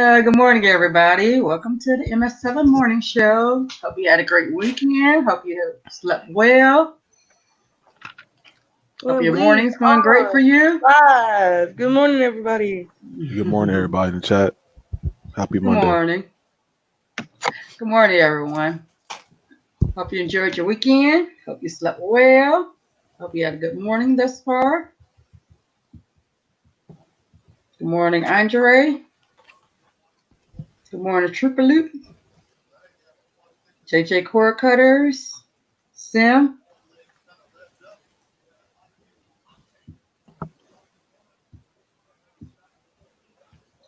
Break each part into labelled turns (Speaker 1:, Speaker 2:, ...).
Speaker 1: Good morning, everybody. Welcome to the MS7 Morning Show. Hope you had a great weekend. Hope you slept well. Hope
Speaker 2: Well,
Speaker 1: your
Speaker 2: we
Speaker 1: morning's going great for
Speaker 2: are
Speaker 1: you.
Speaker 2: live. Good morning, everybody.
Speaker 3: Good morning,
Speaker 1: Good
Speaker 3: everybody in the chat. Happy Monday.
Speaker 1: morning. Good morning, everyone. Hope you enjoyed your weekend. Hope you slept well. Hope you had a good morning thus far. Good morning, Andre. Good morning, Tripaloop. JJ Cord Cutters. Sim.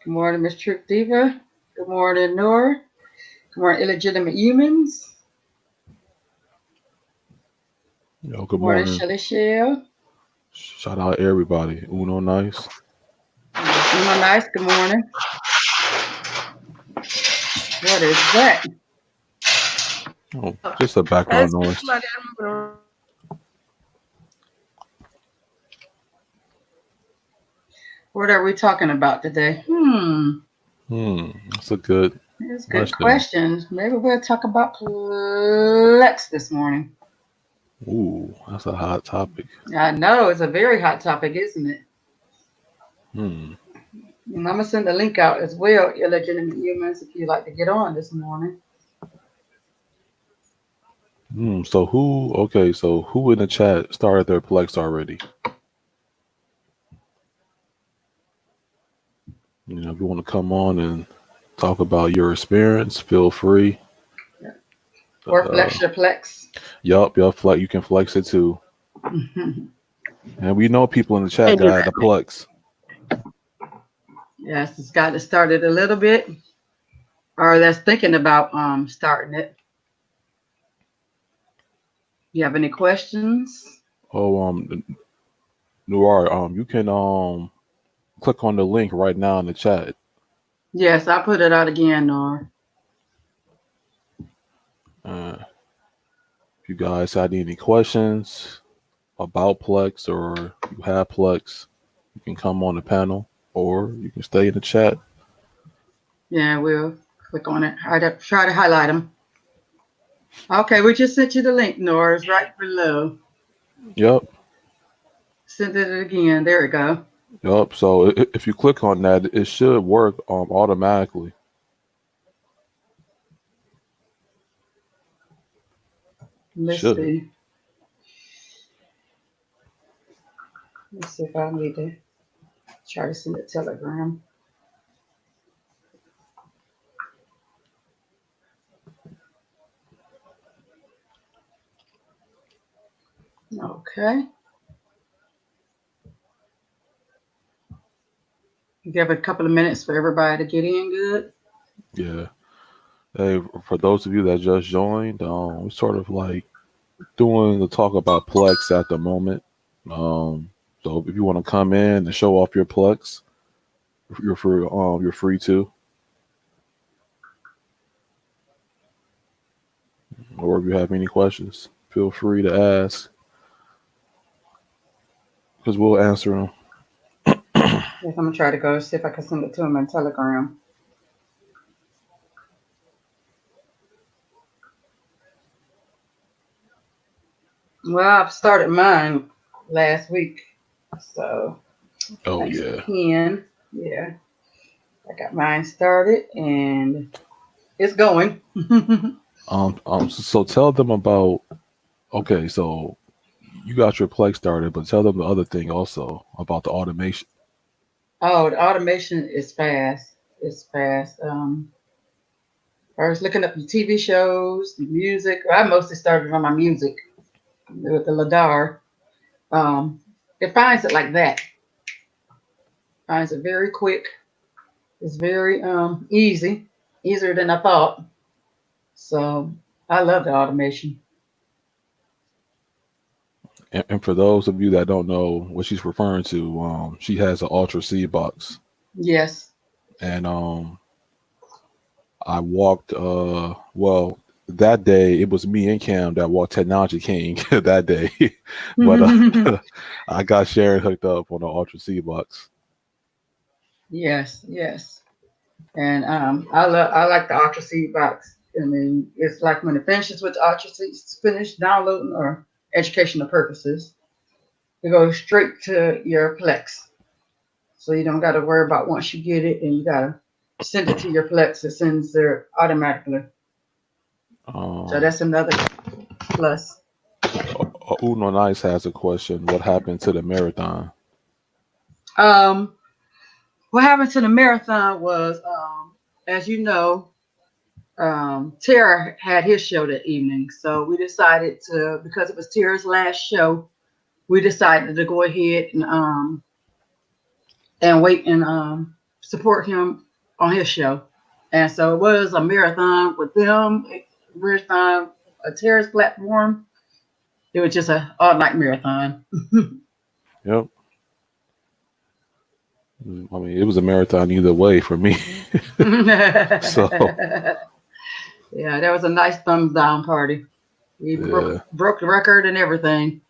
Speaker 1: Good morning, Miss Trick Diva. Good morning, Nora. Good morning, Illegitimate Humans.
Speaker 3: Good
Speaker 1: Good morning,
Speaker 3: morning.
Speaker 1: Shelly Shell.
Speaker 3: Shout out everybody. Uno nice.
Speaker 1: Uno Nice, good morning. What is that?
Speaker 3: Oh, just a background
Speaker 2: That's
Speaker 3: noise.
Speaker 2: my dad moving around.
Speaker 1: What are we talking about today?
Speaker 3: That's a good
Speaker 1: That's good
Speaker 3: question.
Speaker 1: questions. Maybe we'll talk about Plex this morning.
Speaker 3: Ooh, that's a hot topic.
Speaker 1: I know it's a very hot topic, isn't it?
Speaker 3: Hmm.
Speaker 1: And I'm gonna send the link out as well, illegitimate humans, if you'd like to get on this morning.
Speaker 3: So who? Okay, so who in the chat started their Plex already? If you want to come on and talk about your experience, feel free.
Speaker 1: Yeah. Or
Speaker 3: Uh,
Speaker 1: flex your Plex.
Speaker 3: yup, flex. You can flex it too. And we know people in the chat
Speaker 2: Can't do
Speaker 3: got
Speaker 2: that.
Speaker 3: the Plex.
Speaker 1: Yes, it's got to start it a little bit, or that's thinking about starting it. You have any questions?
Speaker 3: Oh, Noir, you can click on the link right now in the chat.
Speaker 1: Yes, I'll put it out again, Nora.
Speaker 3: Uh, if you guys had any questions about Plex or you have Plex, you can come on the panel or you can stay in the chat.
Speaker 1: Yeah, we'll click on it. Try to highlight them. Okay, we just sent you the link, Nora. It's right below.
Speaker 3: Yep,
Speaker 1: Send it again. There we go.
Speaker 3: yep. So if you click on that, it should work automatically.
Speaker 1: Let's
Speaker 3: Should.
Speaker 1: see. Let's see if I need to try to send a telegram. Okay. Give it a couple of minutes for everybody to get in good.
Speaker 3: Yeah. Hey, for those of you that just joined, we sort of like doing the talk about Plex at the moment. So if you want to come in and show off your Plex, you're free to. Or if you have any questions, feel free to ask because we'll answer them.
Speaker 1: Yes, I'm gonna try to go see if I can send it to him on Telegram. Well, I've started mine last week, so
Speaker 3: Oh
Speaker 1: thanks for
Speaker 3: yeah.
Speaker 1: Ken. Yeah, I got mine started and it's going.
Speaker 3: So tell them about. Okay, so you got your Plex started, but tell them the other thing also about the automation.
Speaker 1: Oh, the automation is fast. It's fast. I was looking up the TV shows, the music. I mostly started on my music with the Ladar. Um, it finds it like that. Finds it very quick. It's very easy, easier than I thought. So I love the automation.
Speaker 3: And for those of you that don't know what she's referring to, she has an Ultra C box,
Speaker 1: Yes.
Speaker 3: and I walked. Well, that day it was me and Cam that walked Technology King that day, but I got Sharon hooked up on the Ultra C box.
Speaker 1: Yes, yes. And I like the Ultra Seed box. I mean, it's like when it finishes with the Ultra Seeds finished downloading or educational purposes, it goes straight to your Plex. So you don't got to worry about once you get it and you got to send it to your Plex. It sends there automatically. So
Speaker 3: Um,
Speaker 1: that's another plus.
Speaker 3: Uno Nice has a question. What happened to the marathon?
Speaker 1: Um, what happened to the marathon was, as you know, Tara had his show that evening. So we decided to, because it was Tara's last show, we decided to go ahead and wait and support him on his show. And so it was a marathon with them, marathon, a Tara's platform. It was just a all night marathon.
Speaker 3: Yep. I mean, it was a marathon either way for me. So
Speaker 1: Yeah, that was a nice thumbs down party. We
Speaker 3: yeah.
Speaker 1: broke the record and everything.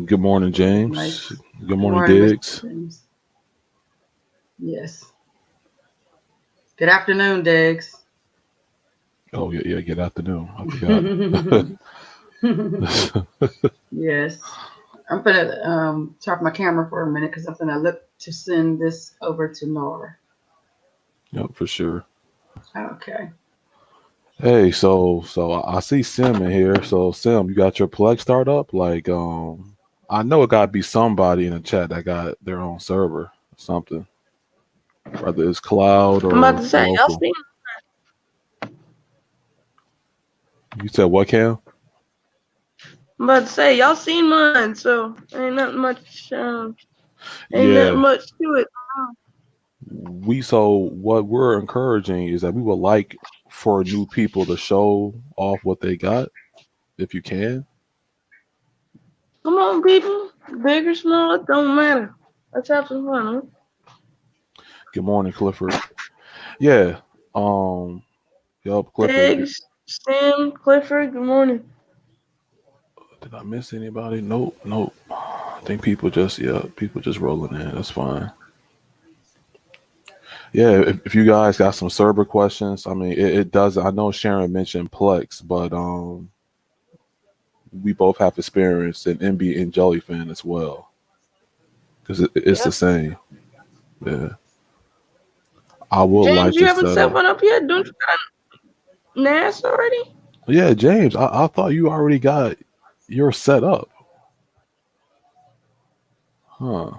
Speaker 3: Good morning, James.
Speaker 1: Nice.
Speaker 3: Good
Speaker 1: Good
Speaker 3: morning,
Speaker 1: morning, Mr.
Speaker 3: Diggs.
Speaker 1: James. Yes. Good afternoon, Diggs.
Speaker 3: Oh yeah, yeah. Good afternoon. I forgot.
Speaker 1: Yes. I'm gonna turn off my camera for a minute because I'm gonna look to send this over to Nora.
Speaker 3: Yep, for sure.
Speaker 1: Okay.
Speaker 3: Hey, so I see Sim in here. So Sim, you got your Plex start up? Like, I know it gotta be somebody in the chat that got their own server or something, whether it's cloud
Speaker 2: I'm about
Speaker 3: or
Speaker 2: to say, y'all
Speaker 3: local.
Speaker 2: seen?
Speaker 3: You said what, Cam?
Speaker 2: I'm about to say, y'all seen mine, so ain't nothing
Speaker 3: Yeah.
Speaker 2: much to it.
Speaker 3: So what we're encouraging is that we would like for new people to show off what they got, if you can.
Speaker 2: Come on, people, big or small, it don't matter. Let's have some fun, huh?
Speaker 3: Good morning, Clifford. Yeah. Um. Yup, Clifford.
Speaker 2: Diggs, Sam, Clifford, good morning.
Speaker 3: Did I miss anybody? Nope. Nope. I think people just rolling in. That's fine. Yeah. If you guys got some server questions, I mean, it does. I know Sharon mentioned Plex, but we both have experience in MB and Jellyfin as well because it's the
Speaker 2: Yep.
Speaker 3: same. Yeah. I would
Speaker 2: James,
Speaker 3: like
Speaker 2: you
Speaker 3: to
Speaker 2: haven't
Speaker 3: set
Speaker 2: set
Speaker 3: up.
Speaker 2: one up yet? Don't you got a NAS already?
Speaker 3: Yeah, James, I thought you already got your set up. Huh.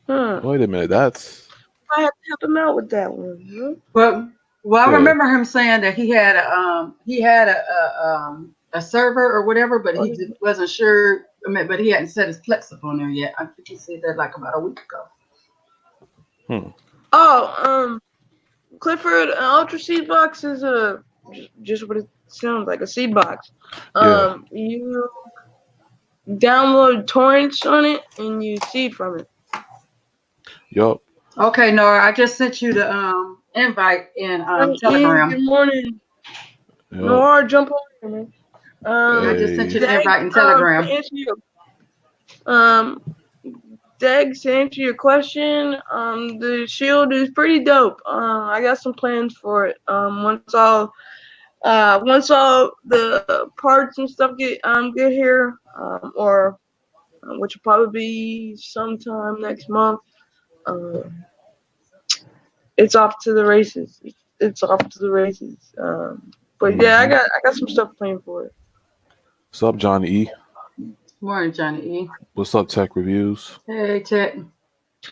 Speaker 2: Huh.
Speaker 3: Wait a minute. That's
Speaker 2: I have to help him out with that one, huh?
Speaker 1: Well, I
Speaker 3: yeah.
Speaker 1: remember him saying that he had a server or whatever, but
Speaker 2: Oh,
Speaker 1: wasn't sure. I mean, but he hadn't set his Plex up on there yet. I think he said that like about a week ago.
Speaker 3: Hmm.
Speaker 2: Clifford, an Ultra Seed Box is just what it sounds like, a seed box.
Speaker 3: Yeah.
Speaker 2: You download torrents on it and you seed from it.
Speaker 3: Yup.
Speaker 1: Okay, Nora, I just sent you the invite in
Speaker 2: Right, Ian, good
Speaker 1: Telegram.
Speaker 2: morning.
Speaker 3: Yup.
Speaker 2: Noir, jump over here, man.
Speaker 1: I
Speaker 2: Um,
Speaker 1: just sent you
Speaker 3: Hey.
Speaker 1: the
Speaker 2: Dex,
Speaker 1: invite in
Speaker 2: to
Speaker 1: Telegram.
Speaker 2: answer your um, Dex, to answer your question, the shield is pretty dope. I got some plans for it. Once all the parts and stuff get here, or which will probably be sometime next month. Um, it's off to the races. It's off to the races. But yeah, I
Speaker 3: Mm-hmm.
Speaker 2: got some stuff planned for it.
Speaker 3: What's up, Johnny E?
Speaker 1: Morning, Johnny E.
Speaker 3: What's up, Tech Reviews?
Speaker 1: Hey, Chet.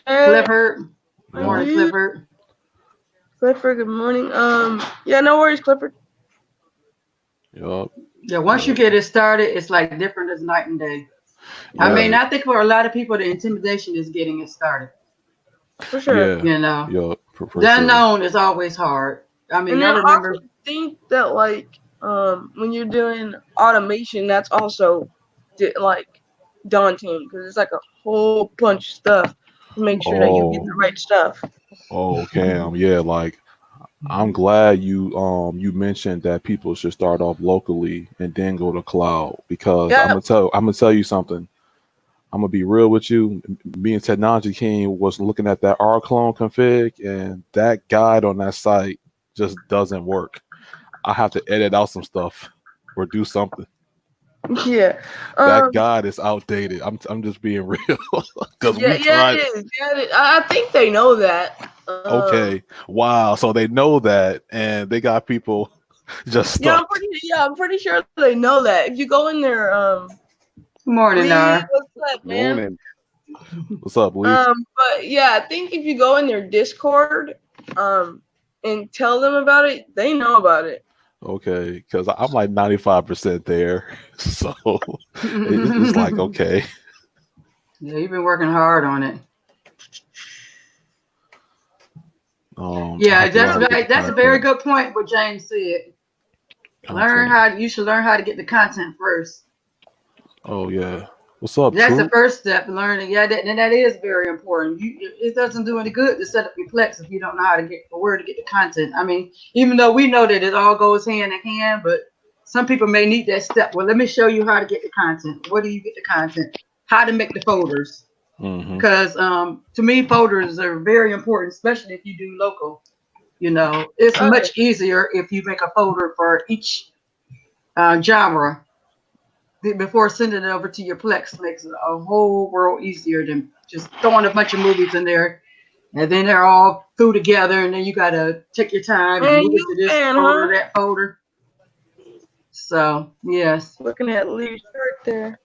Speaker 2: Hey,
Speaker 1: Clifford.
Speaker 3: Yup.
Speaker 1: Morning,
Speaker 2: you,
Speaker 1: Clifford.
Speaker 2: Clifford. Good morning. Yeah, no worries, Clifford.
Speaker 3: Yup.
Speaker 1: Yeah, once you
Speaker 3: Yup.
Speaker 1: get it started, it's like different as night and day. I
Speaker 3: Yeah.
Speaker 1: mean, I think for a lot of people, the intimidation is getting it started.
Speaker 2: For sure.
Speaker 3: Yeah.
Speaker 1: You know,
Speaker 3: Yup. For
Speaker 1: the
Speaker 3: sure.
Speaker 1: unknown is always hard. I mean,
Speaker 2: And
Speaker 1: I
Speaker 2: then I also
Speaker 1: remember.
Speaker 2: think that when you're doing automation, that's also like daunting because it's like a whole bunch of stuff to make sure that you get the
Speaker 3: Oh.
Speaker 2: right stuff.
Speaker 3: Oh, Cam. Yeah. Like I'm glad you mentioned that people should start off locally and then go to cloud because
Speaker 2: Yeah.
Speaker 3: I'm gonna tell you something. I'm gonna be real with you. Me and Technology King was looking at that R clone config, and that guide on that site just doesn't work. I have to edit out some stuff or do something.
Speaker 2: Yeah.
Speaker 3: That guide is outdated. I'm just being real because
Speaker 2: Yeah,
Speaker 3: we
Speaker 2: yeah,
Speaker 3: tried.
Speaker 2: it is. Yeah, it is. I think they know that.
Speaker 3: Okay, wow. So they know that, and they got people just stuck.
Speaker 2: I'm pretty sure they know that. If you go in there,
Speaker 1: Good morning,
Speaker 2: Lee,
Speaker 1: Nar.
Speaker 2: what's up, man?
Speaker 4: Morning.
Speaker 3: What's up, Lee?
Speaker 2: But yeah, I think if you go in their Discord, and tell them about it, they know about it.
Speaker 3: Okay, because I'm like 95% there, so it's like okay.
Speaker 1: Yeah, you've been working hard on it.
Speaker 3: I
Speaker 1: Yeah,
Speaker 3: have to
Speaker 1: that's
Speaker 3: learn how to get
Speaker 1: right.
Speaker 3: the
Speaker 1: That's a very
Speaker 3: content.
Speaker 1: good point. What James said.
Speaker 3: Content.
Speaker 1: You should learn how to get the content first.
Speaker 3: Oh yeah. What's up,
Speaker 1: That's the
Speaker 3: True?
Speaker 1: first step in learning. Yeah, and that is very important. It doesn't do any good to set up your Plex if you don't know how to get or where to get the content. I mean, even though we know that it all goes hand in hand, but some people may need that step. Well, let me show you how to get the content. Where do you get the content? How to make the folders?
Speaker 3: Mm-hmm.
Speaker 1: Because to me, folders are very important, especially if you do local. You know, it's much easier if you make a folder for each genre before sending it over to your Plex. Makes it a whole world easier than just throwing a bunch of movies in there and then they're all through together and then you gotta take your time and
Speaker 2: Man,
Speaker 1: move it
Speaker 2: you
Speaker 1: to this
Speaker 2: fan,
Speaker 1: folder,
Speaker 2: huh?
Speaker 1: that folder. So yes.
Speaker 2: Looking at Lee's shirt there.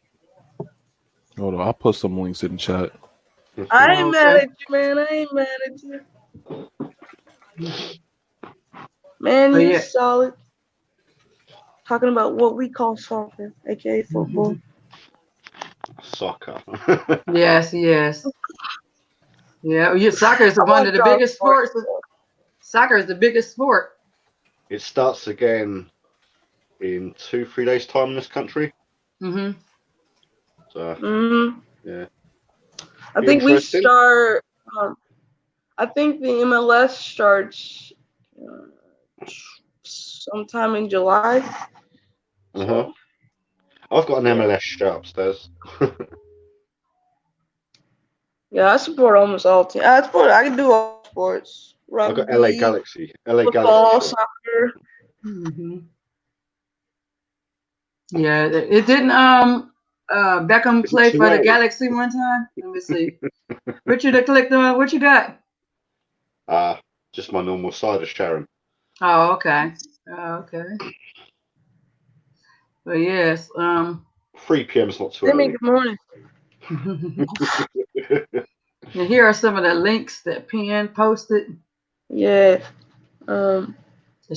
Speaker 3: Hold on, I'll put some links in the chat.
Speaker 2: I ain't mad
Speaker 1: Okay.
Speaker 2: at you, man. I ain't mad at you. Man,
Speaker 1: But
Speaker 2: you
Speaker 1: yeah.
Speaker 2: solid. Talking about what we call soccer, aka football.
Speaker 4: Soccer.
Speaker 1: Yes, yes. Yeah, soccer is
Speaker 2: I
Speaker 1: one
Speaker 2: watch
Speaker 1: of the
Speaker 2: y'all
Speaker 1: biggest
Speaker 2: sports.
Speaker 1: sports. Soccer is the biggest sport.
Speaker 4: It starts again in 2-3 days' time in this country.
Speaker 1: Mm-hmm.
Speaker 4: So yeah.
Speaker 2: I
Speaker 4: Be
Speaker 2: think we
Speaker 4: interesting.
Speaker 2: start. I think the MLS starts sometime in July.
Speaker 4: Uh-huh. I've got an MLS shirt upstairs.
Speaker 2: Yeah, I support almost all teams. I can do all sports.
Speaker 4: I've got LA
Speaker 2: Rugby,
Speaker 4: Galaxy. LA
Speaker 2: football,
Speaker 4: Galaxy shirt.
Speaker 2: soccer.
Speaker 1: Mm-hmm. Yeah, it didn't Beckham
Speaker 4: Is it
Speaker 1: play
Speaker 4: too
Speaker 1: for the
Speaker 4: early?
Speaker 1: Galaxy one time? Let me see. Richard, clicked on what you got?
Speaker 4: Just my normal side of Sharon.
Speaker 1: Oh, okay. Okay. But yes,
Speaker 4: 3 p.m. is not too
Speaker 2: Jimmy,
Speaker 4: early.
Speaker 2: good morning.
Speaker 1: now here are some of the links that Penn posted
Speaker 2: Yeah.
Speaker 1: that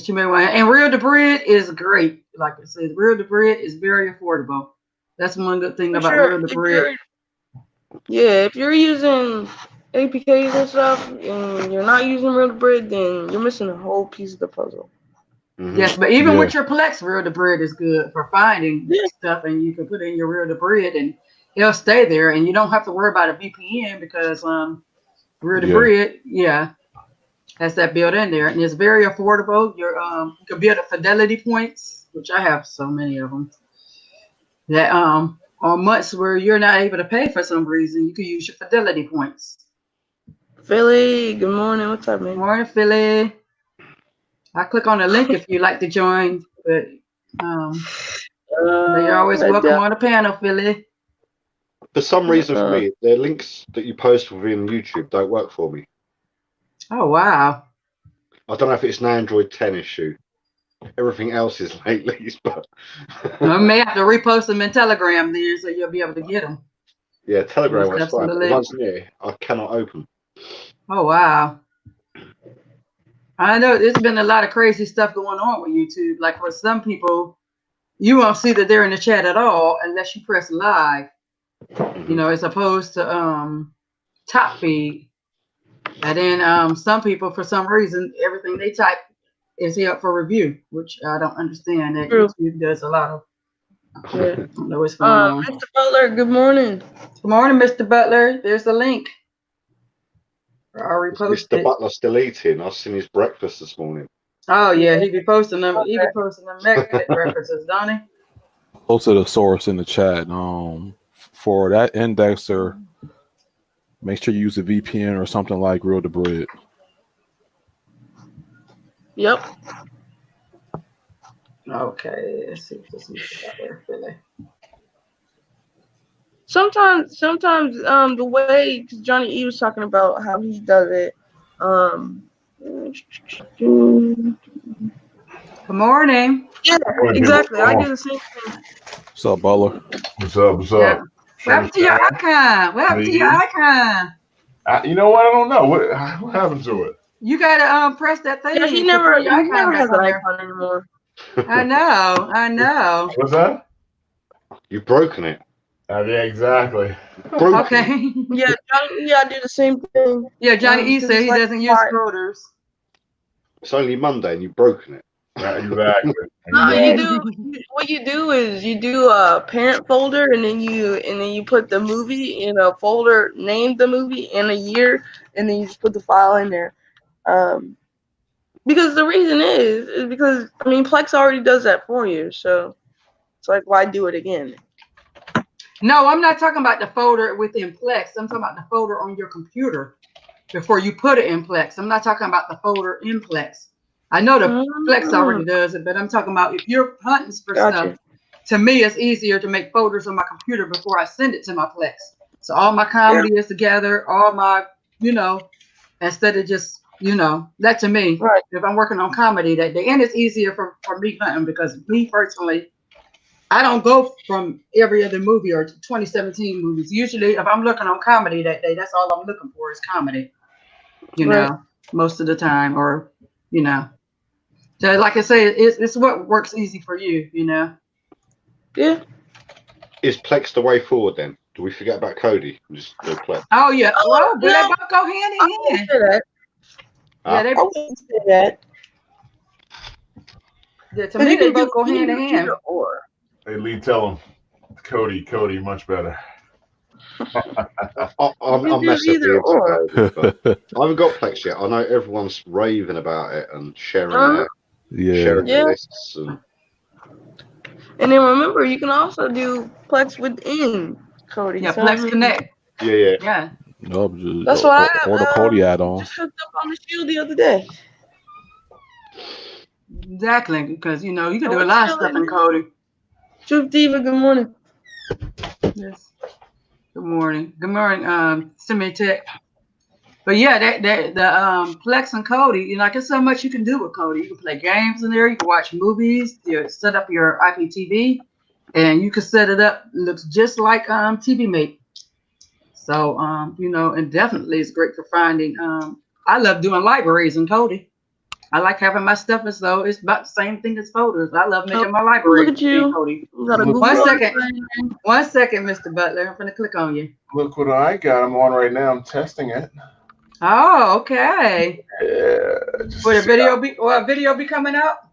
Speaker 1: you may want. And Real to Bread is great. Like I said, Real to Bread is very affordable. That's one good thing
Speaker 2: For
Speaker 1: about
Speaker 2: sure.
Speaker 1: Real to Bread.
Speaker 2: If you're using APKs and stuff, and you're not using real bread, then you're missing a whole piece of the puzzle.
Speaker 4: Mm-hmm.
Speaker 1: Yes, but even
Speaker 3: Yeah.
Speaker 1: with your Plex, Real to Bread is good for finding
Speaker 2: Yeah.
Speaker 1: stuff, and you can put in your Real to Bread, and it'll stay there, and you don't have to worry about a VPN because Real to
Speaker 3: Yeah.
Speaker 1: Bread, has that built in there, and it's very affordable. You can build up fidelity points, which I have so many of them. That on months where you're not able to pay for some reason, you can use your fidelity points.
Speaker 2: Philly, good morning. What's up, man?
Speaker 1: Morning, Philly. I click on the link if you'd like to join, but you're always welcome on the panel, Philly.
Speaker 4: For some reason, for me, the links that you post within YouTube don't work for me.
Speaker 1: Oh wow!
Speaker 4: I don't know if it's an Android 10 issue. Everything else is lately, but
Speaker 1: I may have to repost them in Telegram there, so you'll be able to get them.
Speaker 4: yeah, Telegram
Speaker 1: Most
Speaker 4: works fine. But the
Speaker 1: definitely.
Speaker 4: ones near, I cannot open.
Speaker 1: Oh wow! I know there's been a lot of crazy stuff going on with YouTube. Like for some people, you won't see that they're in the chat at all unless you press live.
Speaker 4: Mm-hmm.
Speaker 1: You know, as opposed to top feed. And then some people, for some reason, everything they type is here up for review, which I don't understand. That
Speaker 2: True.
Speaker 1: YouTube does a lot of.
Speaker 2: Yeah.
Speaker 1: I don't know what's going on.
Speaker 2: Mr. Butler, good morning.
Speaker 1: Good morning, Mr. Butler. There's the link. I'll repost
Speaker 4: Mr.
Speaker 1: it.
Speaker 4: Butler still eating. I've seen his breakfast this morning.
Speaker 1: Oh yeah, he be posting them. He be posting them mega breakfasts, don't he?
Speaker 3: Posted a source in the chat. for that indexer, make sure you use a VPN or something like Real to Bread.
Speaker 2: Yep.
Speaker 1: Okay, let's see if this is better, really.
Speaker 2: Sometimes the way Johnny E was talking about how he does it.
Speaker 1: Good morning.
Speaker 2: Yeah, exactly. I do the same thing.
Speaker 3: What's up, Butler?
Speaker 5: What's up? What's
Speaker 1: Yeah.
Speaker 5: up?
Speaker 1: What happened to your icon? What happened to your icon?
Speaker 5: You know what? I don't know. What happened to it?
Speaker 1: You gotta press that thing.
Speaker 2: Yeah, he
Speaker 1: to
Speaker 2: never
Speaker 1: put your icon
Speaker 2: has
Speaker 1: back
Speaker 2: an
Speaker 1: on there.
Speaker 2: icon anymore.
Speaker 1: I know.
Speaker 5: What's that?
Speaker 4: You've broken it.
Speaker 5: Yeah, exactly.
Speaker 4: Broken it.
Speaker 1: Okay.
Speaker 2: Yeah, I do the same thing.
Speaker 1: Yeah, Johnny E said he
Speaker 2: like
Speaker 1: doesn't use folders.
Speaker 4: It's only Monday and you've broken it.
Speaker 5: Yeah, exactly.
Speaker 2: No,
Speaker 1: Yeah.
Speaker 2: you do. What you do is you do a parent folder, and then you put the movie in a folder, name the movie and a year, and then you just put the file in there. Because the reason is because Plex already does that for you, so it's like, why do it again?
Speaker 1: No, I'm not talking about the folder within Plex. I'm talking about the folder on your computer before you put it in Plex. I'm not talking about the folder in Plex. I know the Plex already does it, but I'm talking about if you're hunting for stuff. To me, it's easier to make folders on my computer before I send it to my Plex. So all my comedy is together, all my, instead of just, that to me,
Speaker 2: right.
Speaker 1: If I'm working on comedy that day, and it's easier for me hunting because me personally, I don't go from every other movie or 2017 movies. Usually, if I'm looking on comedy that day, that's all I'm looking for is comedy, most of the time, or, So like I say, it's what works easy for you,
Speaker 2: Yeah.
Speaker 4: Is Plex the way forward then? Do we forget about Cody? Just go Plex.
Speaker 1: Oh yeah. Well,
Speaker 2: no,
Speaker 1: they both go hand in hand. Yeah,
Speaker 2: I wouldn't say that.
Speaker 1: Yeah, to me, they both go hand in hand.
Speaker 2: Or.
Speaker 5: Hey, Lee, tell him. Cody, much better.
Speaker 4: I'm massively into Cody, but I haven't got Plex yet. I know everyone's raving about it and sharing their lists.
Speaker 2: And then remember, you can also do Plex within Cody.
Speaker 1: Yeah, Plex Connect.
Speaker 4: Yeah.
Speaker 3: Nope,
Speaker 2: That's what I have.
Speaker 3: Or the Cody add-on.
Speaker 2: Just hooked up on the Shield the other day.
Speaker 1: Exactly, because you can do a lot of stuff in Cody.
Speaker 2: Truth Diva, good morning.
Speaker 1: Yes. Good morning. Good morning. Send me a text. But yeah, the Plex and Cody, there's so much you can do with Cody. You can play games in there. You can watch movies. You set up your IPTV, and you can set it up. It looks just like TV Mate. So and definitely it's great for finding. I love doing libraries in Cody. I like having my stuff as though it's about the same thing as folders. I love making my library.
Speaker 2: Look at you.
Speaker 1: In Cody.
Speaker 2: One
Speaker 1: second, Mr. Butler. I'm gonna click on you.
Speaker 5: Look what I got. I'm on right now. I'm testing it.
Speaker 1: Oh, okay.
Speaker 5: Yeah.
Speaker 1: Will a video be coming out?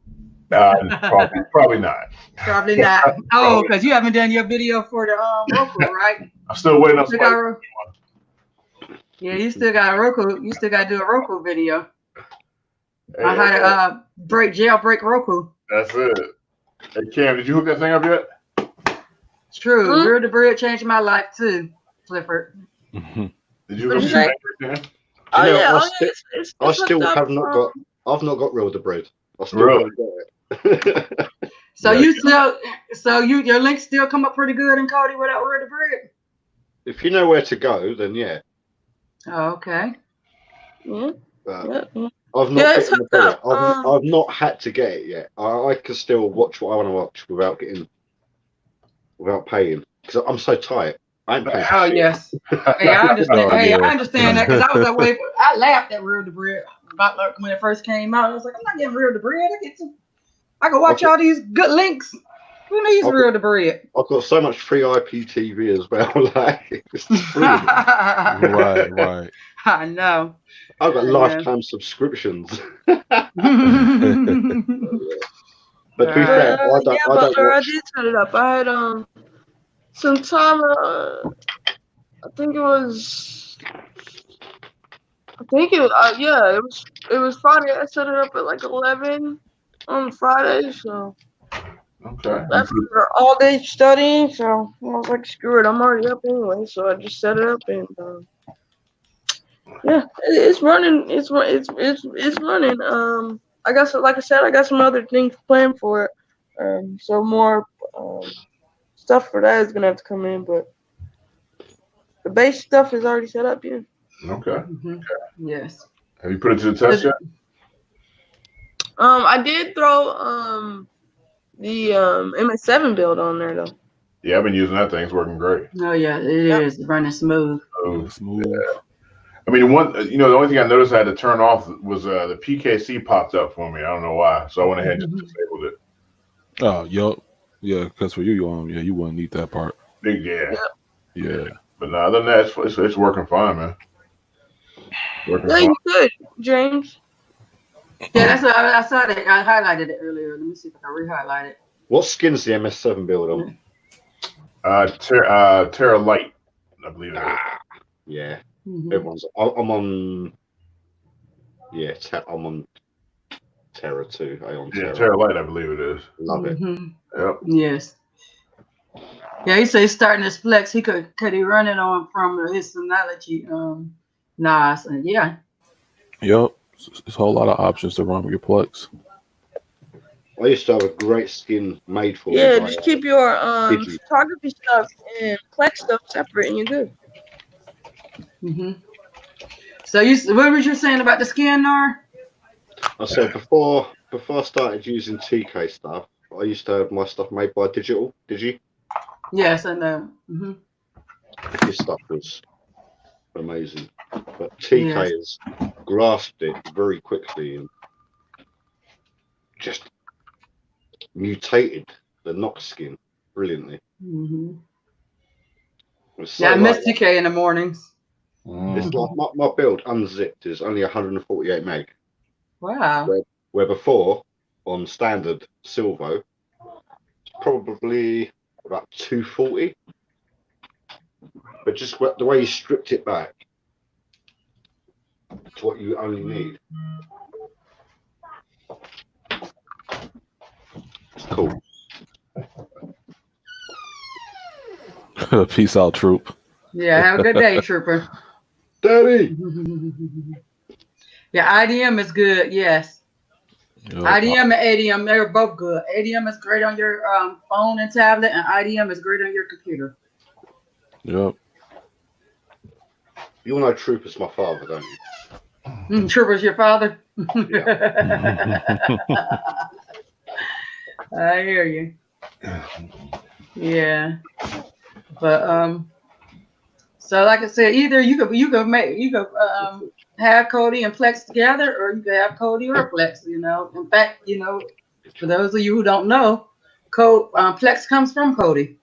Speaker 5: Probably not.
Speaker 1: Probably not. Oh, because you haven't done your video for the Roku, right?
Speaker 5: I'm still waiting on somebody.
Speaker 1: Yeah, you still got a Roku. You still got to do a Roku video on how to jailbreak Roku.
Speaker 5: That's it. Hey, Cam, did you hook that thing up yet?
Speaker 1: It's true. Real to Bread changed my life too, Clifford.
Speaker 5: Did you hook up the thing?
Speaker 4: I still have not got. I've not got Real to Bread. I still haven't got it.
Speaker 1: So your links still come up pretty good in Cody without Real to Bread?
Speaker 4: If you know where to go, then yeah.
Speaker 1: Oh, okay.
Speaker 2: Yeah.
Speaker 4: I've not gotten the bread. I've not had to get it yet. I can still watch what I want to watch without paying because I'm so tight. I ain't paying.
Speaker 1: Oh yes. Hey, I understand. I understand that because I was away. I laughed at Real to Bread about when it first came out. I was like, I'm not getting Real to Bread. I can watch all these good links. Who needs Real to Bread?
Speaker 4: I've got so much free IPTV as well. Like, it's
Speaker 3: right.
Speaker 1: I know.
Speaker 4: I've got lifetime subscriptions. But to be fair, I don't watch.
Speaker 2: I did set it up. I had some time. I think it was it was Friday. I set it up at like 11 on Friday. So
Speaker 5: Okay.
Speaker 2: After all day studying, so I was like, screw it, I'm already up anyway, so I just set it up and yeah, it's running. It's running. I got like I said, I got some other things planned for it. So more stuff for that is gonna have to come in, but the base stuff is already set up. Yeah.
Speaker 5: Okay.
Speaker 1: Yes.
Speaker 5: Have you put it to the test yet?
Speaker 2: I did throw the MS7 build on there though.
Speaker 5: Yeah, I've been using that thing. It's working great.
Speaker 1: Oh yeah, it is running smooth.
Speaker 3: Yeah, smooth.
Speaker 5: Yeah. I mean, the only thing I noticed I had to turn off was the PKC popped up for me. I don't know why, so I went ahead and just disabled it.
Speaker 3: Oh, yup. Yeah, because for you, you wouldn't need that part.
Speaker 5: Yeah. But no, other than that, it's working fine, man. Working fine.
Speaker 2: You good, James?
Speaker 1: Yeah, that's what I saw that. I highlighted it earlier. Let me see if I can re-highlight it.
Speaker 4: What skin's the MS7 build on?
Speaker 5: Terra Light, I believe it is.
Speaker 4: Yeah. Everyone's. I'm on. Yeah, I'm on Terra too.
Speaker 5: Terra Light, I believe it is.
Speaker 4: Love it.
Speaker 5: Yep.
Speaker 1: Yes. Yeah, he said he's starting his Plex. He could he run it on from his Synology NAS, and yeah.
Speaker 3: Yep. There's a whole lot of options to run with your Plex.
Speaker 4: I used to have a great skin made for me.
Speaker 2: Yeah, just keep your photography stuff and Plex stuff separate, and you're good.
Speaker 1: So what was you saying about the skin, Nar?
Speaker 4: I said before I started using TK stuff, I used to have my stuff made by Digital. Did you?
Speaker 1: Yes, I know.
Speaker 4: His stuff was amazing, but TK has grasped it very quickly and just mutated the Nox skin brilliantly.
Speaker 1: So I miss TK in the mornings.
Speaker 4: It's like my build unzipped is only 148 meg.
Speaker 1: Wow.
Speaker 4: Where before on standard Silvo, it's probably about 240. But just the way you stripped it back to what you only need. It's cool.
Speaker 3: Peace out, troop.
Speaker 1: Yeah, have a good day, trooper.
Speaker 4: Daddy.
Speaker 1: Yeah, IDM is good. Yes. IDM and ADM, they're both good. ADM is great on your phone and tablet, and IDM is great on your computer.
Speaker 3: Yep.
Speaker 4: You all know Trooper's my father, don't you?
Speaker 1: Trooper's your father? I hear you. Yeah. But so like I said, either you could have Cody and Plex together, or you could have Cody or Plex, In fact, for those of you who don't know, Plex comes from Cody.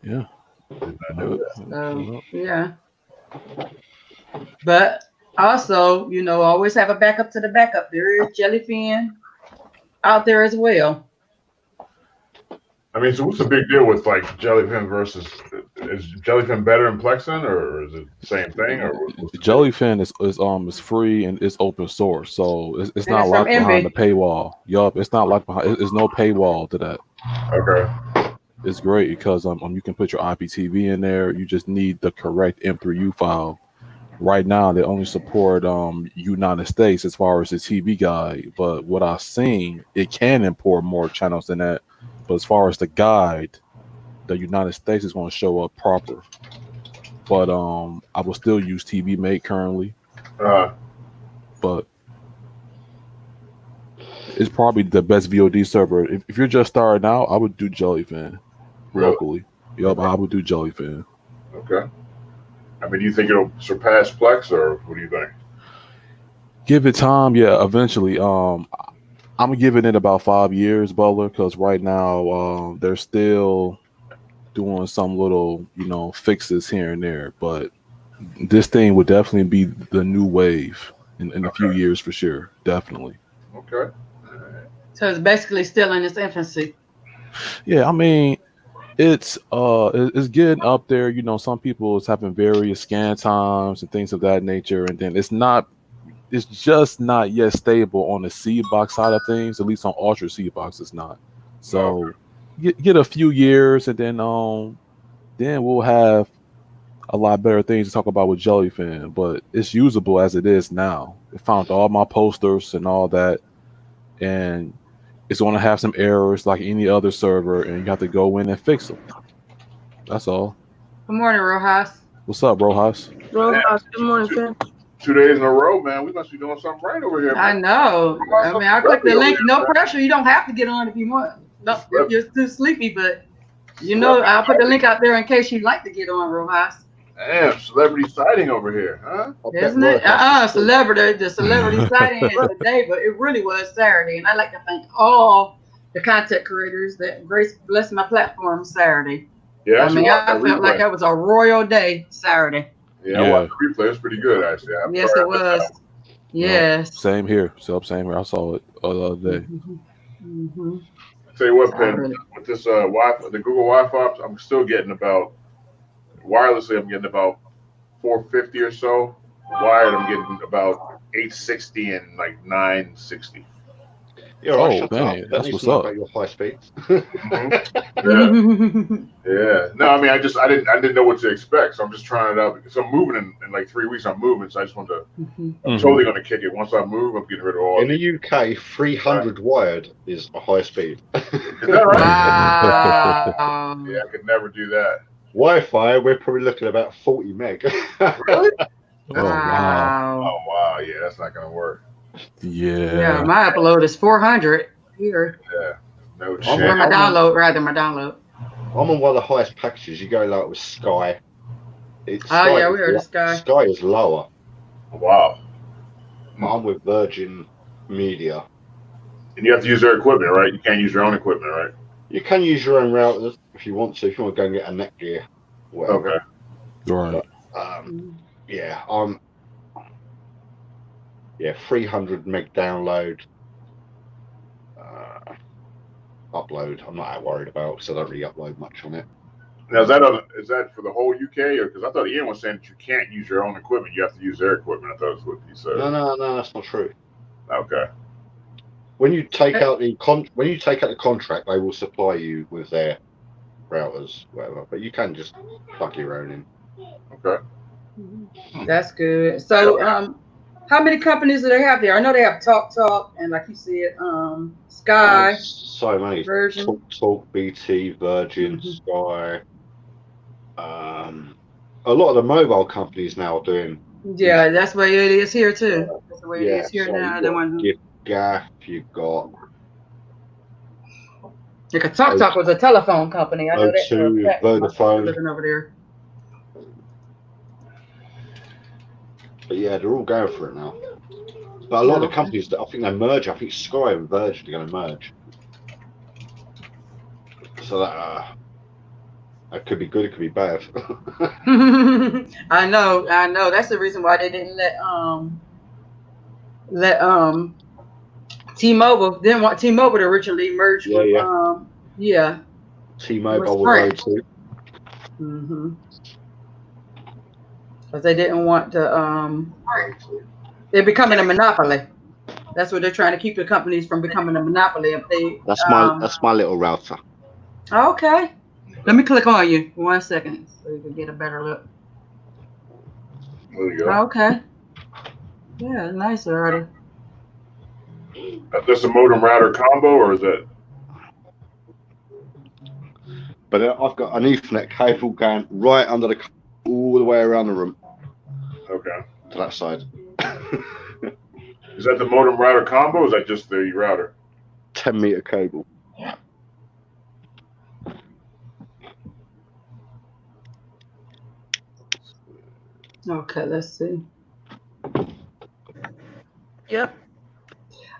Speaker 3: Yeah.
Speaker 1: Yeah. But also, always have a backup to the backup. There is Jellyfin out there as well.
Speaker 5: I mean, so what's the big deal with like Jellyfin versus? Is Jellyfin better in Plexin, or is it the same thing? Or
Speaker 3: Jellyfin is free and it's open source, so it's not locked behind the paywall. Yup, it's not locked behind. There's no paywall to that.
Speaker 5: Okay.
Speaker 3: It's great because you can put your IPTV in there. You just need the correct M3U file. Right now, they only support United States as far as the TV guide. But what I've seen, it can import more channels than that. But as far as the guide, the United States is going to show up proper. But I will still use TV Mate currently. But it's probably the best VOD server. If you're just starting out, I would do Jellyfin locally. Yup, I would do Jellyfin.
Speaker 5: Okay. I mean, do you think it'll surpass Plex, or what do you think?
Speaker 3: Give it time, yeah. Eventually, I'm giving it about 5 years, Butler, because right now they're still doing some little, fixes here and there. But this thing would definitely be the new wave in a few years for sure, definitely.
Speaker 5: Okay.
Speaker 1: So it's basically still in its infancy.
Speaker 3: Yeah, I mean, it's getting up there. Some people is having various scan times and things of that nature, and then it's not it's just not yet stable on the seed box side of things. At least on Ultra seed box, it's not. So get a few years, and then we'll have a lot better things to talk about with Jellyfin. But it's usable as it is now. It found all my posters and all that, and it's going to have some errors like any other server, and you have to go in and fix them. That's all.
Speaker 1: Good morning, Rojas.
Speaker 3: What's up, Rojas?
Speaker 2: Rojas, good morning, fam.
Speaker 5: 2 days in a row, man. We must be doing something right over here,
Speaker 1: I
Speaker 5: man.
Speaker 1: know. I mean, I click the link. No pressure. You don't have to get on if you want. No, if you're too sleepy, but I'll put the link out there in case you'd like to get on, Rojas.
Speaker 5: Damn, celebrity sighting over here, huh?
Speaker 1: Isn't it? Celebrity. The celebrity sighting is today, but it really was Saturday. And I'd like to thank all the content creators that blessed my platform Saturday.
Speaker 5: Yeah,
Speaker 1: I felt like that was a royal day Saturday.
Speaker 5: Yeah, I watched the replay. It's pretty good, actually.
Speaker 1: Yes, it was. Yes.
Speaker 3: Same here. Same here. I saw it the other day.
Speaker 1: Mm-hmm.
Speaker 5: I tell you what, Pen, with this Wi-Fi, the Google Wi-Fi, I'm still getting wirelessly, I'm getting about 450 or so. Wired, I'm getting about 860 and like 960.
Speaker 4: Yeah,
Speaker 3: dang, that's what's up.
Speaker 4: About your high speeds.
Speaker 5: Yeah. No, I mean, I didn't know what to expect, so I'm just trying it out. So I'm moving in like 3 weeks. I'm moving, so I just want to. I'm totally going to kick it. Once I move, I'm getting rid of all.
Speaker 4: In the UK, 300 wired is a high speed.
Speaker 5: Is that right?
Speaker 1: Wow.
Speaker 5: Yeah, I could never do that.
Speaker 4: Wi-Fi, we're probably looking at about 40 meg.
Speaker 5: Really?
Speaker 1: Wow.
Speaker 5: Oh wow, yeah, that's not going to work.
Speaker 3: Yeah.
Speaker 1: My upload is 400 here.
Speaker 5: Yeah. No
Speaker 1: Or
Speaker 5: chance.
Speaker 1: my download.
Speaker 4: I'm on one of the highest packages. You go like with Sky.
Speaker 1: We heard of Sky.
Speaker 4: Sky is lower.
Speaker 5: Wow.
Speaker 4: I'm with Virgin Media.
Speaker 5: And you have to use their equipment, right? You can't use your own equipment, right?
Speaker 4: You can use your own routers if you want to. If you want to go and get a Netgear, whatever.
Speaker 5: Okay.
Speaker 3: Right.
Speaker 4: But, 300 meg download. Upload, I'm not that worried about because I don't really upload much on it.
Speaker 5: Now, is that for the whole UK, or because I thought Ian was saying that you can't use your own equipment, you have to use their equipment. I thought that's what he said.
Speaker 4: No, that's not true.
Speaker 5: Okay.
Speaker 4: When you take out the contract, they will supply you with their routers, whatever. But you can just plug your own in.
Speaker 5: Okay.
Speaker 1: That's good. So, how many companies do they have there? I know they have Talk, and like you said, Sky.
Speaker 4: So many.
Speaker 1: Virgin.
Speaker 4: Talk, BT, Virgin, Sky. A lot of the mobile companies now are doing.
Speaker 1: Yeah, that's the way it is here too. That's the way it is here
Speaker 4: so
Speaker 1: now.
Speaker 4: GAF, you've got.
Speaker 1: Because Talk was a telephone company. I know
Speaker 4: O2,
Speaker 1: that.
Speaker 4: Vodafone.
Speaker 1: Living over there.
Speaker 4: But yeah, they're all going for it now. But a lot of the companies that I think they merge, I think Sky and Virgin are going to merge. So that could be good, it could be bad.
Speaker 1: I know. That's the reason why they didn't let T-Mobile didn't want T-Mobile to originally merge with
Speaker 4: T-Mobile will go too.
Speaker 1: Because they didn't want to they're becoming a monopoly. That's what they're trying to keep the companies from becoming a monopoly. If they
Speaker 4: that's my little router.
Speaker 1: Okay. Let me click on you for 1 second so you can get a better look.
Speaker 5: There you go.
Speaker 1: Okay. Yeah, nice already.
Speaker 5: That's a modem router combo, or is that?
Speaker 4: But I've got an Ethernet cable going right under all the way around the room.
Speaker 5: Okay.
Speaker 4: To that side.
Speaker 5: Is that the modem router combo, or is that just the router?
Speaker 4: 10-meter cable.
Speaker 1: Okay, let's see.
Speaker 2: Yep.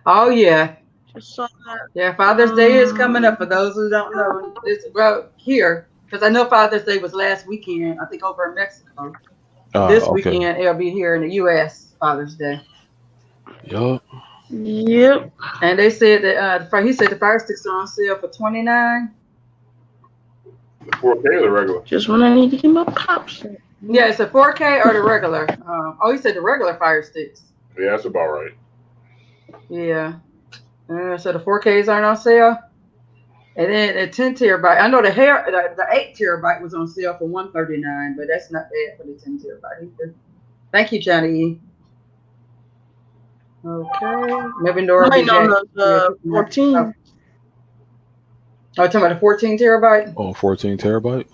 Speaker 1: Oh yeah.
Speaker 2: Just saw that.
Speaker 1: Yeah, Father's Day is coming up. For those who don't know, it's here because I know Father's Day was last weekend. I think over in Mexico. This weekend it'll be here in the U.S. Father's Day.
Speaker 3: Yup.
Speaker 2: Yep.
Speaker 1: And they said that he said the Fire Sticks are on sale for $29.
Speaker 5: The 4K or the regular?
Speaker 2: Just when I need to get my pops.
Speaker 1: Yeah, it's a 4K or the regular. He said the regular Fire Sticks.
Speaker 5: Yeah, that's about right.
Speaker 1: Yeah. So the 4Ks aren't on sale. And then the 10 terabyte. I know the 8 terabyte was on sale for $139, but that's not bad for the 10 terabyte either. Thank you, Johnny. Okay. Maybe Nora will be
Speaker 2: Mine on
Speaker 1: back. Yeah,
Speaker 2: the 14.
Speaker 1: Oh, talking about the 14 terabyte?
Speaker 3: Oh, 14 terabyte.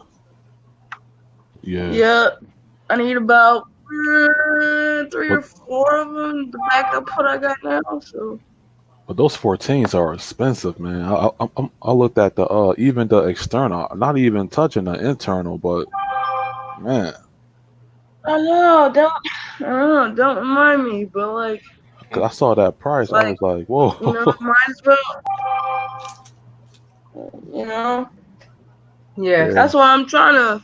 Speaker 3: Yeah,
Speaker 2: Yeah, I need about 3 or
Speaker 3: but
Speaker 2: 4 of them to back up what I got now. So
Speaker 3: those 14s are expensive, man. I looked at the even the external, not even touching the internal, but man,
Speaker 2: I know, don't remind me, but like,
Speaker 3: 'cause I saw that
Speaker 2: it's
Speaker 3: price, I
Speaker 2: like,
Speaker 3: was like,
Speaker 2: you know,
Speaker 3: whoa.
Speaker 2: might as well, you know.
Speaker 1: Yes.
Speaker 3: Yeah,
Speaker 2: That's why I'm trying to.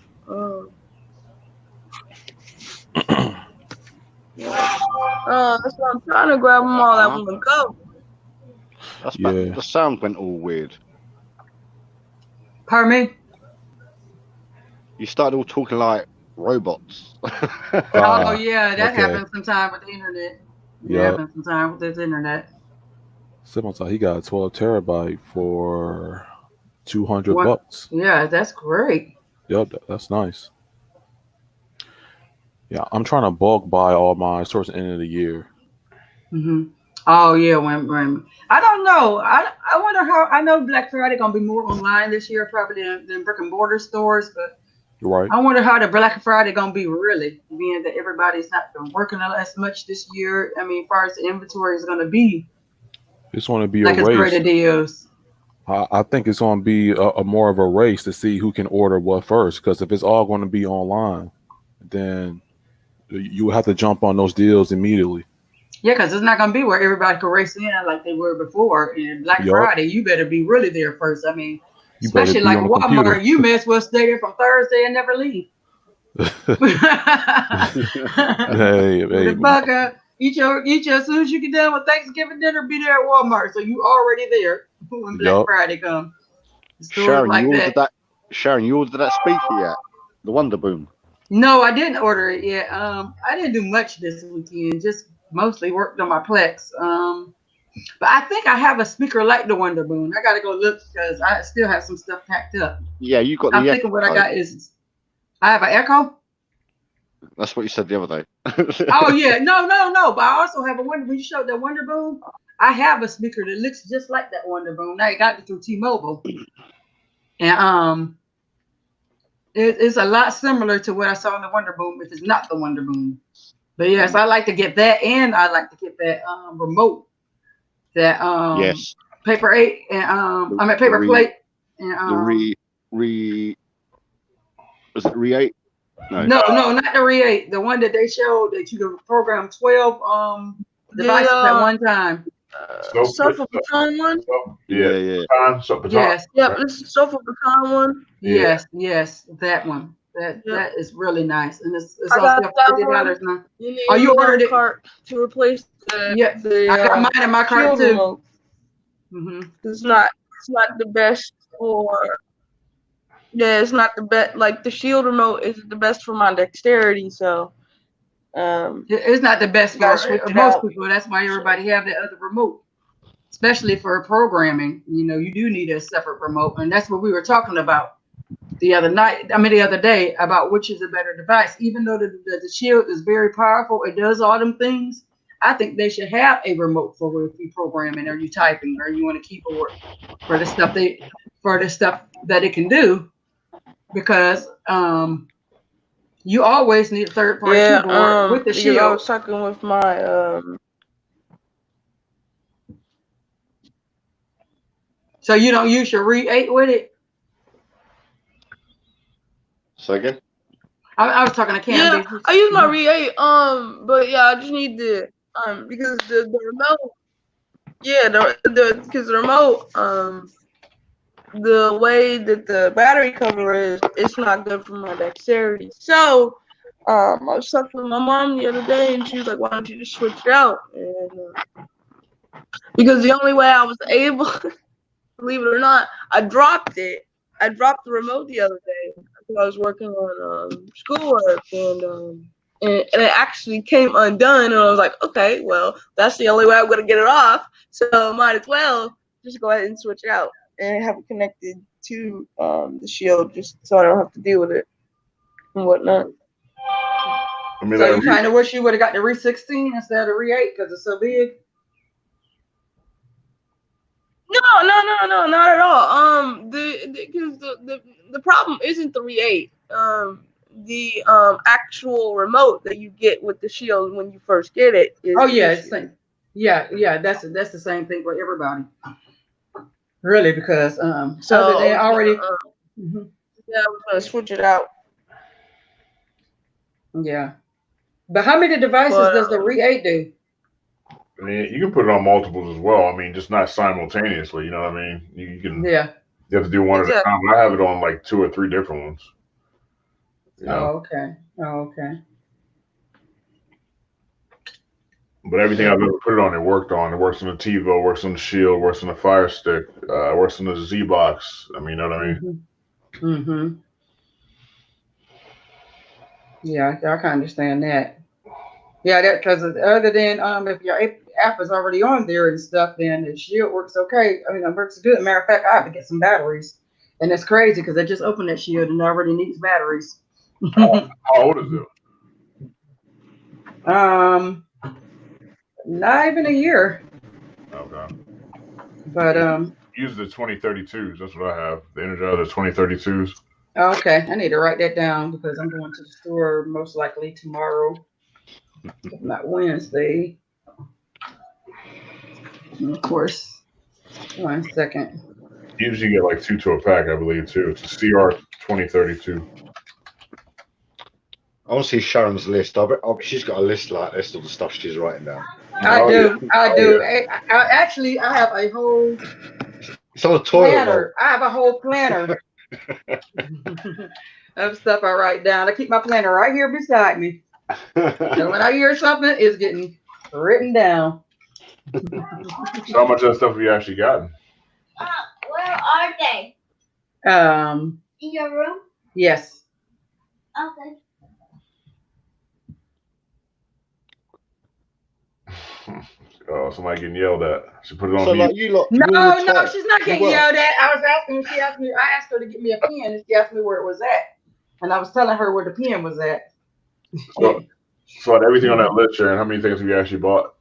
Speaker 2: That's why I'm trying to grab them all at
Speaker 4: Uh-huh.
Speaker 2: one go.
Speaker 4: That's back.
Speaker 3: yeah.
Speaker 4: The sound went all weird.
Speaker 1: Pardon me?
Speaker 4: You started all talking like robots.
Speaker 1: Oh, yeah, that
Speaker 3: Okay.
Speaker 1: happens sometimes with the internet. It
Speaker 3: Yeah.
Speaker 1: happens sometimes with this internet.
Speaker 3: Simon, he got a 12 terabyte for 200
Speaker 1: What?
Speaker 3: bucks.
Speaker 1: Yeah, that's great.
Speaker 3: Yep, that's nice. Yeah, I'm trying to bulk buy all mine towards the end of the year.
Speaker 1: Hmm. Oh, yeah, when I don't know. I wonder how. I know Black Friday gonna be more online this year, probably than brick and mortar stores, but
Speaker 3: You're right.
Speaker 1: I wonder how the Black Friday gonna be really, being that everybody's not been working as much this year. I mean, as far as the inventory is gonna be,
Speaker 3: It's going to be a
Speaker 1: like it's
Speaker 3: race.
Speaker 1: greater deals.
Speaker 3: I think it's going to be a more of a race to see who can order what first. Because if it's all going to be online, then you have to jump on those deals immediately.
Speaker 1: Yeah, because it's not gonna be where everybody can race in like they were before. And Black
Speaker 3: Yup.
Speaker 1: Friday, you better be really there first. I mean,
Speaker 3: You better
Speaker 1: especially
Speaker 3: be
Speaker 1: like
Speaker 3: on the computer.
Speaker 1: Walmart, you may as well stay there from Thursday and never leave.
Speaker 3: Hey,
Speaker 1: The
Speaker 3: hey,
Speaker 1: fucker, eat your as soon as you get done with Thanksgiving dinner, be there at Walmart. So you already there when Black
Speaker 3: yup.
Speaker 1: Friday comes. Stores
Speaker 4: Sharon,
Speaker 1: like
Speaker 4: you ordered
Speaker 1: that.
Speaker 4: that. Sharon, you ordered that speaker yet? The Wonder Boom.
Speaker 1: No, I didn't order it yet. I didn't do much this weekend. Just mostly worked on my Plex. But I think I have a speaker like the Wonder Boom. I gotta go look because I still have some stuff packed up.
Speaker 4: Yeah, you got
Speaker 1: I'm
Speaker 4: the
Speaker 1: thinking what I
Speaker 4: Echo.
Speaker 1: got is I have an Echo.
Speaker 4: That's what you said the other day.
Speaker 1: Oh yeah, no. But I also have a Wonder. When you showed that Wonder Boom, I have a speaker that looks just like that Wonder Boom. I got it through T-Mobile, and it's a lot similar to what I saw in the Wonder Boom. If it's not the Wonder Boom, but yes, I like to get that, and I like to get that remote, that
Speaker 4: Yes.
Speaker 1: Paper 8, and I mean Paper Plate, and
Speaker 4: The was it Re 8? No.
Speaker 1: no, not the Re8, the one that they showed that you can program 12 devices at one time.
Speaker 2: Sofa pecan one.
Speaker 5: Yeah. Pecan.
Speaker 1: Yes.
Speaker 2: Yep, this is sofa pecan one.
Speaker 5: Yeah.
Speaker 1: Yes, that one. That is really nice, and it's
Speaker 2: I
Speaker 1: on
Speaker 2: got
Speaker 1: sale
Speaker 2: that
Speaker 1: for
Speaker 2: one.
Speaker 1: $50 now.
Speaker 2: You need
Speaker 1: Oh, you
Speaker 2: a
Speaker 1: ordered it?
Speaker 2: cart to replace
Speaker 1: Yeah, I got mine in my cart
Speaker 2: shield
Speaker 1: too.
Speaker 2: remote. It's not the best for. Yeah, it's not the best. Like the shield remote isn't the best for my dexterity, so
Speaker 1: It's not the best
Speaker 2: gotta
Speaker 1: for
Speaker 2: switch it
Speaker 1: most
Speaker 2: out.
Speaker 1: people. That's why everybody have that other remote, especially for programming. You know, you do need a separate remote, and that's what we were talking about the other day about which is a better device. Even though the shield is very powerful, it does all them things. I think they should have a remote for if you programming or you typing or you want a keyboard for the stuff that it can do, because you always need a third party keyboard with the
Speaker 2: because I
Speaker 1: shield.
Speaker 2: was talking with my
Speaker 1: So you don't use your Re8 with it?
Speaker 4: So again?
Speaker 1: I was talking to Cam.
Speaker 2: Yeah, I use my Re8, but yeah, I just need the because the remote, yeah, because the remote, the way that the battery cover is, it's not good for my dexterity. So, I was talking with my mom the other day, and she was like, "Why don't you just switch it out?" And because the only way I was able, believe it or not, I dropped it. I dropped the remote the other day because I was working on schoolwork, and and it actually came undone. And I was like, okay, well, that's the only way I'm gonna get it off. So might as well just go ahead and switch it out and have it connected to the shield, just so I don't have to deal with it and whatnot.
Speaker 5: I mean,
Speaker 1: So
Speaker 5: that
Speaker 1: you kind of wish you would have got the Re 16 instead of the Re 8 because it's so big.
Speaker 2: No, not at all. The problem isn't the Re 8. The actual remote that you get with the shield when you first get it is
Speaker 1: Oh
Speaker 2: the
Speaker 1: yeah,
Speaker 2: issue.
Speaker 1: yeah. That's the same thing for everybody. Really, because
Speaker 2: So
Speaker 1: other
Speaker 2: I
Speaker 1: than
Speaker 2: was
Speaker 1: already.
Speaker 2: gonna,
Speaker 1: Mhm.
Speaker 2: yeah, I was gonna switch it out.
Speaker 1: Yeah, but how many devices
Speaker 2: But
Speaker 1: does the Re 8 do?
Speaker 5: I mean, you can put it on multiples as well. I mean, just not simultaneously. You know what I mean? You can.
Speaker 1: Yeah.
Speaker 5: You have to do one at a
Speaker 2: exactly.
Speaker 5: time. I have it on like 2 or 3 different ones. You know.
Speaker 1: Oh, okay. Oh, okay.
Speaker 5: But everything I've ever put it on, it worked on. It works on the TiVo, works on the Shield, works on the Fire Stick, works on the Z box. I mean, you know what I mean?
Speaker 1: Mm-hmm. Yeah, I can understand that. Yeah, that because other than if your app is already on there and stuff, then the Shield works okay. I mean, it works good. Matter of fact, I have to get some batteries, and it's crazy because I just opened that Shield and it already needs batteries.
Speaker 5: How old is it?
Speaker 1: Not even a year,
Speaker 5: Okay.
Speaker 1: but
Speaker 5: Use the 2032s. That's what I have. The Energizer 2032s.
Speaker 1: okay. I need to write that down because I'm going to the store most likely tomorrow, if not Wednesday. And of course, 1 second.
Speaker 5: Usually you get like 2 to a pack, I believe, too. It's a CR 2032.
Speaker 4: I want to see Sharon's list. She's got a list like this of the stuff she's writing down.
Speaker 1: I
Speaker 5: Oh,
Speaker 1: do.
Speaker 5: yeah.
Speaker 1: I
Speaker 5: Oh,
Speaker 1: do.
Speaker 5: yeah.
Speaker 1: Actually, I have a whole
Speaker 4: It's on the toilet roll.
Speaker 1: planner. I have a whole planner of stuff I write down. I keep my planner right here beside me. And when I hear something, it's getting written down.
Speaker 5: So how much of that stuff have you actually gotten?
Speaker 6: Where are they?
Speaker 1: In
Speaker 6: your room?
Speaker 1: Yes.
Speaker 6: Okay.
Speaker 5: Oh, somebody getting yelled at. She put it on
Speaker 4: So
Speaker 5: mute.
Speaker 4: like you lot,
Speaker 1: No,
Speaker 4: you all the
Speaker 1: no,
Speaker 4: time.
Speaker 1: she's not
Speaker 4: You
Speaker 1: getting
Speaker 4: what?
Speaker 1: yelled at. I was asking. She asked me. I asked her to get me a pen, and she asked me where it was at, and I was telling her where the pen was at.
Speaker 5: So out of everything on that list, Sharon, how many things have you actually bought?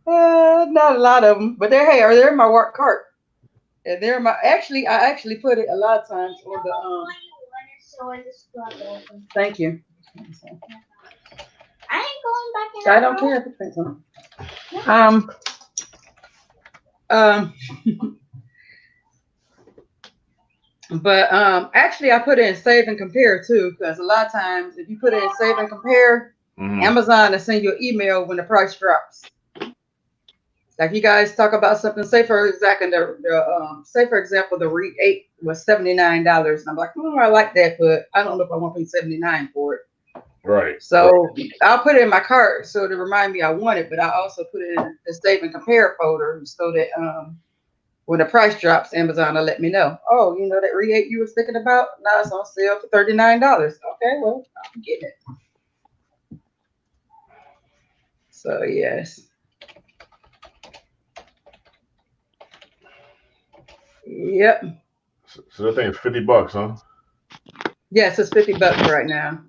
Speaker 1: Not a lot of them, but they're in my work cart, and they're in my. Actually, I actually put it a lot of times on the Thank you.
Speaker 6: I ain't going back in.
Speaker 1: I don't care if it depends on. But actually, I put it in save and compare too, because a lot of times if you put it in save and compare, Amazon will send you an email when the price drops. Like you guys talk about something, say for example, the Re 8 was $79, and I'm like, I like that, but I don't know if I want to pay $79 for it.
Speaker 5: Right.
Speaker 1: So I'll put it in my cart so to remind me I want it, but I also put it in the save and compare folder so that when the price drops, Amazon will let me know. Oh, you know that Re 8 you was thinking about? Now it's on sale for $39. Okay, well, I'm getting it. So yes. Yep.
Speaker 5: So that thing is $50, huh?
Speaker 1: Yes, it's $50 right now.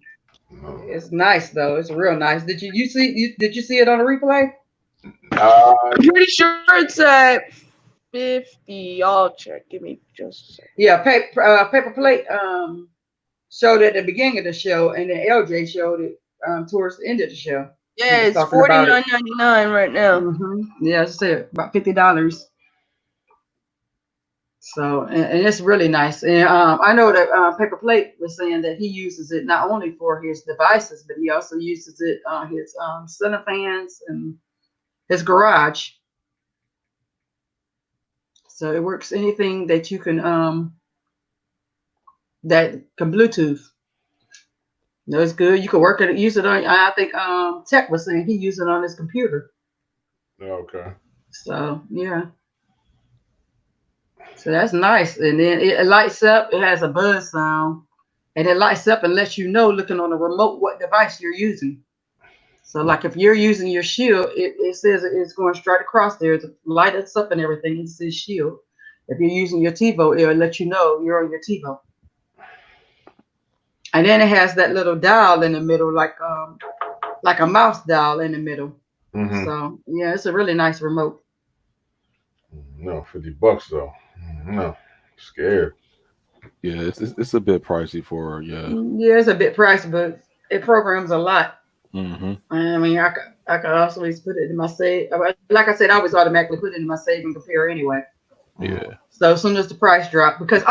Speaker 1: It's nice though. It's real nice. Did you see it on the replay?
Speaker 2: I'm pretty sure it's at 50. I'll check. Give me just a second.
Speaker 1: Yeah, Paper Plate showed it at the beginning of the show, and then LJ showed it towards the end of the show.
Speaker 2: Yeah, it's $49.99 right now.
Speaker 1: Yeah, it's about $50. So, and it's really nice. And I know that Paper Plate was saying that he uses it not only for his devices, but he also uses it on his ceiling fans and his garage. So it works anything that you can Bluetooth. No, it's good. You can use it on. I think Tech was saying he used it on his computer.
Speaker 5: Okay.
Speaker 1: So yeah. So that's nice. And then it lights up. It has a buzz sound. and it lights up and lets you know, looking on the remote, what device you're using. So, like if you're using your Shield, it says it's going straight across there. It lights up and everything. It says Shield. If you're using your TiVo, it'll let you know you're on your TiVo. And then it has that little dial in the middle, like a mouse dial in the middle.
Speaker 5: Mm-hmm.
Speaker 1: So yeah, it's a really nice remote.
Speaker 5: No, $50 though. No, scared.
Speaker 3: Yeah, it's a bit pricey for
Speaker 1: Yeah, it's a bit pricey, but it programs a lot.
Speaker 3: Mm-hmm.
Speaker 1: I mean, I could also put it in my save. Like I said, I always automatically put it in my save and compare anyway.
Speaker 3: Yeah.
Speaker 1: So as soon as the price dropped, because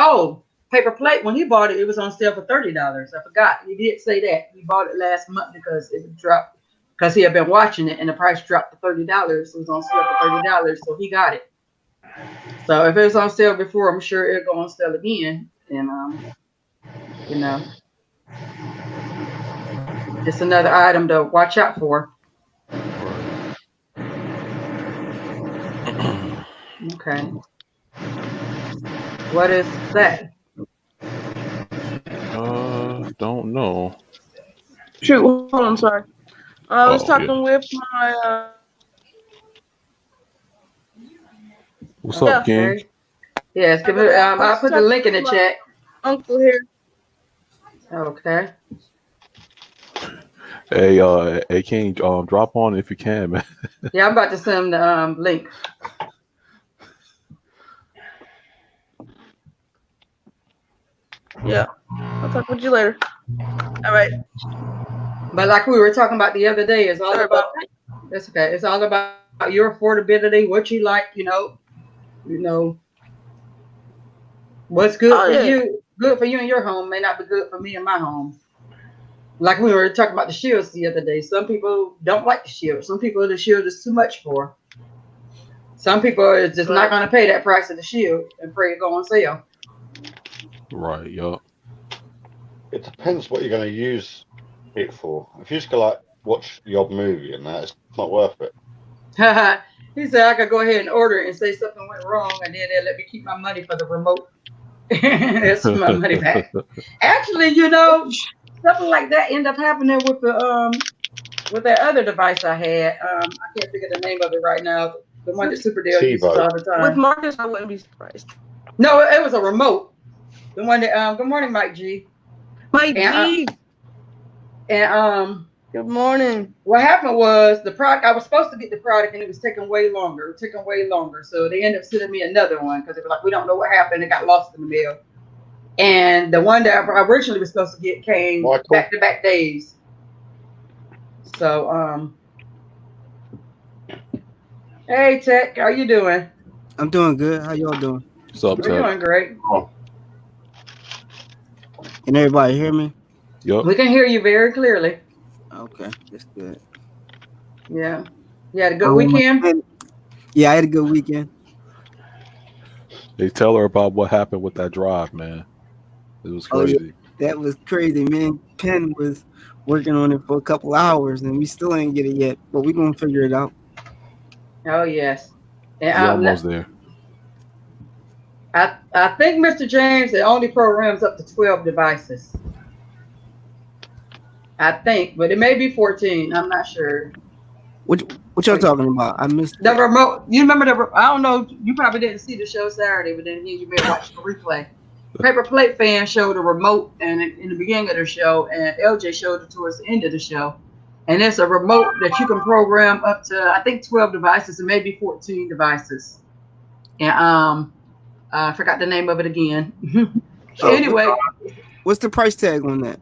Speaker 1: Paper Plate, when he bought it, it was on sale for $30. I forgot he did say that he bought it last month because it dropped because he had been watching it and the price dropped to $30. It was on sale for $30, so he got it. So if it was on sale before, I'm sure it'll go on sale again, and you know, it's another item to watch out for.
Speaker 3: Right.
Speaker 1: Okay. What is that?
Speaker 3: Don't know.
Speaker 2: Shoot, hold on, I'm sorry. I was
Speaker 3: Oh,
Speaker 2: talking
Speaker 3: yeah.
Speaker 2: with my
Speaker 3: What's up, King?
Speaker 1: Okay. Yes, give it. I'll put the link in the chat.
Speaker 2: uncle here.
Speaker 1: Okay.
Speaker 3: Hey, King, drop on if you can, man.
Speaker 1: Yeah, I'm about to send the link.
Speaker 2: Yeah, I'll talk with you later. All right.
Speaker 1: But like we were talking about the other day, it's all
Speaker 2: Sorry
Speaker 1: about
Speaker 2: about that.
Speaker 1: that's okay. It's all about your affordability, what you like, what's good
Speaker 2: Oh
Speaker 1: for
Speaker 2: yeah.
Speaker 1: you. Good for you in your home may not be good for me in my home. Like we were talking about the shields the other day. Some people don't like the shield. Some people the shield is too much for. Some people are just not going to pay that price of the shield and pray it go on sale.
Speaker 3: Right. Yup.
Speaker 4: It depends what you're going to use it for. If you just go like watch the odd movie and that, it's not worth it.
Speaker 1: He said I could go ahead and order it and say something went wrong, and then they let me keep my money for the remote. That's my money back. Actually, something like that ended up happening with that other device I had. I can't think of the name of it right now. The one that Superdale uses all the time.
Speaker 2: With Marcus, I wouldn't be surprised.
Speaker 1: No, it was a remote. The one that good morning, Mike G.
Speaker 2: Mike G.
Speaker 1: And
Speaker 2: Good morning.
Speaker 1: what happened was the product, I was supposed to get the product and it was taking way longer. So they ended up sending me another one because they were like, we don't know what happened. It got lost in the mail. And the one that I originally was supposed to get came back-to-back days. So, hey, Tech, how you doing?
Speaker 7: I'm doing good. How y'all doing?
Speaker 3: What's up,
Speaker 1: We're
Speaker 3: Tech?
Speaker 1: doing great.
Speaker 5: Oh,
Speaker 7: Can everybody hear me?
Speaker 3: Yup.
Speaker 1: We can hear you very clearly.
Speaker 7: Okay, that's good.
Speaker 1: Yeah. You had a good weekend?
Speaker 7: Yeah, I had a good weekend.
Speaker 3: Hey, tell her about what happened with that drive, man. It was crazy.
Speaker 7: Oh, yeah, that was crazy, man. Ken was working on it for a couple hours, and we still ain't get it yet, but we're gonna figure it out.
Speaker 1: Oh, yes.
Speaker 3: He's almost there.
Speaker 1: I think Mr. James, it only programs up to 12 devices. I think, but it may be 14. I'm not sure.
Speaker 7: What y'all talking about? I missed
Speaker 1: the remote. You remember I don't know. You probably didn't see the show Saturday, but then you may watch the replay. Paper Plate fan showed a remote and in the beginning of the show, and LJ showed it towards the end of the show. And it's a remote that you can program up to, I think, 12 devices and maybe 14 devices. And I forgot the name of it again. Anyway,
Speaker 7: what's the price tag on that?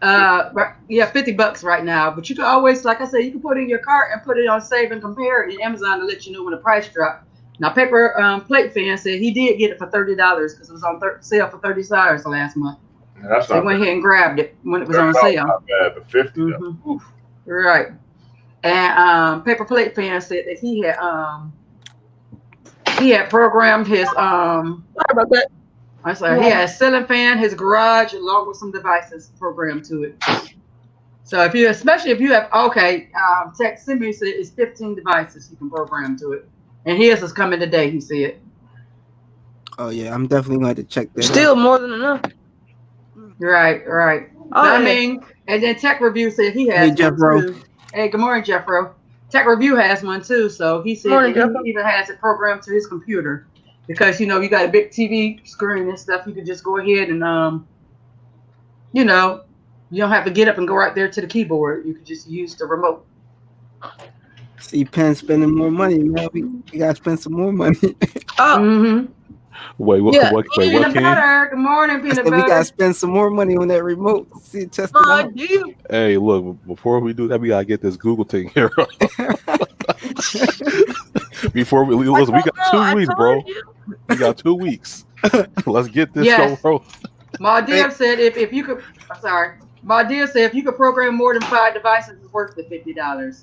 Speaker 1: Yeah, $50 right now. But you can always, like I said, you can put it in your cart and put it on Save and Compare in Amazon to let you know when the price drops. Now, Paper Plate fan said he did get it for $30 because it was on sale for $30 last month.
Speaker 5: That's
Speaker 1: so he went ahead and grabbed it when it was on sale.
Speaker 5: Not bad, but 50.
Speaker 1: Mm-hmm. Right. And Paper Plate fan said that he had programmed his
Speaker 2: Sorry about that.
Speaker 1: I'm sorry. He had a ceiling fan, his garage, along with some devices programmed to it. So especially if you have, Tech Simi said it's 15 devices you can program to it. And his is coming today, he said.
Speaker 7: Oh yeah, I'm definitely going to check that
Speaker 2: Still
Speaker 7: out.
Speaker 2: more than enough.
Speaker 1: Right, right.
Speaker 2: Oh,
Speaker 1: But I
Speaker 2: yeah.
Speaker 1: mean, and then Tech Review said he
Speaker 7: Hey,
Speaker 1: has
Speaker 7: Jeff
Speaker 1: one
Speaker 7: Rowe.
Speaker 1: too. Hey, good morning, Jeffro. Tech Review has one too, so he said
Speaker 2: Morning,
Speaker 1: that
Speaker 2: Jeffro.
Speaker 1: he even has it programmed to his computer because you got a big TV screen and stuff. You could just go ahead and you know, you don't have to get up and go right there to the keyboard. You could just use the remote.
Speaker 7: See, Penn spending more money, man. We gotta spend some more money.
Speaker 2: Oh,
Speaker 1: Mm-hmm.
Speaker 3: Wait, what?
Speaker 2: yeah.
Speaker 3: Wait, what,
Speaker 1: Peanut
Speaker 3: King?
Speaker 1: butter. Good morning,
Speaker 7: I
Speaker 1: peanut
Speaker 7: said we gotta
Speaker 1: butter.
Speaker 7: spend some more money on that remote. See, test it
Speaker 2: My
Speaker 7: out.
Speaker 2: dude.
Speaker 3: Hey, look, before we do that, we gotta get this Google thing here. Before we listen, we got 2 weeks, bro. We got 2 weeks. Let's get this show
Speaker 1: Yes.
Speaker 3: rolling.
Speaker 1: My dear said if you could. I'm sorry. My dear said if you could program more than 5 devices, it's worth the $50.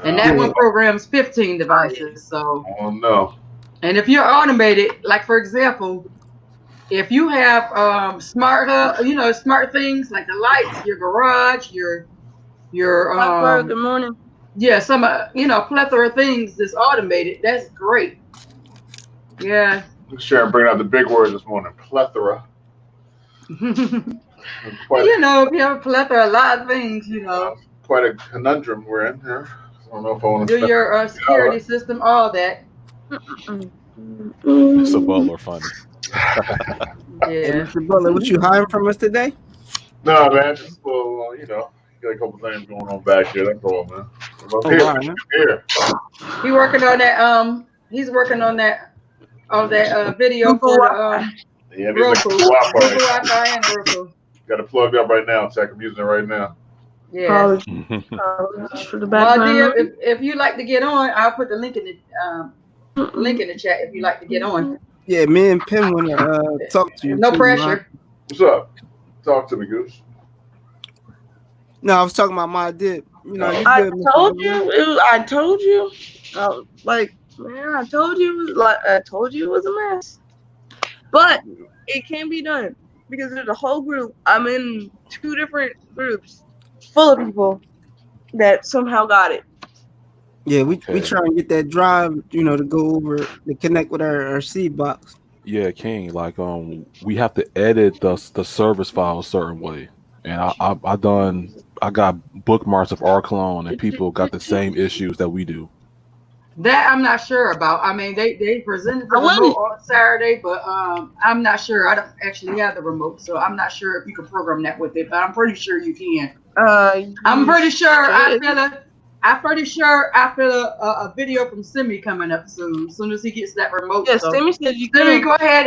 Speaker 1: And that one programs 15 devices. So.
Speaker 5: Oh no.
Speaker 1: And if you're automated, like for example, if you have smart things like the lights, your garage, your
Speaker 2: Good morning.
Speaker 1: some plethora of things that's automated, that's great. Yeah.
Speaker 5: Sharon bringing out the big word this morning. Plethora. Quite,
Speaker 1: if you have a plethora, a lot of things,
Speaker 5: quite a conundrum we're in here. I don't know if I want to
Speaker 1: do
Speaker 5: spend
Speaker 1: your security system, all that.
Speaker 3: It's a Butler funny.
Speaker 7: Hey,
Speaker 1: Yeah.
Speaker 7: Mr. Butler, what you hiding from us today?
Speaker 5: No, man, just a little, got a couple things going on back here. That's all, man.
Speaker 7: Oh,
Speaker 5: Here,
Speaker 7: wow, man.
Speaker 5: here.
Speaker 1: He working on that. He's working on that video
Speaker 2: Google
Speaker 1: for the
Speaker 5: Yeah, these
Speaker 1: Roku,
Speaker 5: Google Wi-Fi.
Speaker 1: Google Wi-Fi and Roku.
Speaker 5: Got it plugged up right now. Tech, I'm using it right now.
Speaker 1: Yes.
Speaker 2: For the
Speaker 1: Well,
Speaker 2: background.
Speaker 1: dear, if you like to get on, I'll put the link in the chat if you like to get on.
Speaker 7: Yeah, me and Penn want to talk to you.
Speaker 1: No
Speaker 7: too,
Speaker 1: pressure.
Speaker 5: What's up? Talk to me, Goose.
Speaker 7: No, I was talking about my dip. You
Speaker 2: I
Speaker 7: good, Mr.
Speaker 2: told
Speaker 7: Butler.
Speaker 2: you. I told you. Man, I told you. I told you it was a mess. But it can be done because there's a whole group. I'm in 2 different groups full of people that somehow got it.
Speaker 7: Yeah, we try and get that drive, to go over to connect with our seed box.
Speaker 3: Yeah, King. Like, we have to edit the service file a certain way, and I got bookmarks of our clone, and people got the same issues that we do.
Speaker 1: That I'm not sure about. I mean, they presented the remote on Saturday, but I'm not sure. I don't actually have the remote, so I'm not sure if you can program that with it. But I'm pretty sure you can. I'm pretty sure. I'm pretty sure I feel a video from Simi coming up soon. As soon as he gets that remote.
Speaker 2: Yeah,
Speaker 1: so,
Speaker 2: Simi said you
Speaker 1: Simi,
Speaker 2: can.
Speaker 1: go ahead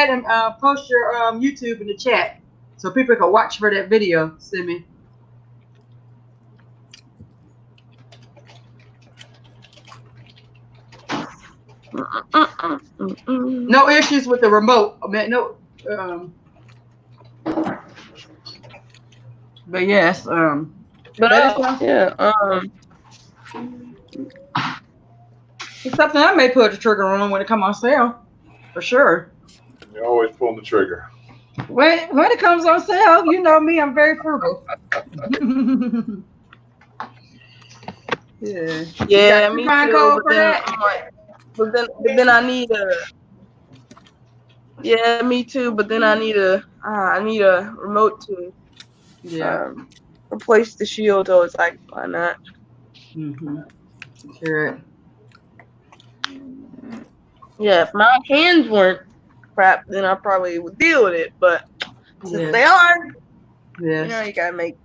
Speaker 1: and post your YouTube in the chat so people can watch for that video, Simi. No issues with the remote. I mean, no. But yes. It's something I may put the trigger on when it comes on sale, for sure.
Speaker 5: You're always pulling the trigger.
Speaker 1: When it comes on sale, you know me, I'm very frugal. Yeah.
Speaker 2: Yeah, me
Speaker 1: too.
Speaker 2: Code for that. But then I need a. Yeah, me too. But then I need a remote to replace the shield. So it's like, why not?
Speaker 1: Sure.
Speaker 2: Yeah, if my hands weren't crap, then I probably would deal with it. But since they are, you gotta make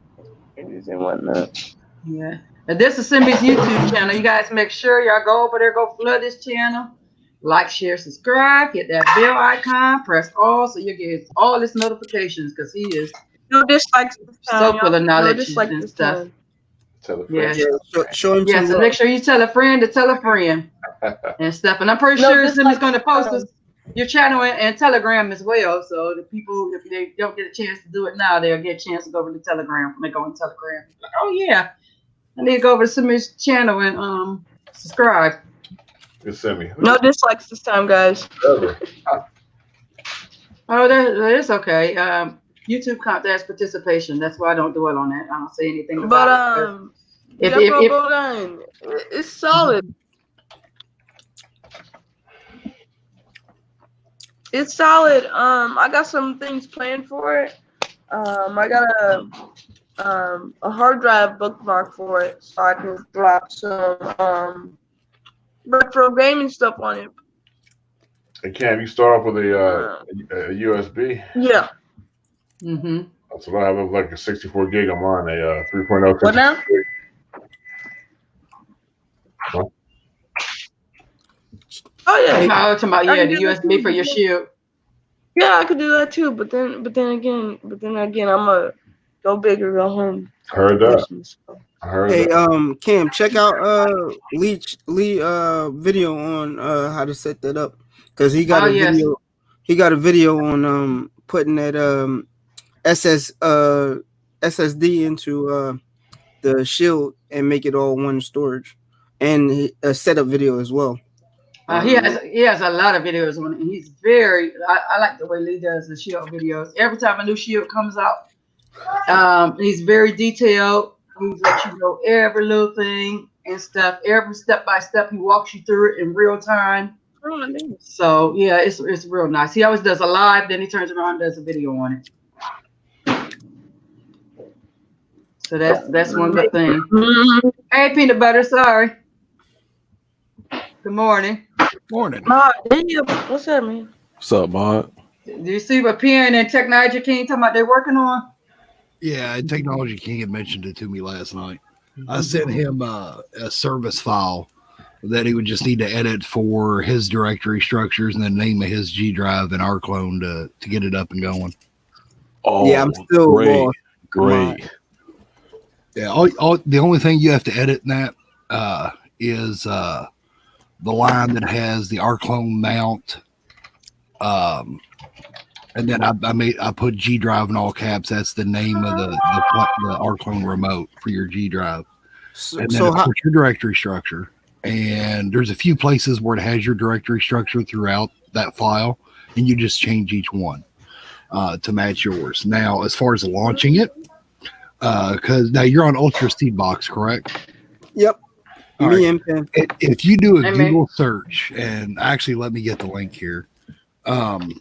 Speaker 2: changes and whatnot.
Speaker 1: Yeah. And this is Simi's YouTube channel. You guys make sure y'all go over there, go flood this channel. Like, share, subscribe, hit that bell icon, press all so you get all his notifications because he is
Speaker 2: no dislikes
Speaker 1: so full of knowledge
Speaker 2: no
Speaker 1: and stuff.
Speaker 5: Tell a friend.
Speaker 7: Show him
Speaker 1: some love. Make sure you tell a friend to tell a friend and stuff. And I'm pretty sure Simi's going to post your channel and Telegram as well. So the people, if they don't get a chance to do it now, they'll get a chance to go over to Telegram. When they go on Telegram, like, oh yeah, I need to go over to Simi's channel and subscribe.
Speaker 5: Simi.
Speaker 2: No dislikes this time, guys.
Speaker 1: Oh, that is okay. YouTube count as participation. That's why I don't dwell on that. I don't say anything about it.
Speaker 2: If it's solid. It's solid. I got some things planned for it. I got a hard drive bookmark for it, so I can drop some retro gaming stuff on it.
Speaker 5: And Cam, you start off with
Speaker 2: Uh,
Speaker 5: a USB.
Speaker 2: yeah.
Speaker 1: Mm-hmm.
Speaker 5: So I have like a 64 gig. I'm on a 3.0
Speaker 2: What now?
Speaker 5: 64 gig. Huh?
Speaker 2: Oh yeah.
Speaker 1: Talking about
Speaker 2: I
Speaker 1: yeah,
Speaker 2: can
Speaker 1: the
Speaker 2: do that
Speaker 1: USB for
Speaker 2: too.
Speaker 1: your shield.
Speaker 2: Yeah, I could do that too. But then again, I'm gonna go big or go home.
Speaker 5: Heard that.
Speaker 2: Christmas.
Speaker 5: I heard
Speaker 7: Hey,
Speaker 5: that.
Speaker 7: Cam, check out Lee video on how to set that up, because he got
Speaker 1: Oh
Speaker 7: a
Speaker 1: yes.
Speaker 7: video. He got a video on putting that SSD into the shield and make it all one storage, and a setup video as well.
Speaker 1: He has a lot of videos on it, and he's very. I like the way Lee does the shield videos. Every time a new shield comes out, he's very detailed. He lets you know every little thing and stuff, every step by step. He walks you through it in real time. So yeah, it's real nice. He always does a live, then he turns around and does a video on it. So that's one good thing. Hey, peanut butter. Sorry. Good morning.
Speaker 8: Morning.
Speaker 2: What's up, man?
Speaker 3: What's up, Mod?
Speaker 1: Do you see what PN and Technology King talking about they're working on?
Speaker 8: Yeah, Technology King had mentioned it to me last night. I sent him a service file that he would just need to edit for his directory structures and then name of his G drive and rclone to get it up and going.
Speaker 3: Oh,
Speaker 7: yeah, I'm still
Speaker 3: great,
Speaker 7: lost.
Speaker 3: great.
Speaker 8: Yeah, all the only thing you have to edit in that is the line that has the rclone mount. And then I put G drive in all caps. That's the name of the rclone remote for your G drive. And then of course your directory structure. And there's a few places where it has your directory structure throughout that file, and you just change each one to match yours. Now, as far as launching it, because now you're on Ultra Seedbox, correct?
Speaker 7: Yep.
Speaker 8: All
Speaker 7: Me
Speaker 8: right.
Speaker 7: and Pen.
Speaker 8: If you do a
Speaker 1: Hey,
Speaker 8: Google search, and actually let me get the link here.
Speaker 1: Good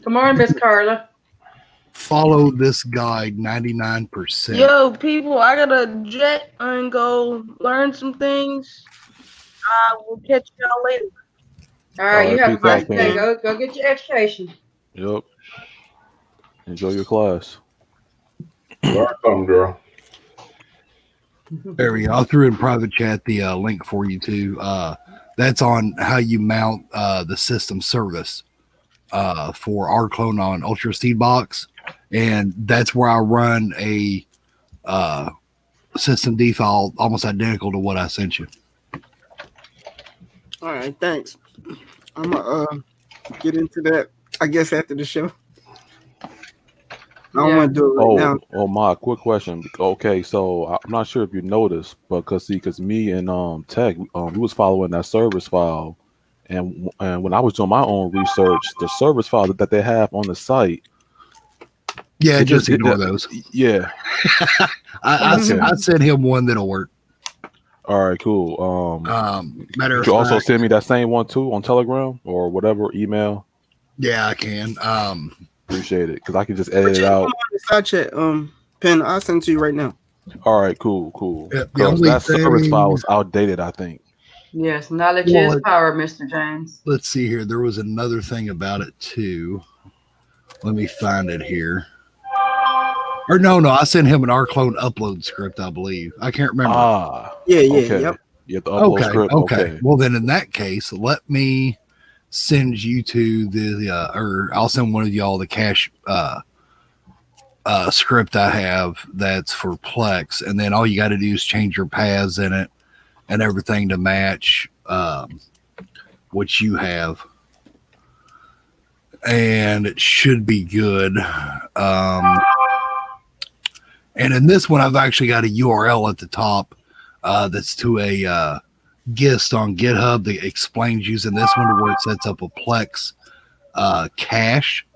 Speaker 1: morning, Miss Carla.
Speaker 8: Follow this guide 99%.
Speaker 2: Yo, people, I gotta jet and go learn some things. I will catch y'all later.
Speaker 1: All right, you have a
Speaker 3: peace out,
Speaker 1: blessed day.
Speaker 3: Cam.
Speaker 1: Go get your education.
Speaker 3: Yep. Enjoy your class.
Speaker 5: Welcome, girl.
Speaker 8: There we go. I threw in private chat the link for you too. That's on how you mount the system service for rclone on Ultra Seedbox, and that's where I run a system D file almost identical to what I sent you.
Speaker 7: All right, thanks. I'm gonna get into that, I guess, after the show. I don't want to do it right now.
Speaker 3: Oh, my quick question. Okay, so I'm not sure if you noticed, but because me and Tech, we was following that service file, and when I was doing my own research, the service file that they have on the site.
Speaker 8: Yeah, just ignore those.
Speaker 3: Yeah,
Speaker 8: I sent him one that'll work.
Speaker 3: All right, cool.
Speaker 8: Matter of
Speaker 3: you
Speaker 8: fact,
Speaker 3: also send me that same one too on Telegram or whatever email.
Speaker 8: Yeah, I can.
Speaker 3: Appreciate it, because I can just edit it out.
Speaker 7: Side chat, Pen, I'll send it to you right now.
Speaker 3: All right, cool.
Speaker 8: Yeah,
Speaker 3: Because that service file is outdated, I think.
Speaker 1: Yes, knowledge is power, Mr. James.
Speaker 8: Let's see here. There was another thing about it too. Let me find it here. Or no, I sent him an rclone upload script, I believe. I can't remember.
Speaker 7: Yeah,
Speaker 3: okay.
Speaker 7: Yep.
Speaker 3: You have the upload script.
Speaker 8: Okay. Well, then in that case, let me send you to or I'll send one of y'all the cache script I have that's for Plex, and then all you got to do is change your paths in it and everything to match what you have, and it should be good. And in this one, I've actually got a URL at the top that's to a GIST on GitHub that explains using this one to where it sets up a Plex cache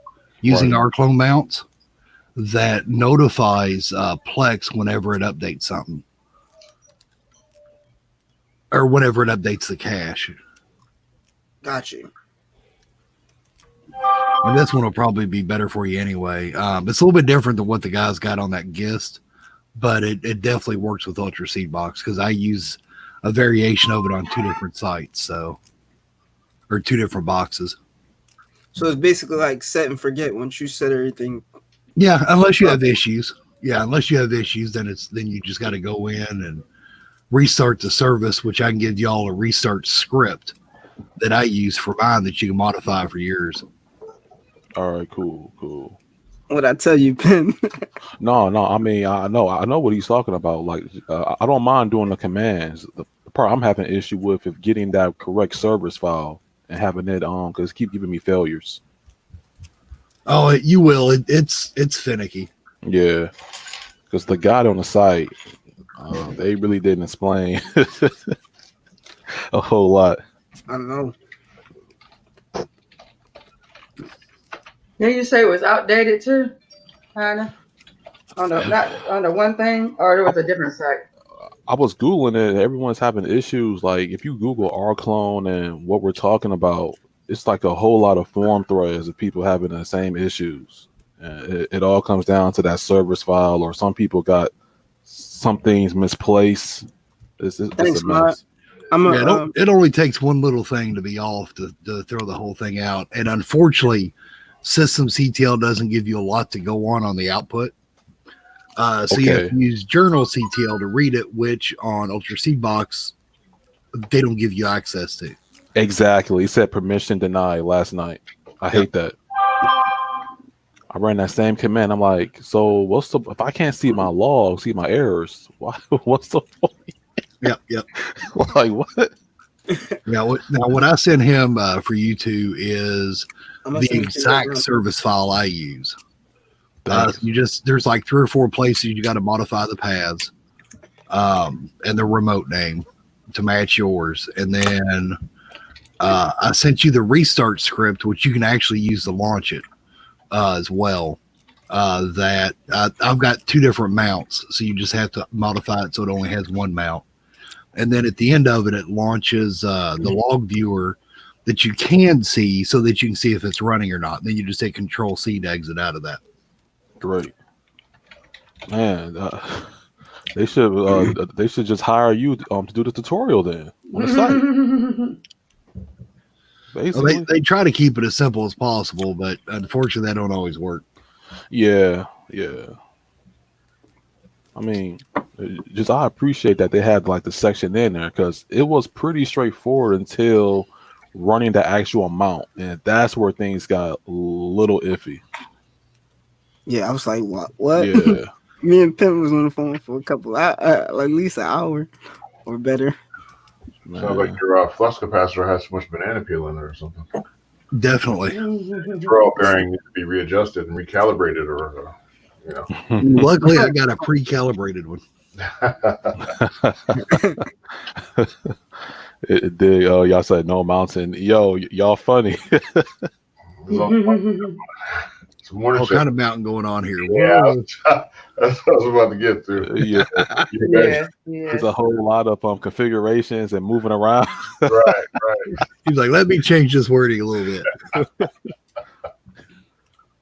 Speaker 8: using rclone mounts that notifies Plex whenever it updates something or whenever it updates the cache.
Speaker 7: Got you.
Speaker 8: And this one will probably be better for you anyway. It's a little bit different than what the guys got on that GIST, but it definitely works with Ultra Seedbox because I use a variation of it on 2 different sites, or 2 different boxes.
Speaker 7: So it's basically like set and forget once you set everything.
Speaker 8: Yeah, unless you have issues. Yeah, unless you have issues, then you just got to go in and restart the service, which I can give y'all a restart script that I use for mine that you can modify for yours.
Speaker 3: All right, cool.
Speaker 7: What I tell you, Ben?
Speaker 3: No. I mean, I know what he's talking about. Like, I don't mind doing the commands. The part I'm having an issue with is getting that correct service file and having it on because it keep giving me failures.
Speaker 8: Oh, you will. It's finicky.
Speaker 3: Yeah, because the guy on the site, they really didn't explain a whole lot.
Speaker 7: I don't know.
Speaker 1: Did you say it was outdated too, Hannah? Not on the one thing, or there was a different site?
Speaker 3: I was Googling it. Everyone's having issues. Like, if you Google our clone and what we're talking about, it's like a whole lot of forum threads of people having the same issues. And it all comes down to that service file, or some people got some things misplaced. It's
Speaker 7: Thanks,
Speaker 3: a mess.
Speaker 8: It only takes one little thing to be off to throw the whole thing out. And unfortunately, System CTL doesn't give you a lot to go on the output. So you have to use Journal CTL to read it, which on Ultra Seedbox, they don't give you access to.
Speaker 3: Exactly. It said permission denied last night. I hate that. I ran that same command. I'm like, so if I can't see my log, see my errors, what's the point?
Speaker 8: Yep.
Speaker 3: Like, what?
Speaker 8: Now, what I sent him for you two is the exact service file I use. There's like 3 or 4 places you got to modify the paths and the remote name to match yours. And then I sent you the restart script, which you can actually use to launch it as well. That I've got 2 different mounts, so you just have to modify it so it only has 1 mount. And then at the end of it, it launches the log viewer that you can see so that you can see if it's running or not. And then you just hit Control-C to exit out of that.
Speaker 3: Great. Man, they should just hire you to do the tutorial then on the site.
Speaker 8: Basically. Well, they try to keep it as simple as possible, but unfortunately, that don't always work.
Speaker 3: Yeah. I mean, I appreciate that they had like the section in there because it was pretty straightforward until running the actual amount, and that's where things got a little iffy.
Speaker 7: Yeah, I was like, what?
Speaker 3: Yeah.
Speaker 7: Me and Pim was on the phone for a couple, like at least an hour or better.
Speaker 5: Sounds like your flux capacitor has too much banana peel in there or something.
Speaker 8: Definitely.
Speaker 5: Draw bearing needs to be readjusted and recalibrated, or
Speaker 8: Luckily, I got a pre-calibrated one.
Speaker 3: It did. Oh, y'all said no mountain. Yo, y'all funny.
Speaker 5: It's
Speaker 8: all kind of mountain going on here.
Speaker 5: Yeah, that's what I was about to get to.
Speaker 3: Yeah. There's a whole lot of configurations and moving around.
Speaker 5: Right.
Speaker 8: He's like, let me change this wording a little bit.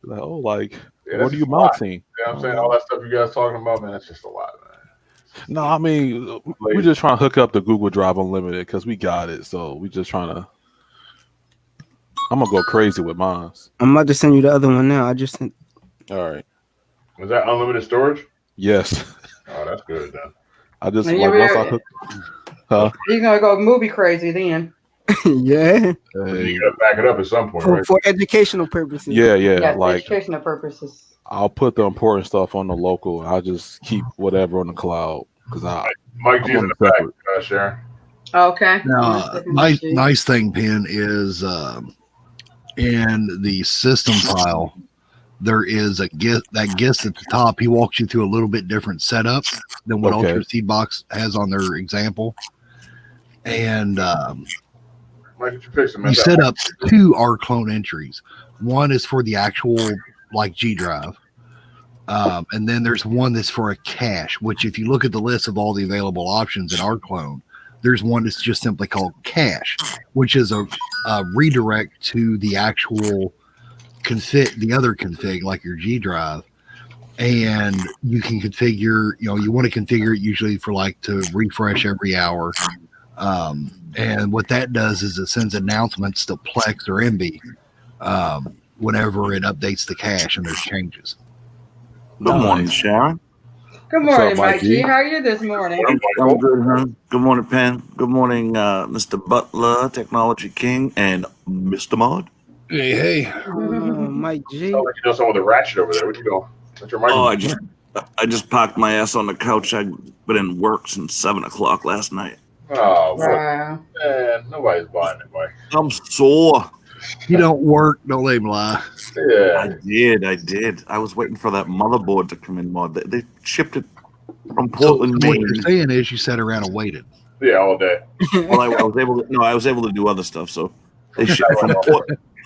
Speaker 3: What are you mounting?
Speaker 5: Yeah, I'm saying all that stuff you guys talking about, man. That's just a lot, man.
Speaker 3: No, I mean, we're just trying to hook up the Google Drive Unlimited because we got it. So we just trying to. I'm gonna go crazy with mine.
Speaker 7: I'm about to send you the other one now. I just sent.
Speaker 3: All right.
Speaker 5: Is that unlimited storage?
Speaker 3: Yes.
Speaker 5: Oh, that's good then.
Speaker 3: I just once I hook.
Speaker 1: You're gonna go movie crazy then.
Speaker 7: Yeah.
Speaker 5: You gotta back it up at some point, right?
Speaker 7: For educational purposes.
Speaker 3: Yeah. Like
Speaker 1: educational purposes.
Speaker 3: I'll put the important stuff on the local. I'll just keep whatever on the cloud because
Speaker 5: Mike G's in the back, Sharon.
Speaker 1: Okay.
Speaker 8: Now, nice thing, Penn, is in the system file, there is a GIST. That GIST at the top, he walks you through a little bit different setup than what Ultra Seedbox has on their example. And
Speaker 5: Mike,
Speaker 8: you set up 2 R clone entries. One is for the actual G drive. And then there's one that's for a cache, which if you look at the list of all the available options in R clone, there's one that's just simply called cache, which is a redirect to the actual config the other config, like your G drive, and you can configure. You want to configure it usually for like to refresh every hour. And what that does is it sends announcements to Plex or MB whenever it updates the cache and there's changes.
Speaker 9: Good morning, Sharon.
Speaker 1: Good
Speaker 3: What's up,
Speaker 1: morning, Mike G.
Speaker 3: Mikey?
Speaker 1: How are you this morning?
Speaker 9: I'm good, huh? Good morning, Penn. Good morning, Mr. Butler, Technology King, and Mr. Mod.
Speaker 8: Hey.
Speaker 7: Mike G.
Speaker 5: Sounds like you know someone with a ratchet over there. Where'd you go? What's your microphone?
Speaker 9: I just parked my ass on the couch. I've been in work since 7 o'clock last night.
Speaker 5: Oh,
Speaker 1: Wow.
Speaker 5: man, nobody's buying it, Mike.
Speaker 9: I'm sore.
Speaker 8: You don't work, don't let him lie.
Speaker 5: Yeah.
Speaker 9: I did. I was waiting for that motherboard to come in, Mod. They shipped it from Portland,
Speaker 8: So what
Speaker 9: Maine.
Speaker 8: you're saying is you sat around and waited.
Speaker 5: Yeah, all day.
Speaker 9: Well, I was able to. No, I was able to do other stuff. So they shipped it from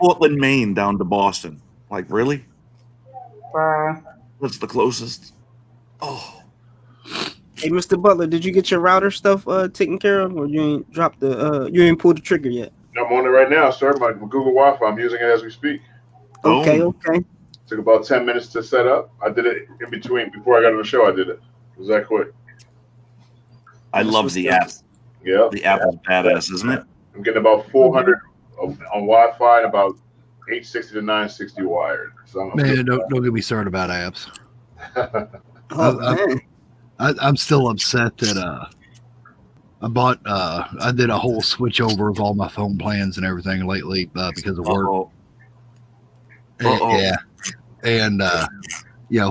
Speaker 9: Portland, Maine, down to Boston. Like, really?
Speaker 1: Wow.
Speaker 9: That's the closest. Oh.
Speaker 7: Hey, Mr. Butler, did you get your router stuff taken care of, or you ain't dropped the you ain't pulled the trigger yet?
Speaker 5: I'm on it right now, sir. My Google Wi-Fi. I'm using it as we speak.
Speaker 7: Okay,
Speaker 9: Boom.
Speaker 7: okay.
Speaker 5: Took about 10 minutes to set up. I did it in between. Before I got on the show, I did it. It was that quick.
Speaker 9: I love the app.
Speaker 5: Yeah.
Speaker 9: The app is badass, isn't it?
Speaker 5: I'm getting about 400 on Wi-Fi and about 860 to 960 wired. So
Speaker 8: Man, don't get me started about apps.
Speaker 7: Man.
Speaker 8: I'm still upset that I did a whole switch over of all my phone plans and everything lately because of work.
Speaker 9: Uh-oh.
Speaker 8: Yeah, and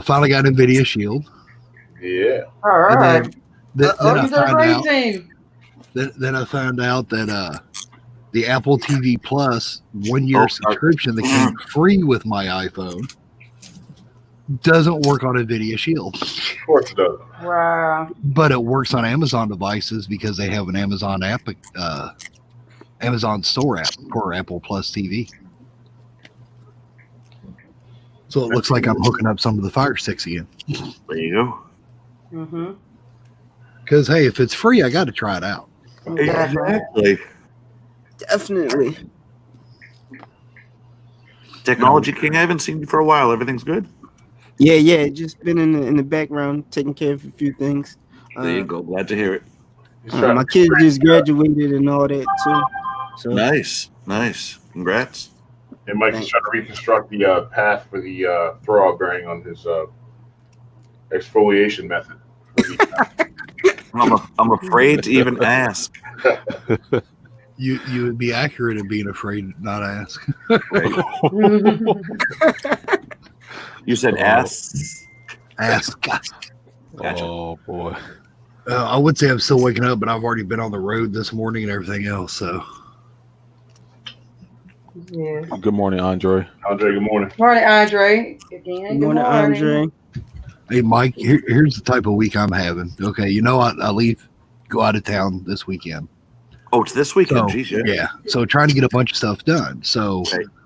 Speaker 8: finally got NVIDIA Shield.
Speaker 5: Yeah.
Speaker 1: All right.
Speaker 8: Then I
Speaker 1: Welcome to the
Speaker 8: found
Speaker 1: green
Speaker 8: out.
Speaker 1: team.
Speaker 8: Then I found out that the Apple TV Plus 1 year subscription that came free with my iPhone doesn't work on NVIDIA Shield.
Speaker 5: Of course it does.
Speaker 1: Wow.
Speaker 8: But it works on Amazon devices because they have an Amazon app, Amazon Store app for Apple Plus TV. So it looks like I'm hooking up some of the Fire Sticks again.
Speaker 9: There you go.
Speaker 1: Mm-hmm.
Speaker 8: Because hey, if it's free, I got to try it out.
Speaker 9: Exactly.
Speaker 7: Definitely.
Speaker 9: Technology King, I haven't seen you for a while. Everything's good?
Speaker 7: Yeah. Just been in the background taking care of a few things.
Speaker 9: There you go. Glad to hear it.
Speaker 7: My kids just graduated and all that too. So
Speaker 9: Nice. Congrats.
Speaker 5: And Mike is trying to reconstruct the path for the throwout bearing on his exfoliation method.
Speaker 9: I'm afraid to even ask.
Speaker 8: You would be accurate in being afraid to not ask.
Speaker 9: You said ask.
Speaker 8: Ask.
Speaker 9: Gotcha.
Speaker 3: Oh boy.
Speaker 8: I would say I'm still waking up, but I've already been on the road this morning and everything else. So.
Speaker 1: Yeah.
Speaker 3: Good morning, Andre.
Speaker 5: Andre, good morning.
Speaker 1: Morning, Andre. Again.
Speaker 7: good morning, Andre.
Speaker 8: Hey, Mike, here's the type of week I'm having. Okay, I go out of town this weekend.
Speaker 9: Oh, it's this weekend.
Speaker 8: So,
Speaker 9: Jeez,
Speaker 8: yeah. So trying to get a bunch of stuff done. So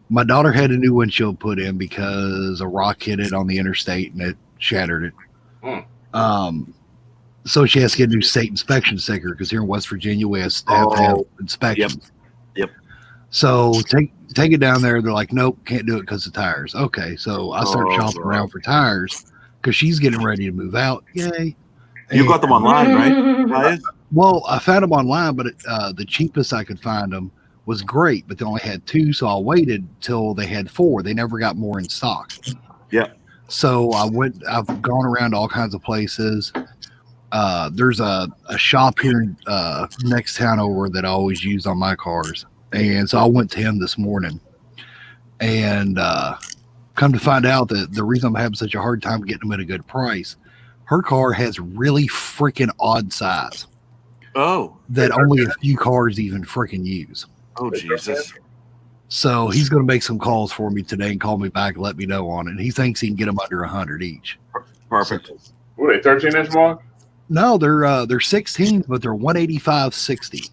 Speaker 8: my daughter had a new windshield put in because a rock hit it on the interstate and it shattered it. So she has to get a new state inspection sticker because here in West Virginia we have to have inspections.
Speaker 9: Yep.
Speaker 8: So take it down there. They're like, nope, can't do it because of tires. Okay, so I start shopping around for tires because she's getting ready to move out. Yay!
Speaker 9: You got them online, right?
Speaker 8: Well, I found them online, but the cheapest I could find them was great, but they only had 2, so I waited till they had 4. They never got more in stock.
Speaker 9: Yeah.
Speaker 8: So I've gone around all kinds of places. There's a shop here next town over that I always use on my cars. And so I went to him this morning and come to find out that the reason I'm having such a hard time getting them at a good price, her car has really freaking odd size.
Speaker 9: Oh.
Speaker 8: That only a few cars even freaking use.
Speaker 9: Oh, Jesus.
Speaker 8: So he's going to make some calls for me today and call me back and let me know on it. He thinks he can get them under 100 each.
Speaker 9: Perfect.
Speaker 5: So, what are they, 13-inch mark?
Speaker 8: No, they're 16s, but they're 185/60.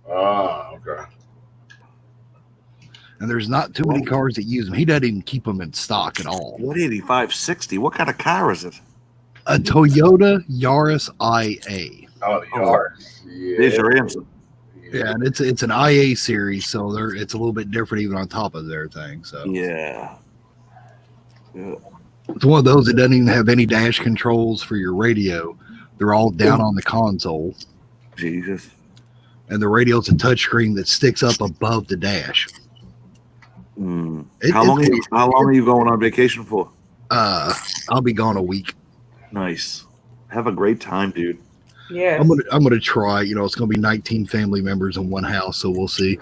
Speaker 5: Ah, okay.
Speaker 8: And there's not too many cars that use them. He doesn't even keep them in stock at all.
Speaker 9: 185/60. What kind of car is it?
Speaker 8: A Toyota Yaris IA.
Speaker 5: Oh, the Yaris. Yeah.
Speaker 9: These are handsome.
Speaker 8: Yeah, and it's an IA series, so it's a little bit different even on top of their thing. So
Speaker 9: yeah. Yeah.
Speaker 8: It's one of those that doesn't even have any dash controls for your radio. They're all down on the console.
Speaker 9: Jesus.
Speaker 8: And the radio's a touchscreen that sticks up above the dash.
Speaker 9: How long are you going on vacation for?
Speaker 8: I'll be gone a week.
Speaker 9: Nice. Have a great time, dude.
Speaker 1: Yes.
Speaker 8: I'm gonna try. It's gonna be 19 family members in one house, so we'll see.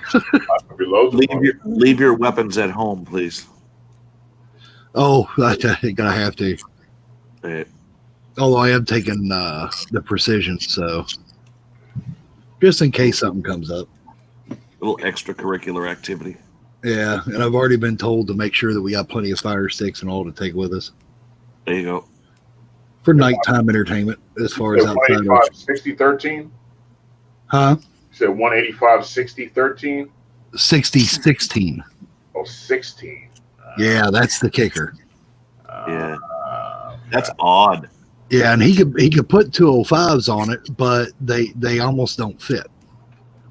Speaker 9: Leave your weapons at home, please.
Speaker 8: Oh, I'm gonna have to.
Speaker 9: Right.
Speaker 8: Although I am taking the precision, so just in case something comes up.
Speaker 9: A little extracurricular activity.
Speaker 8: Yeah, and I've already been told to make sure that we got plenty of fire sticks and all to take with us.
Speaker 9: There you go.
Speaker 8: For nighttime entertainment, as far as outside of
Speaker 5: 60-13?
Speaker 8: Huh?
Speaker 5: You said 185-60-13?
Speaker 8: 60-16.
Speaker 5: Oh, 16.
Speaker 8: Yeah, that's the kicker.
Speaker 9: Yeah. That's odd.
Speaker 8: Yeah, and he could put 205s on it, but they almost don't fit.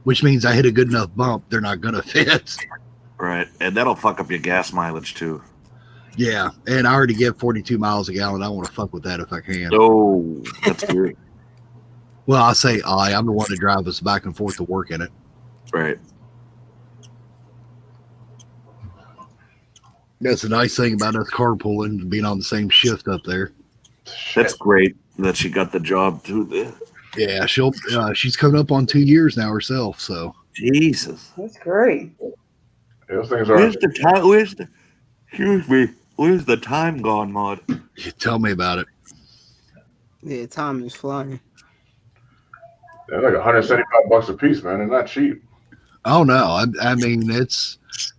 Speaker 8: Which means I hit a good enough bump, they're not gonna fit.
Speaker 9: Right. And that'll fuck up your gas mileage too.
Speaker 8: Yeah, and I already get 42 miles a gallon. I want to fuck with that if I can.
Speaker 9: Oh, that's weird.
Speaker 8: Well, I say I'm the one to drive us back and forth to work in it.
Speaker 9: Right.
Speaker 8: That's the nice thing about us carpooling and being on the same shift up there.
Speaker 9: That's great that she got the job too there.
Speaker 8: Yeah, she's coming up on 2 years now herself. So
Speaker 9: Jesus,
Speaker 1: That's great.
Speaker 5: Those things are.
Speaker 9: where's the time? Excuse me. Where's the time gone, Maud?
Speaker 8: You tell me about it.
Speaker 7: Yeah, time is flying.
Speaker 5: They're like $175 a piece, man. They're not cheap.
Speaker 8: Oh no, I mean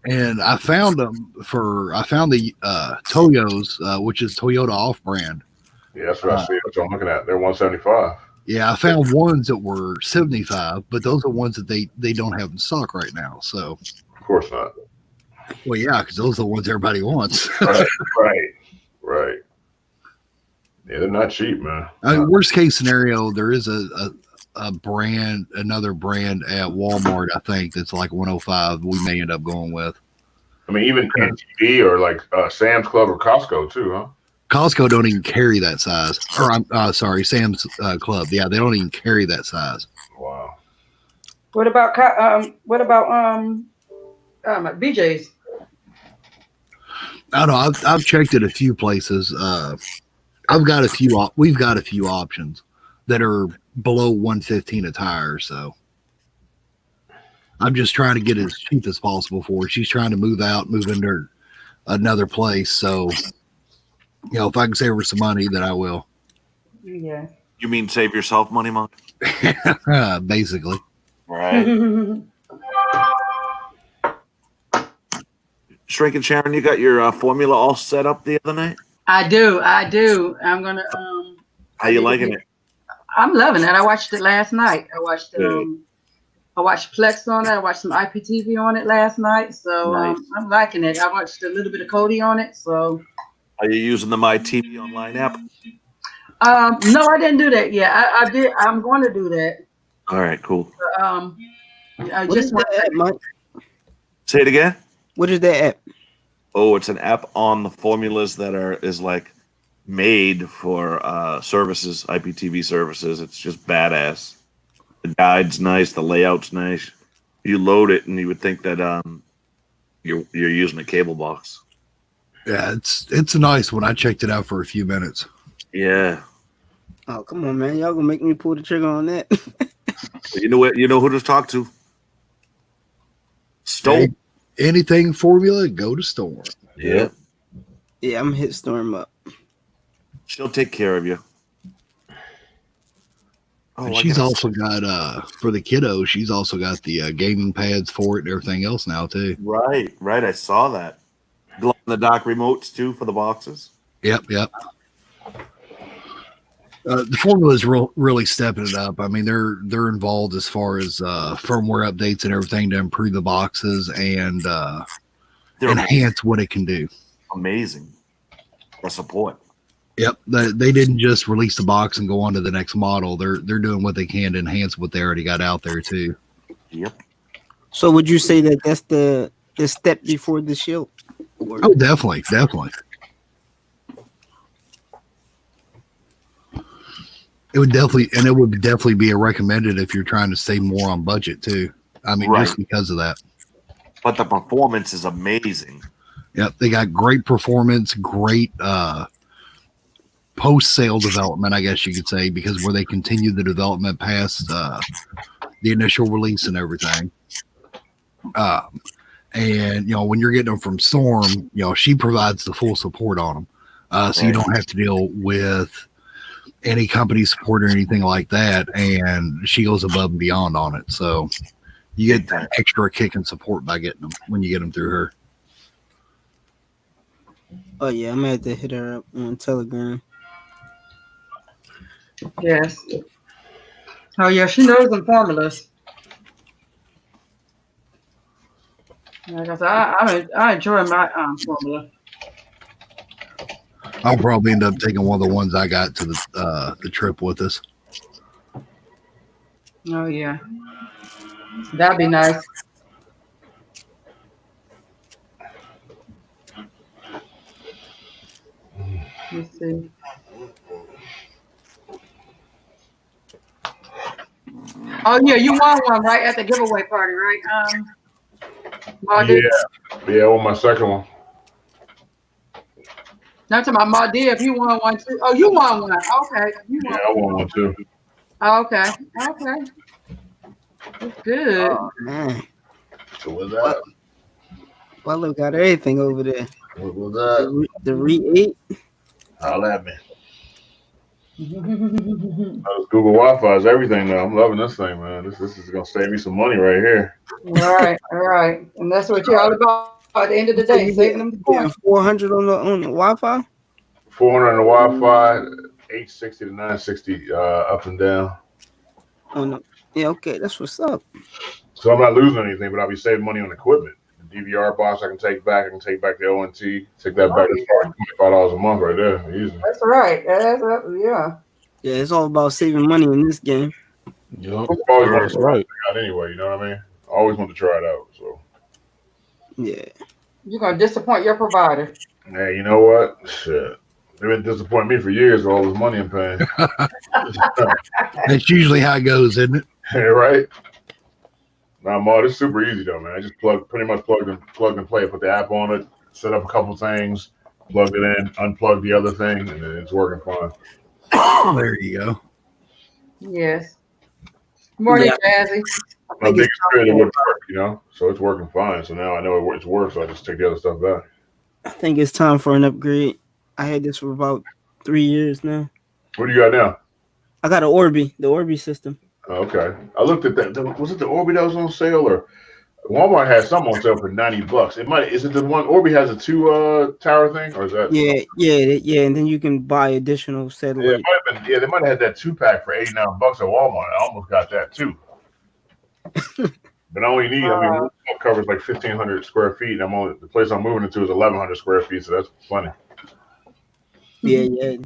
Speaker 8: and I found them I found the Toyos, which is Toyota off-brand.
Speaker 5: Yeah, that's what I see. That's what I'm looking at. They're 175.
Speaker 8: Yeah, I found ones that were 75, but those are ones that they don't have in stock right now. So,
Speaker 5: of course not.
Speaker 8: Well, yeah, because those are the ones everybody wants.
Speaker 5: Right. Yeah, they're not cheap, man.
Speaker 8: I mean, worst case scenario, there is another brand at Walmart, I think, that's like 105. We may end up going with.
Speaker 5: I mean, even NTV or like Sam's Club or Costco too, huh?
Speaker 8: Costco don't even carry that size. Or I'm sorry, Sam's Club. Yeah, they don't even carry that size.
Speaker 5: Wow.
Speaker 1: What about BJ's?
Speaker 8: I don't know. I've checked at a few places. We've got a few options that are below 115 a tire. So I'm just trying to get as cheap as possible for her. She's trying to move into another place. So, if I can save her some money, then I will.
Speaker 1: Yeah.
Speaker 9: You mean save yourself money, Maud?
Speaker 8: Basically.
Speaker 9: Right. Shrink and Sharon, you got your formula all set up the other night?
Speaker 1: I do. I'm gonna.
Speaker 9: How you liking it?
Speaker 1: I'm loving it. I watched it last night. I watched Plex on it. I watched some IPTV on it last night. So
Speaker 9: Nice.
Speaker 1: I'm liking it. I watched a little bit of Cody on it. So.
Speaker 9: Are you using the My TV Online app?
Speaker 1: No, I didn't do that yet. I did. I'm going to do that.
Speaker 9: All right, cool.
Speaker 1: I
Speaker 7: What is that app, Mike?
Speaker 9: Say it again.
Speaker 7: What is that app?
Speaker 9: Oh, it's an app on the formulas that is like made for services, IPTV services. It's just badass. The guide's nice. The layout's nice. You load it, and you would think that you're using a cable box.
Speaker 8: Yeah, it's a nice one. I checked it out for a few minutes.
Speaker 9: Yeah.
Speaker 7: Oh, come on, man. Y'all gonna make me pull the trigger on that.
Speaker 9: You know who to talk to. Storm.
Speaker 8: Anything formula, go to Storm.
Speaker 9: Yeah.
Speaker 7: Yeah, I'm gonna hit Storm up.
Speaker 9: She'll take care of you.
Speaker 8: And she's also got for the kiddos, she's also got the gaming pads for it and everything else now too.
Speaker 9: Right. I saw that. Glow in the dark remotes too for the boxes.
Speaker 8: Yep. The formula is really stepping it up. I mean, they're involved as far as firmware updates and everything to improve the boxes and enhance what it can do.
Speaker 9: Amazing. The support.
Speaker 8: Yep, they didn't just release the box and go on to the next model. They're doing what they can to enhance what they already got out there too.
Speaker 9: Yep.
Speaker 7: So would you say that that's the step before the shield?
Speaker 8: Oh, definitely. It would definitely be a recommended if you're trying to stay more on budget too. I mean,
Speaker 9: Right.
Speaker 8: just because of that.
Speaker 9: But the performance is amazing.
Speaker 8: Yep, they got great performance, great post-sale development, I guess you could say, because where they continue the development past the initial release and everything. And when you're getting them from Storm, she provides the full support on them, so you don't have to deal with any company support or anything like that. And she goes above and beyond on it, so you get that extra kick and support by getting them when you get them through her.
Speaker 7: Oh yeah, I'm gonna have to hit her up on Telegram.
Speaker 1: Yes. Oh yeah, she knows them formulas. Like I said, I enjoy my formula.
Speaker 8: I'll probably end up taking one of the ones I got to the trip with us.
Speaker 1: Oh yeah, that'd be nice. Let's see. Oh yeah, you won one right at the giveaway party, right? Mardy?
Speaker 5: Yeah, on my second one.
Speaker 1: Not to my Mardy, if you won one too. Oh, you won one. Okay.
Speaker 5: Yeah, I won one too.
Speaker 1: Okay. That's good.
Speaker 7: Oh man.
Speaker 5: So what's that?
Speaker 7: Well, got everything over there.
Speaker 5: What was that?
Speaker 7: The Re 8.
Speaker 5: Holla at me. Google Wi-Fi is everything now. I'm loving this thing, man. This is gonna save me some money right here.
Speaker 1: All right. And that's what you're all about at the end of the day, saving them coins.
Speaker 7: 400 on the Wi-Fi.
Speaker 5: 400 on the Wi-Fi, 860 to 960 up and down.
Speaker 7: Oh no. Yeah, okay, that's what's up.
Speaker 5: So I'm not losing anything, but I'll be saving money on equipment. The DVR box I can take back. I can take back the ONT. Take that back as far as $25 a month right there. Easy.
Speaker 1: That's right. Yeah.
Speaker 7: Yeah, it's all about saving money in this game.
Speaker 3: Yep.
Speaker 5: I always want
Speaker 3: That's
Speaker 5: to try
Speaker 3: right.
Speaker 5: it out anyway. You know what I mean? I always want to try it out. So
Speaker 7: Yeah.
Speaker 1: You're gonna disappoint your provider.
Speaker 5: hey, you know what? Shit. They've been disappointing me for years with all this money I'm paying.
Speaker 8: That's usually how it goes, isn't it?
Speaker 5: Right? Nah, Ma, it's super easy though, man. I just pretty much plugged and play. Put the app on it, set up a couple things, plugged it in, unplugged the other thing, and it's working fine.
Speaker 8: There you go.
Speaker 1: Yes. Morning, Jazzy.
Speaker 5: My biggest fear it wouldn't work, so it's working fine. So now I know it's works, so I just take the other stuff back.
Speaker 7: I think it's time for an upgrade. I had this for about 3 years now.
Speaker 5: What do you got now?
Speaker 7: I got an Orbi, the Orbi system.
Speaker 5: Okay. I looked at that. Was it the Orbi that was on sale, or Walmart had some on sale for $90? Is it the one Orbi has a 2 tower thing, or is that?
Speaker 7: Yeah. And then you can buy additional satellite.
Speaker 5: They might have had that 2-pack for $89 at Walmart. I almost got that too. But I only need. It covers like 1,500 square feet. The place I'm moving into is 1,100 square feet, so that's plenty.
Speaker 7: Yeah.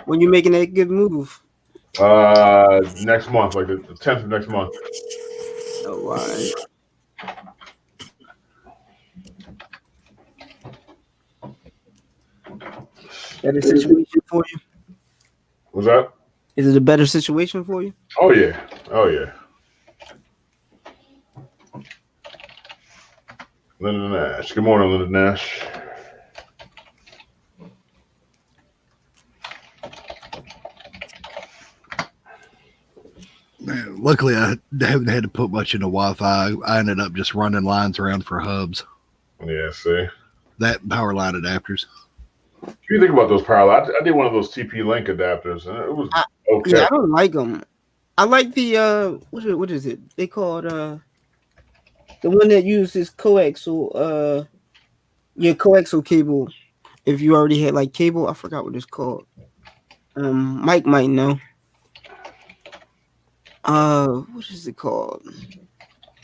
Speaker 7: When you making that good move?
Speaker 5: Next month, like the 10th of next month.
Speaker 7: All right. Better situation for you?
Speaker 5: What's that?
Speaker 7: Is it a better situation for you?
Speaker 5: Oh yeah. Linda Nash. Good morning, Linda Nash.
Speaker 8: Man, luckily, I haven't had to put much into Wi-Fi. I ended up just running lines around for hubs.
Speaker 5: Yeah, see?
Speaker 8: That power line adapters.
Speaker 5: What do you think about those power lines? I did one of those TP-Link adapters, and it was okay.
Speaker 7: Yeah, I don't like them. I like the, what is it? They call it, the one that uses coaxial, coaxial cable. If you already had like cable, I forgot what it's called. Mike might know. What is it called?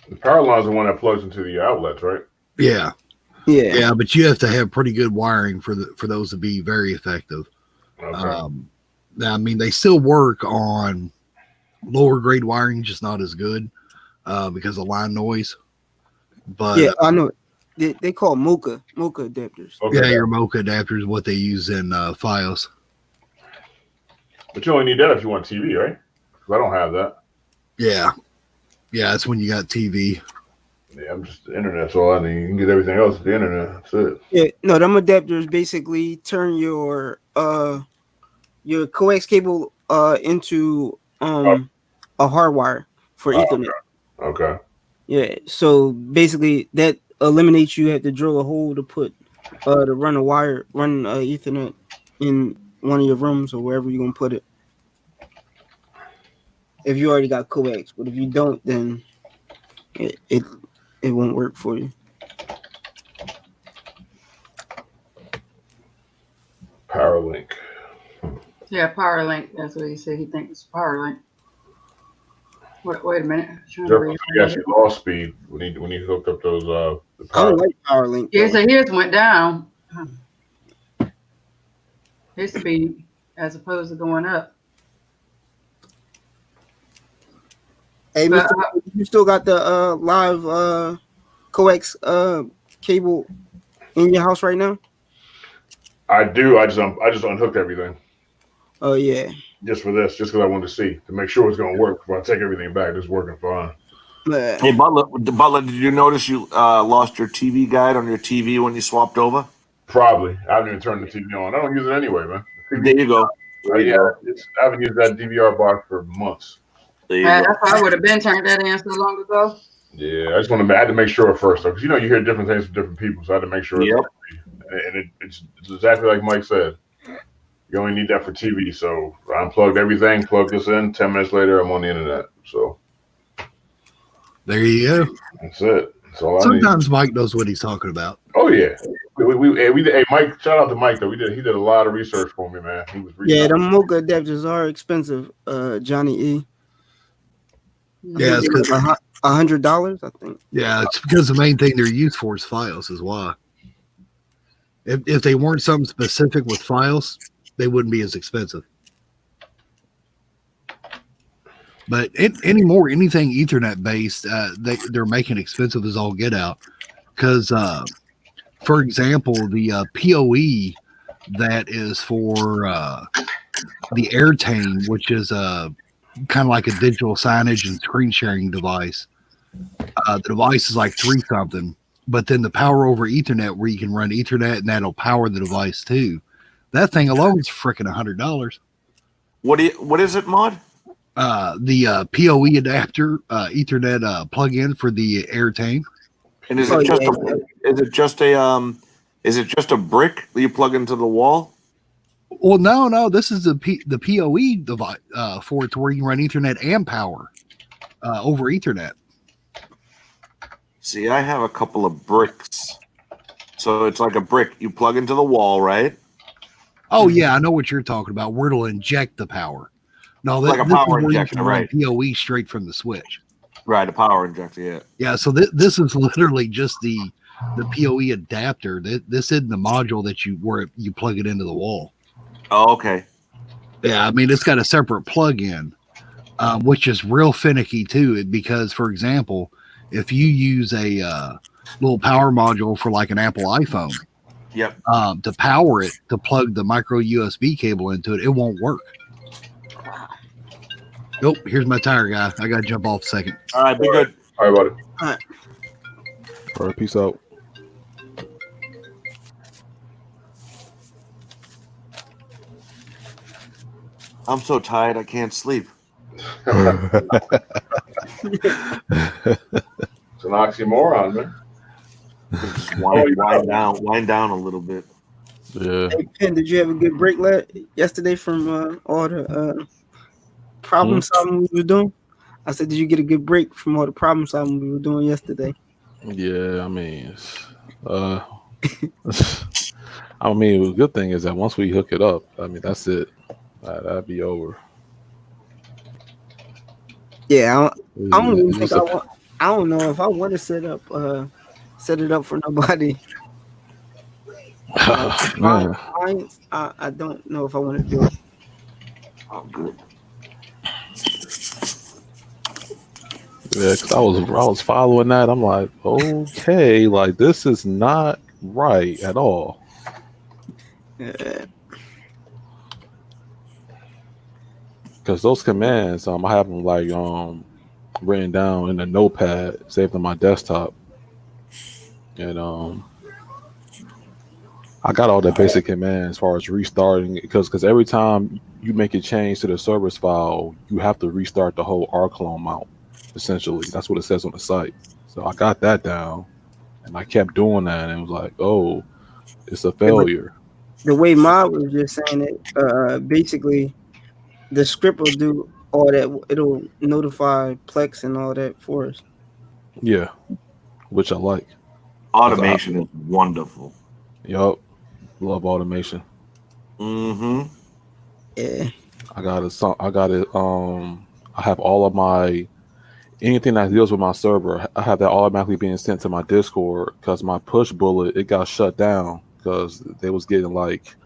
Speaker 5: The power line is the one that plugs into the outlets, right?
Speaker 8: Yeah, but you have to have pretty good wiring for those to be very effective.
Speaker 5: Okay.
Speaker 8: Now, I mean, they still work on lower grade wiring, just not as good because of line noise. But
Speaker 7: yeah, I know. They call Mocha adapters.
Speaker 5: Okay,
Speaker 8: Yeah, your Mocha adapter is what they use in Fios.
Speaker 5: but you only need that if you want TV, right? 'Cause I don't have that.
Speaker 8: Yeah, that's when you got TV.
Speaker 5: Yeah, I'm just the internet's all I need. You can get everything else at the internet. That's it.
Speaker 7: Yeah, no, them adapters basically turn your coax cable into a hardwire for Ethernet.
Speaker 5: Okay.
Speaker 7: Yeah, so basically that eliminates you have to drill a hole to put to run Ethernet in one of your rooms or wherever you're gonna put it. If you already got coax, but if you don't, then it won't work for you.
Speaker 5: PowerLink.
Speaker 1: Yeah, PowerLink. That's what he said. He thinks it's PowerLink. Wait a minute.
Speaker 5: You actually lost speed when he hooked up those the
Speaker 7: I don't like PowerLink.
Speaker 1: Yeah, so his went down. His speed as opposed to going up.
Speaker 7: Hey,
Speaker 1: But,
Speaker 7: Mr. You still got the live coax cable in your house right now?
Speaker 5: I do. I just unhooked everything.
Speaker 7: Oh yeah.
Speaker 5: Just for this, just because I wanted to see to make sure it's going to work before I take everything back. It's working fine.
Speaker 9: Hey Butler, did you notice you lost your TV guide on your TV when you swapped over?
Speaker 5: Probably. I haven't even turned the TV on. I don't use it anyway, man.
Speaker 9: There you go.
Speaker 5: I haven't used that DVR box for months.
Speaker 1: that's why I would have been turned that in so long ago.
Speaker 5: Yeah, I had to make sure first, though, because you hear different things from different people, so I had to make sure.
Speaker 9: Yep.
Speaker 5: And it's exactly like Mike said. You only need that for TV, so I unplugged everything, plugged this in. 10 minutes later, I'm on the internet. So
Speaker 8: there you go.
Speaker 5: That's it. That's all I need.
Speaker 8: Sometimes Mike knows what he's talking about.
Speaker 5: Oh yeah, hey Mike, shout out to Mike though. He did a lot of research for me, man. He was
Speaker 7: the Mocha adapters are expensive, Johnny E.
Speaker 8: Yeah, it's because
Speaker 7: $100, I think.
Speaker 8: Yeah, it's because the main thing they're used for is Fios, is why. If they weren't something specific with Fios, they wouldn't be as expensive. But anymore, anything Ethernet based, they're making expensive as all get out. Because, for example, the PoE that is for the Airtame, which is kind of like a digital signage and screen sharing device. The device is like $3 something, but then the power over Ethernet where you can run Ethernet and that'll power the device too. That thing alone is freaking $100.
Speaker 9: What is it, Mod?
Speaker 8: The PoE adapter, Ethernet plug-in for the Airtame.
Speaker 9: And is it just a brick that you plug into the wall?
Speaker 8: Well, no. This is the PoE device for it to where you can run Ethernet and power over Ethernet.
Speaker 9: See, I have a couple of bricks. So it's like a brick you plug into the wall, right?
Speaker 8: Oh yeah, I know what you're talking about. Where it'll inject the power. No,
Speaker 9: like a power injector, right?
Speaker 8: PoE straight from the switch.
Speaker 9: Right, a power injector. Yeah.
Speaker 8: Yeah. So this is literally just the PoE adapter. This isn't the module that where you plug it into the wall.
Speaker 9: Oh, okay.
Speaker 8: Yeah, I mean it's got a separate plug-in, which is real finicky too. Because, for example, if you use a little power module for like an Apple iPhone,
Speaker 9: yep,
Speaker 8: to power it, to plug the micro USB cable into it, it won't work. Nope. Here's my tire guy. I gotta jump off a second.
Speaker 9: All right, be good.
Speaker 5: All right, buddy.
Speaker 3: All right, peace out.
Speaker 9: I'm so tired I can't sleep.
Speaker 5: It's an oxymoron, man.
Speaker 9: Just wind down a little bit.
Speaker 3: Yeah.
Speaker 7: Hey, Pen, did you have a good break yesterday from all the problem solving we were doing? I said, did you get a good break from all the problem solving we were doing yesterday?
Speaker 3: Yeah, I mean, I mean, the good thing is that once we hook it up, I mean, that's it. That'd be over.
Speaker 7: Yeah, I don't even think I don't know if I want to set it up for nobody. Clients, I don't know if I want to do it.
Speaker 9: Oh, good.
Speaker 3: Yeah, because I was following that. I'm like, okay, like this is not right at all.
Speaker 7: Yeah.
Speaker 3: Because those commands, I have them like written down in a notepad, saved on my desktop, and I got all the basic commands as far as restarting because every time you make a change to the service file, you have to restart the whole R clone mount. Essentially, that's what it says on the site. So I got that down, and I kept doing that, and it was like, oh, it's a
Speaker 7: Yeah, but
Speaker 3: failure.
Speaker 7: the way Ma was just saying it, basically the script will do all that. It'll notify Plex and all that for us.
Speaker 3: Yeah, which I like. 'Cause
Speaker 9: Automation is wonderful.
Speaker 3: Yup, love automation.
Speaker 9: Mm-hmm.
Speaker 7: Yeah.
Speaker 3: I got it. I got it. I have all of my anything that deals with my server. I have that automatically being sent to my Discord because my push bullet it got shut down because they was getting like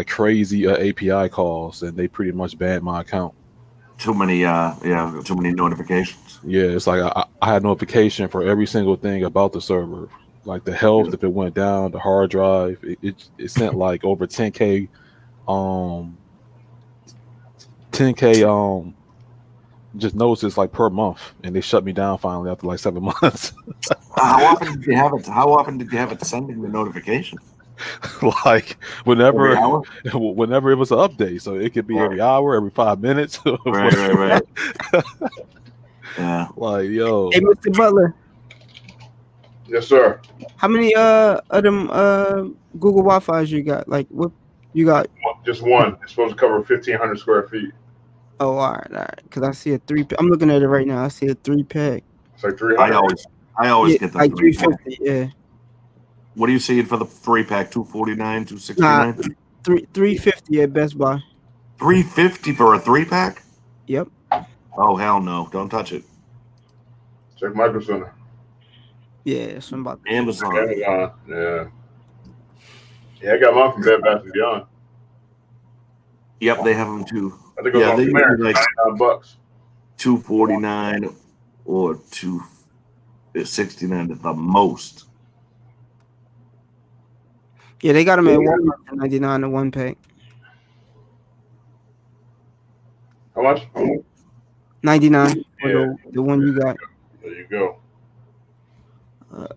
Speaker 3: crazy API calls and they pretty much banned my account.
Speaker 9: Too many notifications.
Speaker 3: Yeah, it's like I had notification for every single thing about the server, like the health if it went down, the hard drive. It sent like over 10K 10K just notices like per month, and they shut me down finally after like 7 months.
Speaker 9: How often did you have it? How often did you have it sending the notification?
Speaker 3: Like whenever
Speaker 9: Every hour?
Speaker 3: whenever it was an update, so it could be every hour, every 5 minutes.
Speaker 9: Right. Yeah.
Speaker 3: Like yo,
Speaker 7: Hey, Mr. Butler,
Speaker 5: Yes, sir.
Speaker 7: how many of them Google Wi-Fi's you got? Like what you got?
Speaker 5: Just one. It's supposed to cover 1,500 square feet.
Speaker 7: Oh, all right. Because I see a 3-pack. I'm looking at it right now. I see a 3-pack.
Speaker 5: It's like 300.
Speaker 9: I always get the
Speaker 7: like
Speaker 9: 3-pack.
Speaker 7: 350. Yeah.
Speaker 9: What do you see for the 3-pack? 249, 269?
Speaker 7: 350 at Best Buy.
Speaker 9: 350 for a 3-pack?
Speaker 7: Yep.
Speaker 9: Oh hell no! Don't touch it.
Speaker 5: Check Micro Center.
Speaker 7: Yeah, that's what I'm about.
Speaker 9: Amazon.
Speaker 5: Yeah. Yeah, I got mine from Bed Bath & Beyond.
Speaker 9: Yep, they have them too.
Speaker 5: I think it was
Speaker 9: Yeah,
Speaker 5: on
Speaker 9: they
Speaker 5: clearance,
Speaker 9: usually like
Speaker 5: $99.
Speaker 9: 249 or 269 at the most.
Speaker 7: Yeah, they got them at Walmart for 99 a 1-pack.
Speaker 5: How much?
Speaker 7: 99 for
Speaker 5: Yeah.
Speaker 7: the one you got.
Speaker 5: There you go.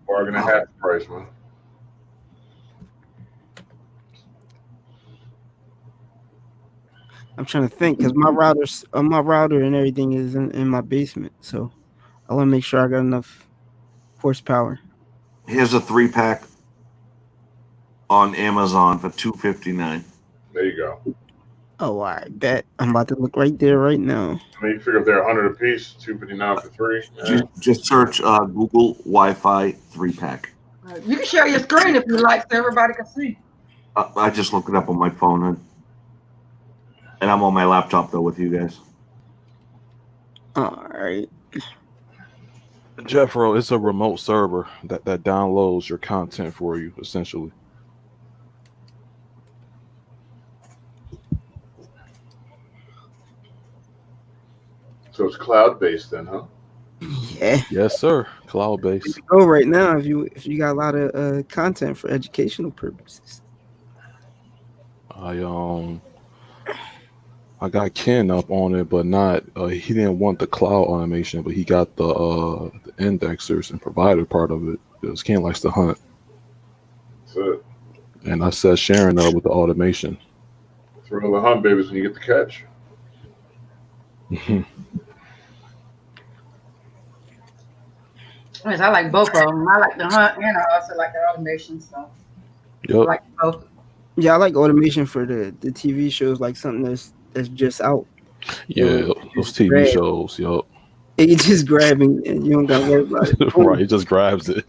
Speaker 5: Bargain at half the price, man.
Speaker 7: I'm trying to think because my router and everything is in my basement, so I want to make sure I got enough horsepower.
Speaker 9: Here's a 3-pack on Amazon for $259.
Speaker 5: There you go.
Speaker 7: Oh, I bet I'm about to look right there right now.
Speaker 5: I mean, you figure if they're 100 a piece, $259 for 3. Yeah.
Speaker 9: Just search Google Wi-Fi 3-pack.
Speaker 1: You can share your screen if you like, so everybody can see.
Speaker 9: I just looked it up on my phone, and I'm on my laptop though with you guys.
Speaker 7: All right.
Speaker 3: Jeffro, it's a remote server that downloads your content for you, essentially.
Speaker 5: So it's cloud-based then, huh?
Speaker 7: Yeah.
Speaker 3: Yes, sir. Cloud based.
Speaker 7: Go right now if you got a lot of content for educational purposes.
Speaker 3: I got Ken up on it, but not. He didn't want the cloud automation, but he got the indexers and provider part of it because Ken likes to hunt.
Speaker 5: That's it.
Speaker 3: And I said Sharon up with the automation.
Speaker 5: Thrill the hunt, babies, when you get the catch.
Speaker 1: I like both of them. I like the hunt and I also like the automation. So
Speaker 3: Yep.
Speaker 1: I like both.
Speaker 7: Yeah, I like automation for the TV shows, like something that's just out.
Speaker 3: Yeah, those TV shows. Yup.
Speaker 7: You just grab and you don't gotta worry about it.
Speaker 3: Right, it just grabs it.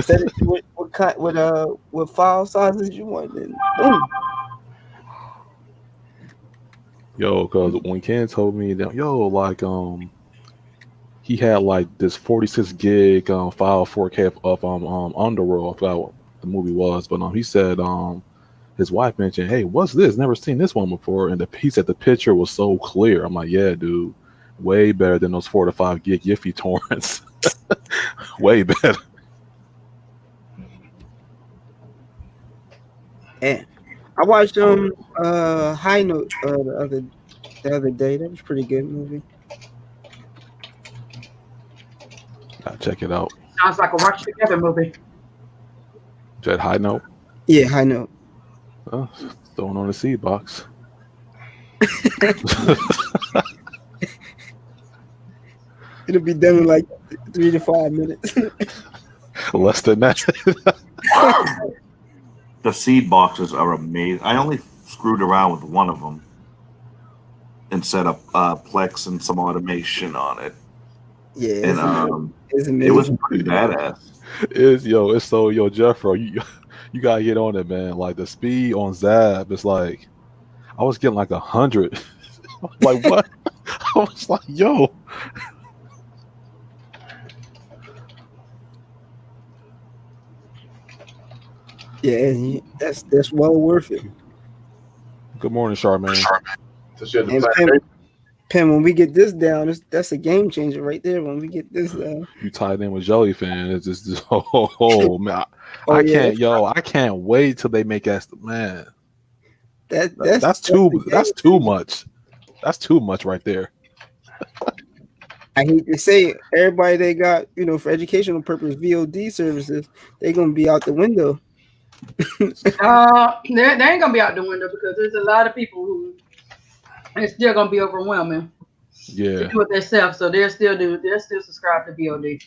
Speaker 7: Set it what file sizes you want, then boom.
Speaker 3: Yo, because when Ken told me that, like he had like this 46 gig file 4K of Underworld. I forgot what the movie was, but he said his wife mentioned, "Hey, what's this? Never seen this one before." And he said the picture was so clear. I'm like, "Yeah, dude, Way better than those 4 to 5 gig Yiffy torrents. Way better.
Speaker 7: Yeah. I watched High Note the other day. That was a pretty good movie.
Speaker 3: Gotta check it out.
Speaker 1: Sounds like a watch together movie.
Speaker 3: Jet High Note.
Speaker 7: Yeah, High Note.
Speaker 3: Oh, throwing on the seed box.
Speaker 7: It'll be done in like 3 to 5 minutes.
Speaker 3: Less than that.
Speaker 9: The seed boxes are amazing. I only screwed around with one of them and set up Plex and some automation on it.
Speaker 7: Yeah,
Speaker 9: And
Speaker 7: it's
Speaker 9: it was pretty badass.
Speaker 3: It's so Jeffro, you gotta get on it, man. Like the speed on Zab, it's like I was getting like 100. Like what? I was like, yo.
Speaker 7: Yeah, that's well worth it.
Speaker 3: Good morning, Charmaine.
Speaker 7: And Pim, when we get this down, that's a game changer right there. When we get this down,
Speaker 3: You tied in with Jellyfin. It's just oh man, I can't wait till they make us, man. That's too much. That's too much right there.
Speaker 7: I hate to say it, everybody they got, for educational purpose VOD services, they're gonna be out the window.
Speaker 1: They ain't gonna be out the window because there's a lot of people who it's still gonna be overwhelming.
Speaker 3: Yeah,
Speaker 1: to do it themselves, so they're still subscribed to VOD.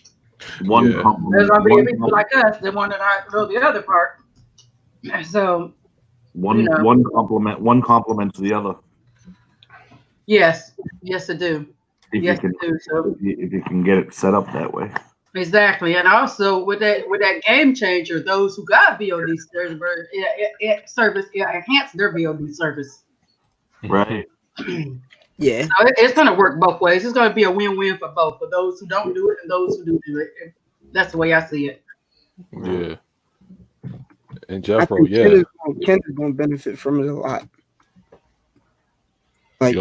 Speaker 9: There's
Speaker 1: gonna be people like us that want to know the other part. So
Speaker 9: one complements the other.
Speaker 1: Yes, I do.
Speaker 9: If
Speaker 1: yes,
Speaker 9: you can,
Speaker 1: I do. So
Speaker 9: if you can get it set up that way.
Speaker 1: Exactly, and also with that game changer, those who got VOD service, it enhanced their VOD service.
Speaker 9: Right.
Speaker 7: Yeah.
Speaker 1: So it's going to work both ways. It's going to be a win-win for both, for those who don't do it and those who do it. That's the way I see it.
Speaker 3: Yeah. And Jeffro,
Speaker 7: Ken is going to benefit from it a lot. Like,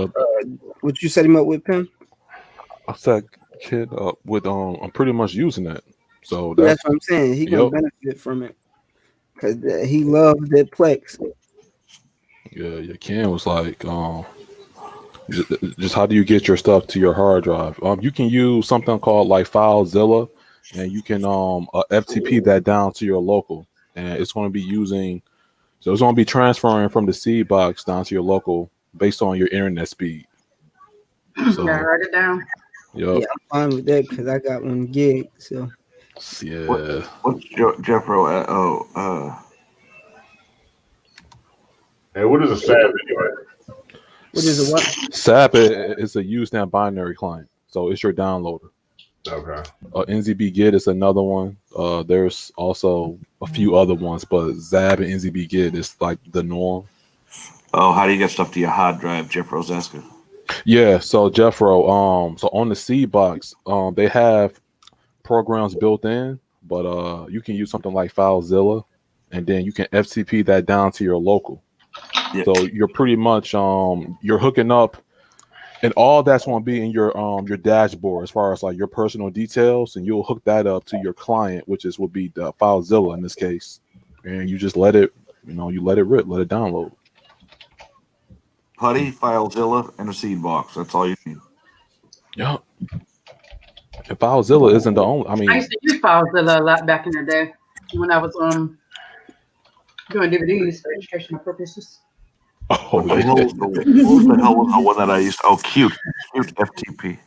Speaker 7: what you set him up with, Pim?
Speaker 3: I set Kid up with I'm pretty much using that. So
Speaker 7: that's what I'm saying. He's going to benefit from it because he loves that Plex.
Speaker 3: Yeah. Ken was like, just how do you get your stuff to your hard drive? You can use something called like FileZilla, and you can FTP that down to your local, and it's going to be it's going to be transferring from the seed box down to your local based on your internet speed.
Speaker 1: So write it down.
Speaker 3: Yeah,
Speaker 7: I'm fine with that because I got 1 gig. So
Speaker 3: yeah.
Speaker 9: What's Jeffro?
Speaker 5: Hey, what is a SAB anyway?
Speaker 7: What is a what?
Speaker 3: SAP is a Usenet binary client, so it's your downloader.
Speaker 5: Okay.
Speaker 3: NZB Git is another one. There's also a few other ones, but Zab and NZB Git is like the norm.
Speaker 9: Oh, how do you get stuff to your hard drive? Jeffro's asking.
Speaker 3: Yeah, so Jeffro, so on the seed box, they have programs built in, but you can use something like FileZilla, and then you can FTP that down to your local. Yep. So you're pretty much you're hooking up, and all that's going to be in your dashboard as far as like your personal details, and you'll hook that up to your client, which would be the FileZilla in this case, and you just let it, you let it rip, let it download.
Speaker 9: Putty, FileZilla, and a seed box. That's all you need.
Speaker 3: Yeah. And FileZilla isn't the only. I
Speaker 1: used to use FileZilla a lot back in the day when I was doing DVDs for educational purposes.
Speaker 3: Oh,
Speaker 9: what the hell was the one that I used? Oh, Qt FTP.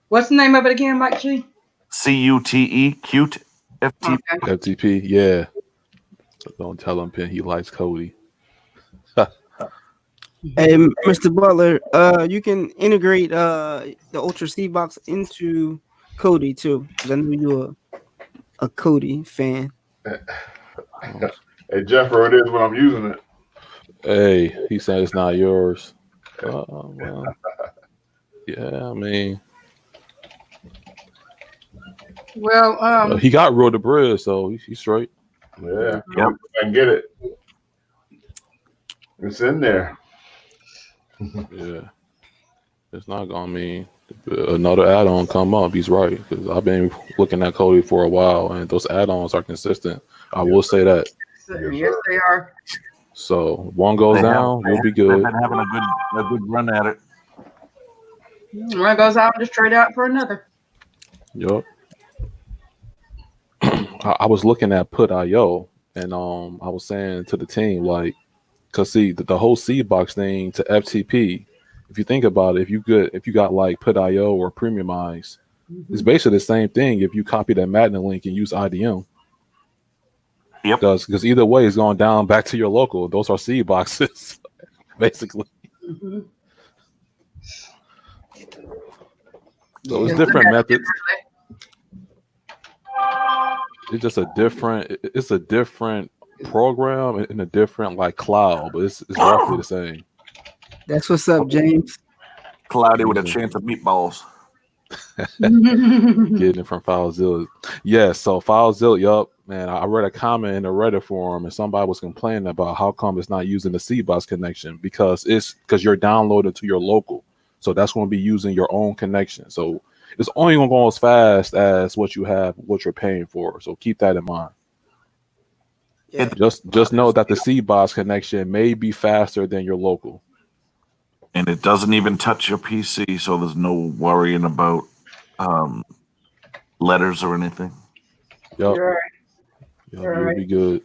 Speaker 1: What's the name of it again, Mike G?
Speaker 9: CUTE, Qt FTP.
Speaker 3: Okay. FTP, yeah. Don't tell him, Pin, he likes Cody.
Speaker 7: Hey, Mr. Butler, you can integrate the Ultra C box into Kodi too, because I know you're a Kodi fan.
Speaker 5: Hey, Jeffro, it is when I'm using it.
Speaker 3: Hey, he said it's not yours. Well, yeah, I mean,
Speaker 1: well,
Speaker 3: he got Road to Bridge, so he's straight.
Speaker 5: Yeah, yep. I can get it. It's in there.
Speaker 3: Yeah, it's not gonna mean Another add-on come up. He's right, because I've been looking at Cody for a while, and those add-ons are consistent. I will say that.
Speaker 1: Yes, they are.
Speaker 3: So if one goes down, you'll be good.
Speaker 9: They've been having a good run at it.
Speaker 1: One goes out, just trade out for another.
Speaker 3: Yup. I was looking at Put.io, and I was saying to the team, like, cause see the whole seed box thing to FTP. If you think about it, if you got like Put.io or Premiumize, it's basically the same thing. If you copy that Magnet link and use IDM,
Speaker 9: Yep.
Speaker 3: Because either way, it's going down back to your local. Those are seed boxes, basically.
Speaker 1: Mm-hmm.
Speaker 3: So it's different methods. It's just a different. It's a different program in a different like cloud, but it's roughly the same.
Speaker 7: That's what's up, James.
Speaker 9: Cloudy with a chance of meatballs.
Speaker 3: Getting it from FileZilla. Yeah, so FileZilla, yup, man. I read a comment in the Reddit forum, and somebody was complaining about how come it's not using the CBOX connection because you're downloading to your local, so that's going to be using your own connection. So it's only going to go as fast as what you're paying for. So keep that in mind.
Speaker 7: Yeah.
Speaker 3: Just know that the CBOX connection may be faster than your local.
Speaker 9: And it doesn't even touch your PC, so there's no worrying about letters or anything.
Speaker 3: Yep.
Speaker 1: Right.
Speaker 3: You'll be good.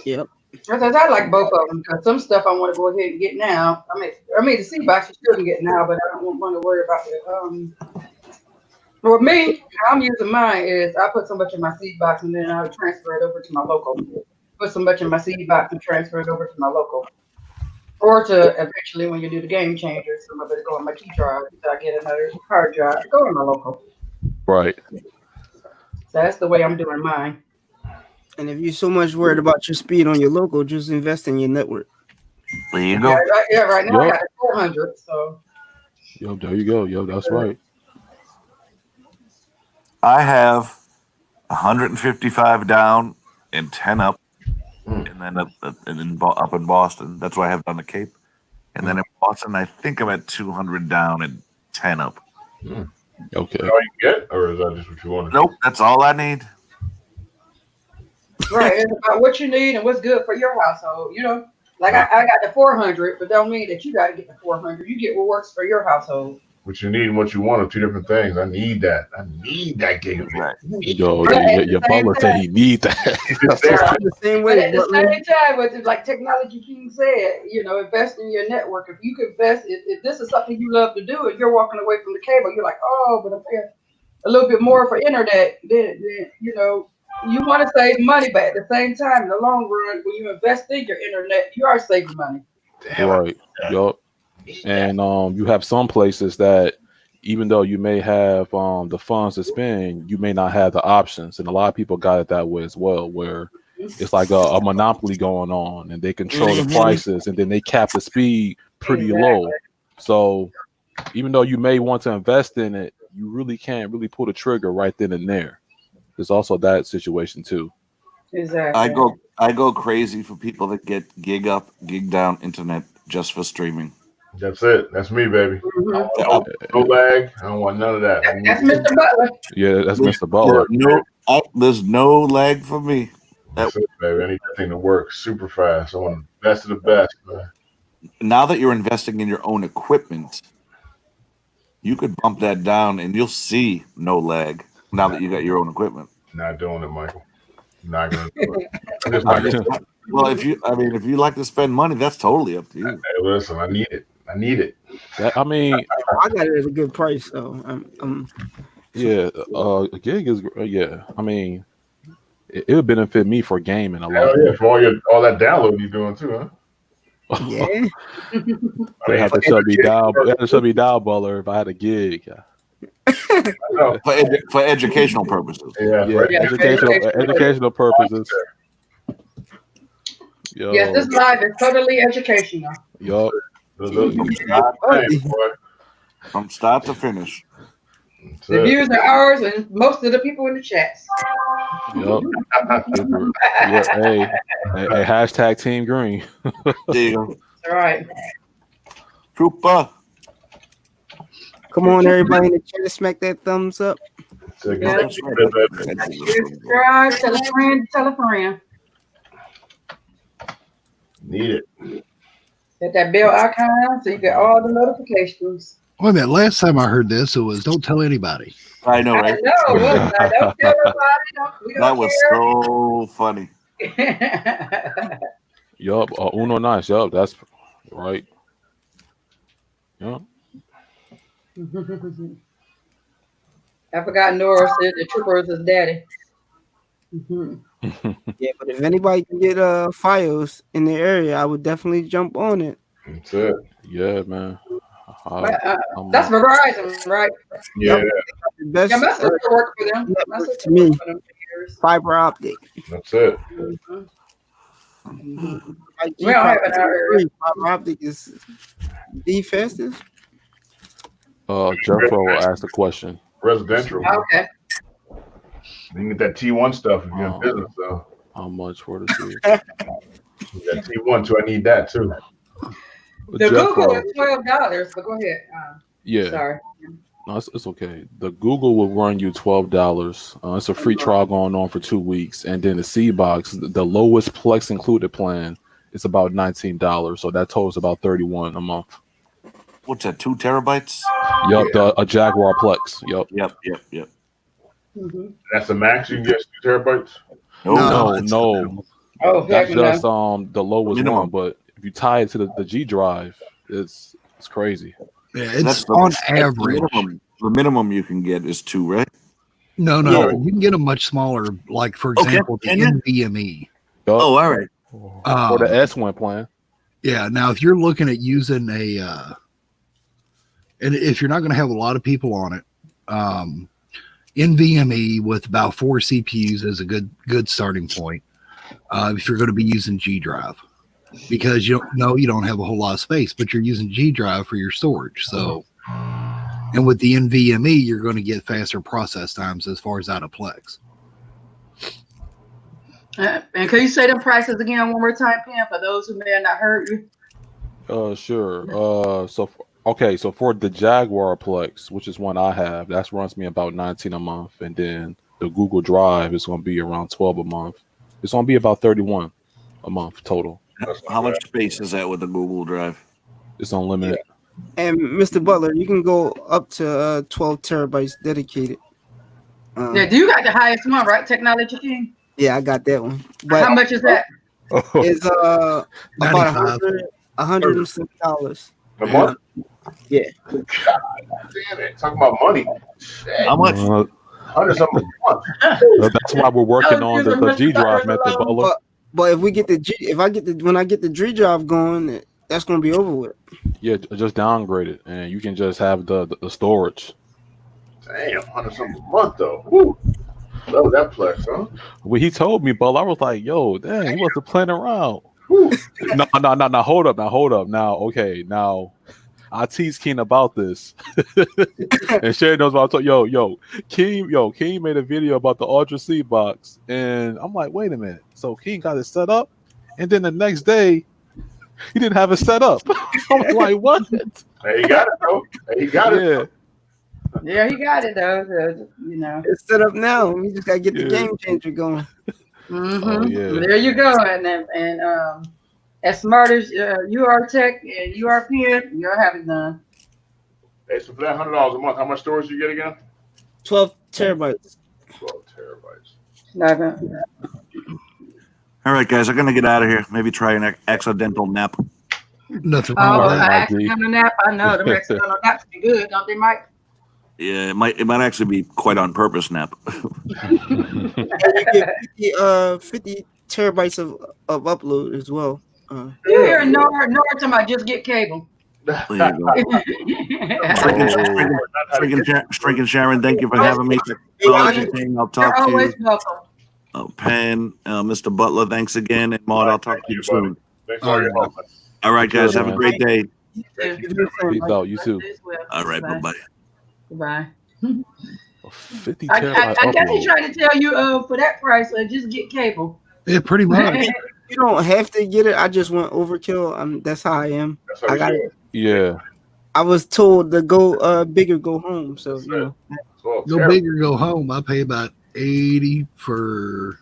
Speaker 7: Yep.
Speaker 1: I like both of them because some stuff I want to go ahead and get now. I mean the seed box you still can get now, but I don't want to worry about it. For me, how I'm using mine is I put so much in my seed box and then I transfer it over to my local. Put so much in my seed box and transfer it over to my local. Or to eventually, when you do the game changer, some of it go on my key drive. So I get another hard drive, go in my local.
Speaker 3: Right.
Speaker 1: So that's the way I'm doing mine.
Speaker 7: And if you're so much worried about your speed on your local, just invest in your network.
Speaker 9: There you go.
Speaker 1: Right now I got 400. So.
Speaker 3: Yo, there you go. Yo, that's right.
Speaker 9: I have 155 down and 10 up. And then up in Boston, that's what I have down the Cape. And then in Boston, I think I'm at 200 down and 10 up.
Speaker 3: Okay.
Speaker 5: Is that all you get, or is that just what you want?
Speaker 9: Nope, that's all I need.
Speaker 1: Right, it's about what you need and what's good for your household. You know, like I got the 400, but don't mean that you got to get the 400. You get what works for your household.
Speaker 5: What you need and what you want are two different things. I need that. I need that gigabit.
Speaker 9: Right.
Speaker 3: Yo, your butler said he need that.
Speaker 7: The same way.
Speaker 1: But at the same time, with like Technology King said, you know, invest in your network. If you could invest, if this is something you love to do, and you're walking away from the cable, you're like, oh, but I'm paying a little bit more for internet. Then you know, you want to save money, but at the same time, in the long run, when you invest in your internet, you are saving money.
Speaker 3: Right. Yup. And you have some places that even though you may have the funds to spend, you may not have the options. And a lot of people got it that way as well, where it's like a monopoly going on and they control the prices and then they cap the speed pretty low. So even though you may want to invest in it, you really can't really pull the trigger right then and there. There's also that situation too.
Speaker 1: Exactly.
Speaker 9: I go crazy for people that get gig up, gig down internet just for streaming.
Speaker 5: That's it. That's me, baby. No lag. I don't want none of that.
Speaker 1: That's Mr. Butler.
Speaker 3: Yeah, that's Mr. Butler.
Speaker 9: There's no lag for me.
Speaker 5: That's it, baby. I need that thing to work super fast. I want the best of the best, man.
Speaker 9: Now that you're investing in your own equipment, you could bump that down and you'll see no lag now that you got your own equipment.
Speaker 5: Not doing it, Michael. Not gonna do it. I'm just not gonna do it.
Speaker 9: Well, if you like to spend money, that's totally up to you.
Speaker 5: Hey, listen, I need it. I need it.
Speaker 3: I mean,
Speaker 7: I got it at a good price, though.
Speaker 3: yeah, a gig is I mean, it would benefit me for gaming a lot.
Speaker 5: Hell yeah, for all that download you're doing too, huh?
Speaker 7: Yeah.
Speaker 3: They have to shut me down. They have to shut me down, Butler, if I had a gig.
Speaker 9: For educational purposes.
Speaker 3: Yeah, educational purposes. Yo.
Speaker 1: Yes, this live is totally educational.
Speaker 3: Yup.
Speaker 9: From start to finish.
Speaker 1: The views are ours and most of the people in the chats.
Speaker 3: Yup. Hey, hashtag Team Green.
Speaker 9: There you go.
Speaker 1: All right.
Speaker 9: Trooper.
Speaker 7: Come on, everybody in the chat, smack that thumbs up.
Speaker 1: Yeah. Subscribe, tell a friend, tell a friend.
Speaker 5: Need it.
Speaker 1: Hit that bell icon so you get all the notifications.
Speaker 8: Wait a minute. Last time I heard this, it was don't tell anybody.
Speaker 9: I know,
Speaker 1: I
Speaker 9: right?
Speaker 1: know, wasn't I? Don't tell nobody. We
Speaker 9: That
Speaker 1: don't
Speaker 9: was
Speaker 1: care.
Speaker 9: so funny.
Speaker 3: Yup, Uno Nice. Yup, that's right. Yup.
Speaker 1: I forgot Nora said the trooper is his daddy.
Speaker 7: Yeah, but if anybody can get Fios in the area, I would definitely jump on it.
Speaker 5: That's it.
Speaker 3: Yeah, man.
Speaker 1: That's Verizon, right?
Speaker 5: Yeah,
Speaker 7: The best
Speaker 1: Yeah, my sister worked for them. My
Speaker 7: network
Speaker 1: sister
Speaker 7: to me,
Speaker 1: worked for them for years.
Speaker 7: fiber optic.
Speaker 5: that's it.
Speaker 1: We don't have it in our area.
Speaker 7: Fiber optic is the fastest.
Speaker 3: Jeffro asked a question.
Speaker 5: Residential.
Speaker 1: Okay.
Speaker 5: You can get that T1 stuff if you're in business, though.
Speaker 3: How much for the seed?
Speaker 5: That T1 too. I need that too.
Speaker 1: The Google is $12, but go ahead.
Speaker 3: Yeah.
Speaker 1: Sorry.
Speaker 3: No, it's okay. The Google will run you $12. It's a free trial going on for 2 weeks, and then the seedbox, the lowest Plex included plan, is about $19. So that totals about $31 a month.
Speaker 9: What's that? 2 terabytes?
Speaker 3: Yup, a Jaguar Plex. Yup.
Speaker 9: Yep.
Speaker 5: That's the max you can get 2 terabytes.
Speaker 3: No.
Speaker 1: Oh,
Speaker 3: That's
Speaker 1: heck no.
Speaker 3: just the lowest
Speaker 9: Minimum.
Speaker 3: one. But if you tie it to the G drive, it's crazy.
Speaker 8: Yeah, it's on average.
Speaker 9: The minimum you can get is 2, right?
Speaker 8: No,
Speaker 7: Yeah.
Speaker 8: you can get a much smaller, like for
Speaker 9: Okay.
Speaker 8: example, the NVMe.
Speaker 3: Yup.
Speaker 9: Oh, all right.
Speaker 3: Or the S1 plan.
Speaker 8: Yeah. Now, if you're looking at using and if you're not going to have a lot of people on it, NVMe with about 4 CPUs is a good starting point. If you're going to be using G drive, because you don't have a whole lot of space, but you're using G drive for your storage. So, and with the NVMe, you're going to get faster process times as far as out of Plex.
Speaker 1: And can you say them prices again one more time, Pam, for those who may have not heard you?
Speaker 3: Sure. So for the Jaguar Plex, which is one I have, that runs me about $19 a month, and then the Google Drive is going to be around $12 a month. It's going to be about $31 a month total.
Speaker 9: How much space is that with the Google Drive?
Speaker 3: It's unlimited.
Speaker 7: And Mr. Butler, you can go up to 12 terabytes dedicated.
Speaker 1: Yeah, do you got the highest one, right? Technology King?
Speaker 7: Yeah, I got that one. But
Speaker 1: how much is that?
Speaker 7: It's about $107.
Speaker 5: A month?
Speaker 7: Yeah.
Speaker 5: God damn it. Talking about money. Shit.
Speaker 9: How much?
Speaker 5: $100 something a month.
Speaker 3: That's why we're working on the G drive method, Butler.
Speaker 7: But if we get when I get the G drive going, that's gonna be over with.
Speaker 3: Yeah, just downgrade it, and you can just have the storage.
Speaker 5: Damn, $100 something a month though. Woo. Love that Plex, huh?
Speaker 3: When he told me, Butler, I was like, "Yo, dang, he wasn't playing around." No, hold up. Now, okay, now I tease Keen about this, and Sherry knows what I'm talking. Yo, Keen made a video about the Ultra C box, and I'm like, wait a minute. So Keen got it set up, and then the next day, he didn't have it set up. I'm like, what?
Speaker 5: Hey, he got it though. He got it.
Speaker 1: Yeah, he got it though. So,
Speaker 7: it's set up now. We just gotta get the game changer going.
Speaker 3: Oh, yeah.
Speaker 1: There you go. And as smart as you are, Tech and you are, Pen, you're having done.
Speaker 5: Hey, so for that $100 a month, how much storage you get again?
Speaker 7: 12 terabytes.
Speaker 5: 12 terabytes.
Speaker 9: All right, guys, I'm gonna get out of here. Maybe try an accidental nap.
Speaker 8: Nothing wrong with that.
Speaker 1: Accidental nap. I know them accidental naps be good, don't they, Mike?
Speaker 9: Yeah, it might actually be quite on purpose nap.
Speaker 7: You get 50 terabytes of upload as well.
Speaker 1: You hear Nora talking about just get cable.
Speaker 9: There you go. Stricken Sharon, thank you for having me. I'll talk
Speaker 1: You're
Speaker 9: to
Speaker 1: always
Speaker 9: you.
Speaker 1: welcome.
Speaker 9: Pan, Mr. Butler, thanks again. And Maud, I'll talk to you soon.
Speaker 5: Thanks for all your help.
Speaker 9: All right, guys, have a great day.
Speaker 3: Peace out, you too.
Speaker 9: All right, bye-bye.
Speaker 1: Goodbye.
Speaker 3: 50
Speaker 1: I
Speaker 3: terabyte
Speaker 1: guess he's
Speaker 3: upload.
Speaker 1: trying to tell you for that price, just get cable.
Speaker 8: Yeah, pretty much.
Speaker 7: You don't have to get it. I just want overkill. That's how I am.
Speaker 5: That's how
Speaker 7: I
Speaker 5: we
Speaker 7: got
Speaker 5: do
Speaker 7: it.
Speaker 5: it.
Speaker 3: Yeah.
Speaker 7: I was told to go big or go home. So you know,
Speaker 8: Go big or go home. I pay about 80 for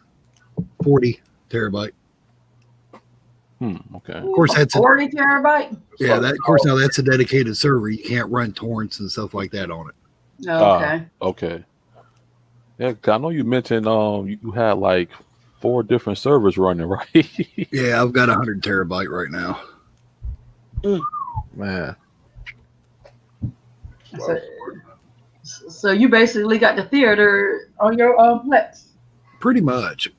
Speaker 8: 40 terabyte.
Speaker 3: Okay.
Speaker 8: Of course, that's
Speaker 1: 40 terabyte.
Speaker 8: yeah. That of course now that's a dedicated server. You can't run torrents and stuff like that on it.
Speaker 1: Okay.
Speaker 3: Okay. Yeah, 'cause I know you mentioned you had like 4 different servers running, right?
Speaker 8: Yeah, I've got 100 terabyte right now.
Speaker 3: Man.
Speaker 1: So you basically got the theater on your Plex.
Speaker 8: Pretty much.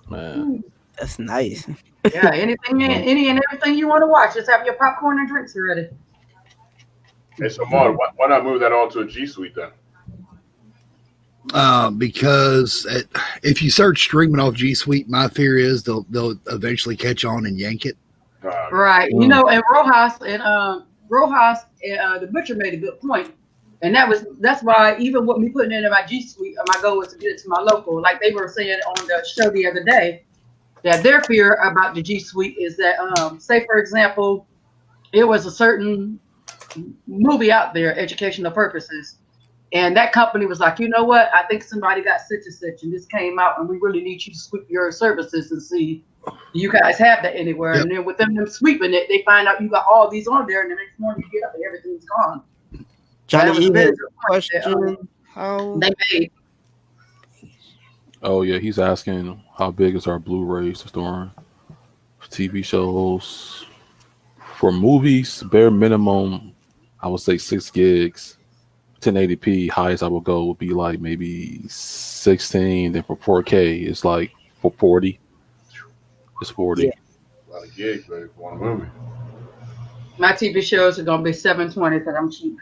Speaker 3: Man.
Speaker 7: That's nice.
Speaker 1: Yeah, anything, any and everything you want to watch. Just have your popcorn and drinks ready.
Speaker 5: Hey, so Mark, why not move that on to a G Suite then?
Speaker 8: Because if you search streaming off G Suite, my fear is they'll eventually catch on and yank it.
Speaker 1: Right. You know, and Rojas the butcher made a good point. And that's why even with me putting it in my G Suite, my goal was to get it to my local. Like they were saying on the show the other day, that their fear about the G Suite is that, say for example, it was a certain movie out there, educational purposes, and that company was like, you know what? I think somebody got such and such, and this came out, and we really need you to sweep your services and see do you guys have that anywhere. Yep. And then with them sweeping it, they find out you got all these on there, and the next morning you get up and everything's gone.
Speaker 7: Johnny, you had a question. How
Speaker 1: they made.
Speaker 3: Oh yeah, he's asking how big is our Blu-ray storing TV shows. For movies, bare minimum, I would say 6 gigs. 1080p, highest I would go would be like maybe 16. Then for 4K, it's like for 40. It's 40.
Speaker 5: Yeah. A lot of gigs, baby, for one movie.
Speaker 1: My TV shows are gonna be 720 because I'm cheap.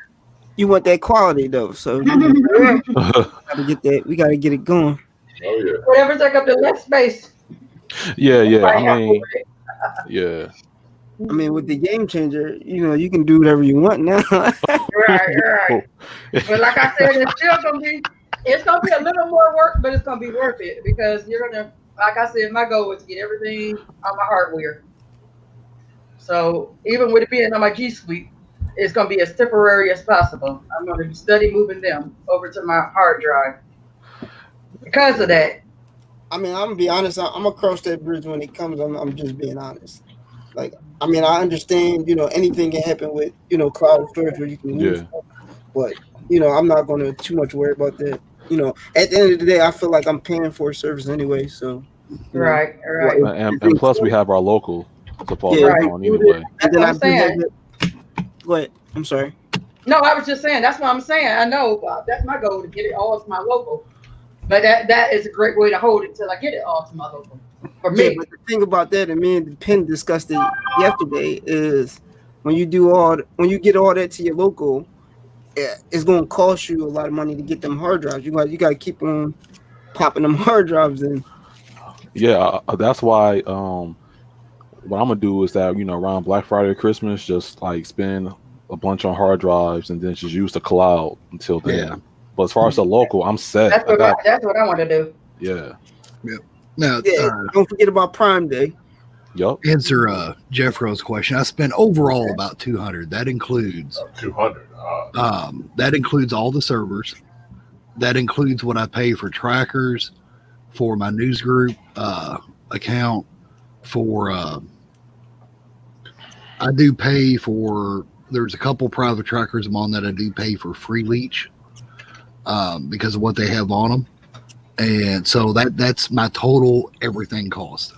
Speaker 7: You want that quality though, so you gotta get that. We gotta get it going.
Speaker 5: Oh yeah.
Speaker 1: Whatever take up the less space.
Speaker 3: Yeah. I mean, yeah.
Speaker 7: I mean, with the game changer, you know, you can do whatever you want now.
Speaker 1: right. But like I said, it's gonna be a little more work, but it's gonna be worth it because you're gonna, like I said, my goal was to get everything on my hardware. So even with it being on my G Suite, it's gonna be as temporary as possible. I'm gonna study moving them over to my hard drive because of that.
Speaker 7: I mean, I'm gonna be honest. I'm gonna cross that bridge when it comes. I'm just being honest. Like, I mean, I understand, you know, anything can happen with, you know, cloud storage where you can use stuff, but, you know, I'm not going to too much worry about that. You know, at the end of the day, I feel like I'm paying for a service anyway, so.
Speaker 1: Right.
Speaker 3: And plus, we have our local to fall on anyway.
Speaker 1: That's what I'm saying.
Speaker 7: Go ahead. I'm sorry.
Speaker 1: No, I was just saying, that's what I'm saying. I know that's my goal, to get it all to my local. But that is a great way to hold it till I get it all to my local. For me.
Speaker 7: Yeah, but the thing about that, and me and Penn discussed it yesterday, is when you get all that to your local, it's going to cost you a lot of money to get them hard drives. You got to keep on popping them hard drives in.
Speaker 3: Yeah, that's why. What I'm gonna do is that, you know, around Black Friday or Christmas, just like spend a bunch on hard drives and then just use the cloud until then. Yeah. But as far as the local, I'm set.
Speaker 1: That's what I want to do.
Speaker 3: Yeah.
Speaker 8: Yep. Now,
Speaker 7: don't forget about Prime Day.
Speaker 3: Yep.
Speaker 8: Answer Jeff Rowe's question. I spent overall about 200. That includes
Speaker 5: 200.
Speaker 8: That includes all the servers. That includes what I pay for trackers, for my news group account, for I do pay for. There's a couple private trackers I'm on that I do pay for free leech because of what they have on them. And so that's my total everything cost.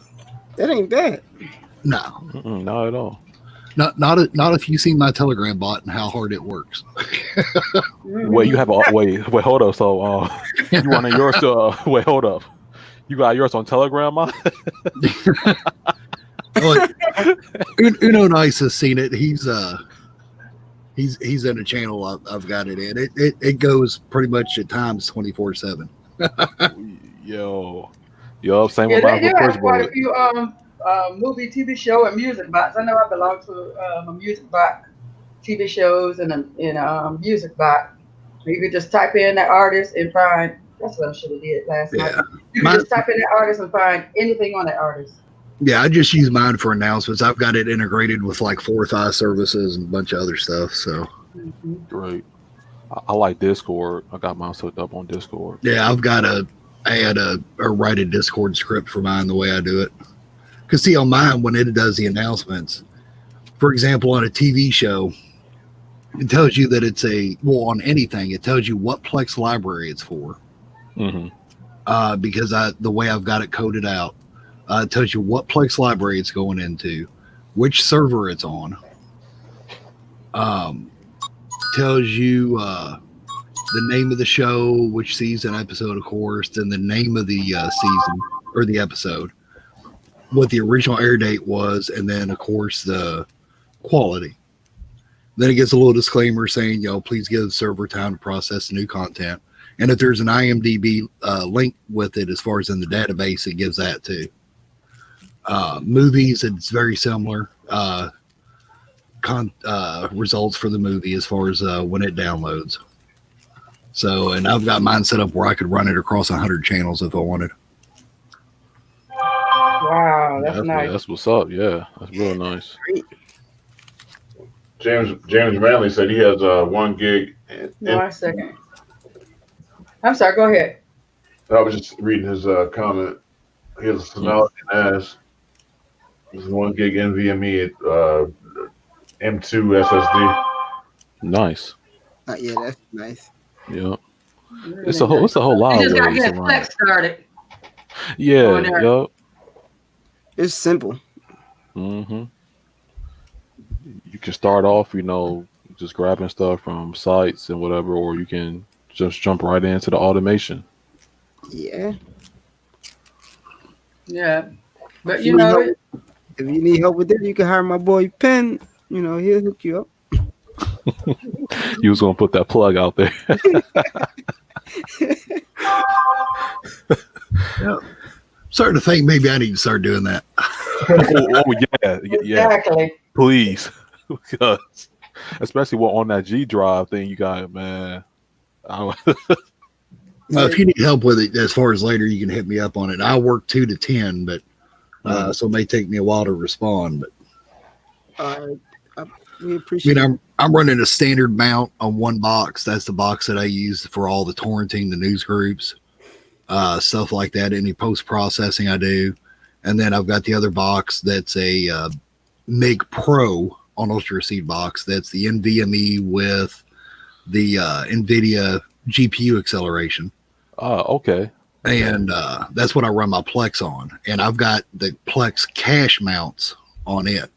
Speaker 7: That ain't bad.
Speaker 8: No,
Speaker 3: not at all.
Speaker 8: Not if you see my Telegram bot and how hard it works.
Speaker 3: Wait, you have wait, hold up. So you want yours to wait, hold up. You got yours on Telegram, man?
Speaker 8: Uno Nice has seen it. He's in a channel I've got it in. It goes pretty much at times 24/7.
Speaker 3: Yo, same
Speaker 1: yeah,
Speaker 3: with
Speaker 1: they do have quite
Speaker 3: bullet.
Speaker 1: a few movie, TV show, and music bots. I know I belong to a music bot, TV shows, and music bot. You could just type in that artist and find. That's what I should have did last night. You can just type in that artist and find anything on that artist.
Speaker 8: Yeah, I just use mine for announcements. I've got it integrated with like 4 services and a bunch of other stuff. So
Speaker 3: Great. I like Discord. I got mine hooked up on Discord.
Speaker 8: yeah, I've got to add or write a Discord script for mine the way I do it. Because see, on mine, when it does the announcements, for example, on a TV show, it tells you that it's on anything, it tells you what Plex library it's for. Because the way I've got it coded out, it tells you what Plex library it's going into, which server it's on. Tells you the name of the show, which season, episode, of course, then the name of the season or the episode, what the original air date was, and then, of course, the quality. Then it gets a little disclaimer saying, please give the server time to process the new content. And if there's an IMDb link with it, as far as in the database, it gives that too. Movies, it's very similar. Results for the movie as far as when it downloads. So, and I've got mine set up where I could run it across 100 channels if I wanted.
Speaker 1: Wow, that's nice.
Speaker 3: That's what's up. Yeah, that's real nice.
Speaker 5: James Manley said he has 1 gig.
Speaker 1: 1 second. I'm sorry. Go ahead.
Speaker 5: I was just reading his comment. He has a Synology NAS. He's 1 gig NVMe at M2 SSD.
Speaker 3: Nice.
Speaker 7: Yeah, that's nice.
Speaker 3: Yeah. It's a whole lot
Speaker 1: You
Speaker 3: of
Speaker 1: just got to
Speaker 3: ways
Speaker 1: get
Speaker 3: around
Speaker 1: Plex
Speaker 3: it.
Speaker 1: started.
Speaker 3: Yeah. Yep.
Speaker 7: It's simple.
Speaker 3: You can start off, just grabbing stuff from sites and whatever, or you can just jump right into the automation.
Speaker 7: Yeah.
Speaker 1: Yeah. But
Speaker 7: if you need help with that, you can hire my boy Penn. He'll hook you up.
Speaker 3: You was gonna put that plug out there.
Speaker 8: Starting to think maybe I need to start doing that.
Speaker 3: Yeah.
Speaker 1: Exactly.
Speaker 3: Please, because especially on that G drive thing you got, man.
Speaker 8: Well, if you need help with it, as far as later, you can hit me up on it. I work 2 to 10, but so it may take me a while to respond. But
Speaker 7: we appreciate.
Speaker 8: I'm running a standard mount on 1 box. That's the box that I use for all the torrenting, the news groups, stuff like that. Any post processing I do, and then I've got the other box that's a MIG Pro on Ultra Seed box. That's the NVMe with the NVIDIA GPU acceleration.
Speaker 3: Okay.
Speaker 8: And that's what I run my Plex on. And I've got the Plex cache mounts on it.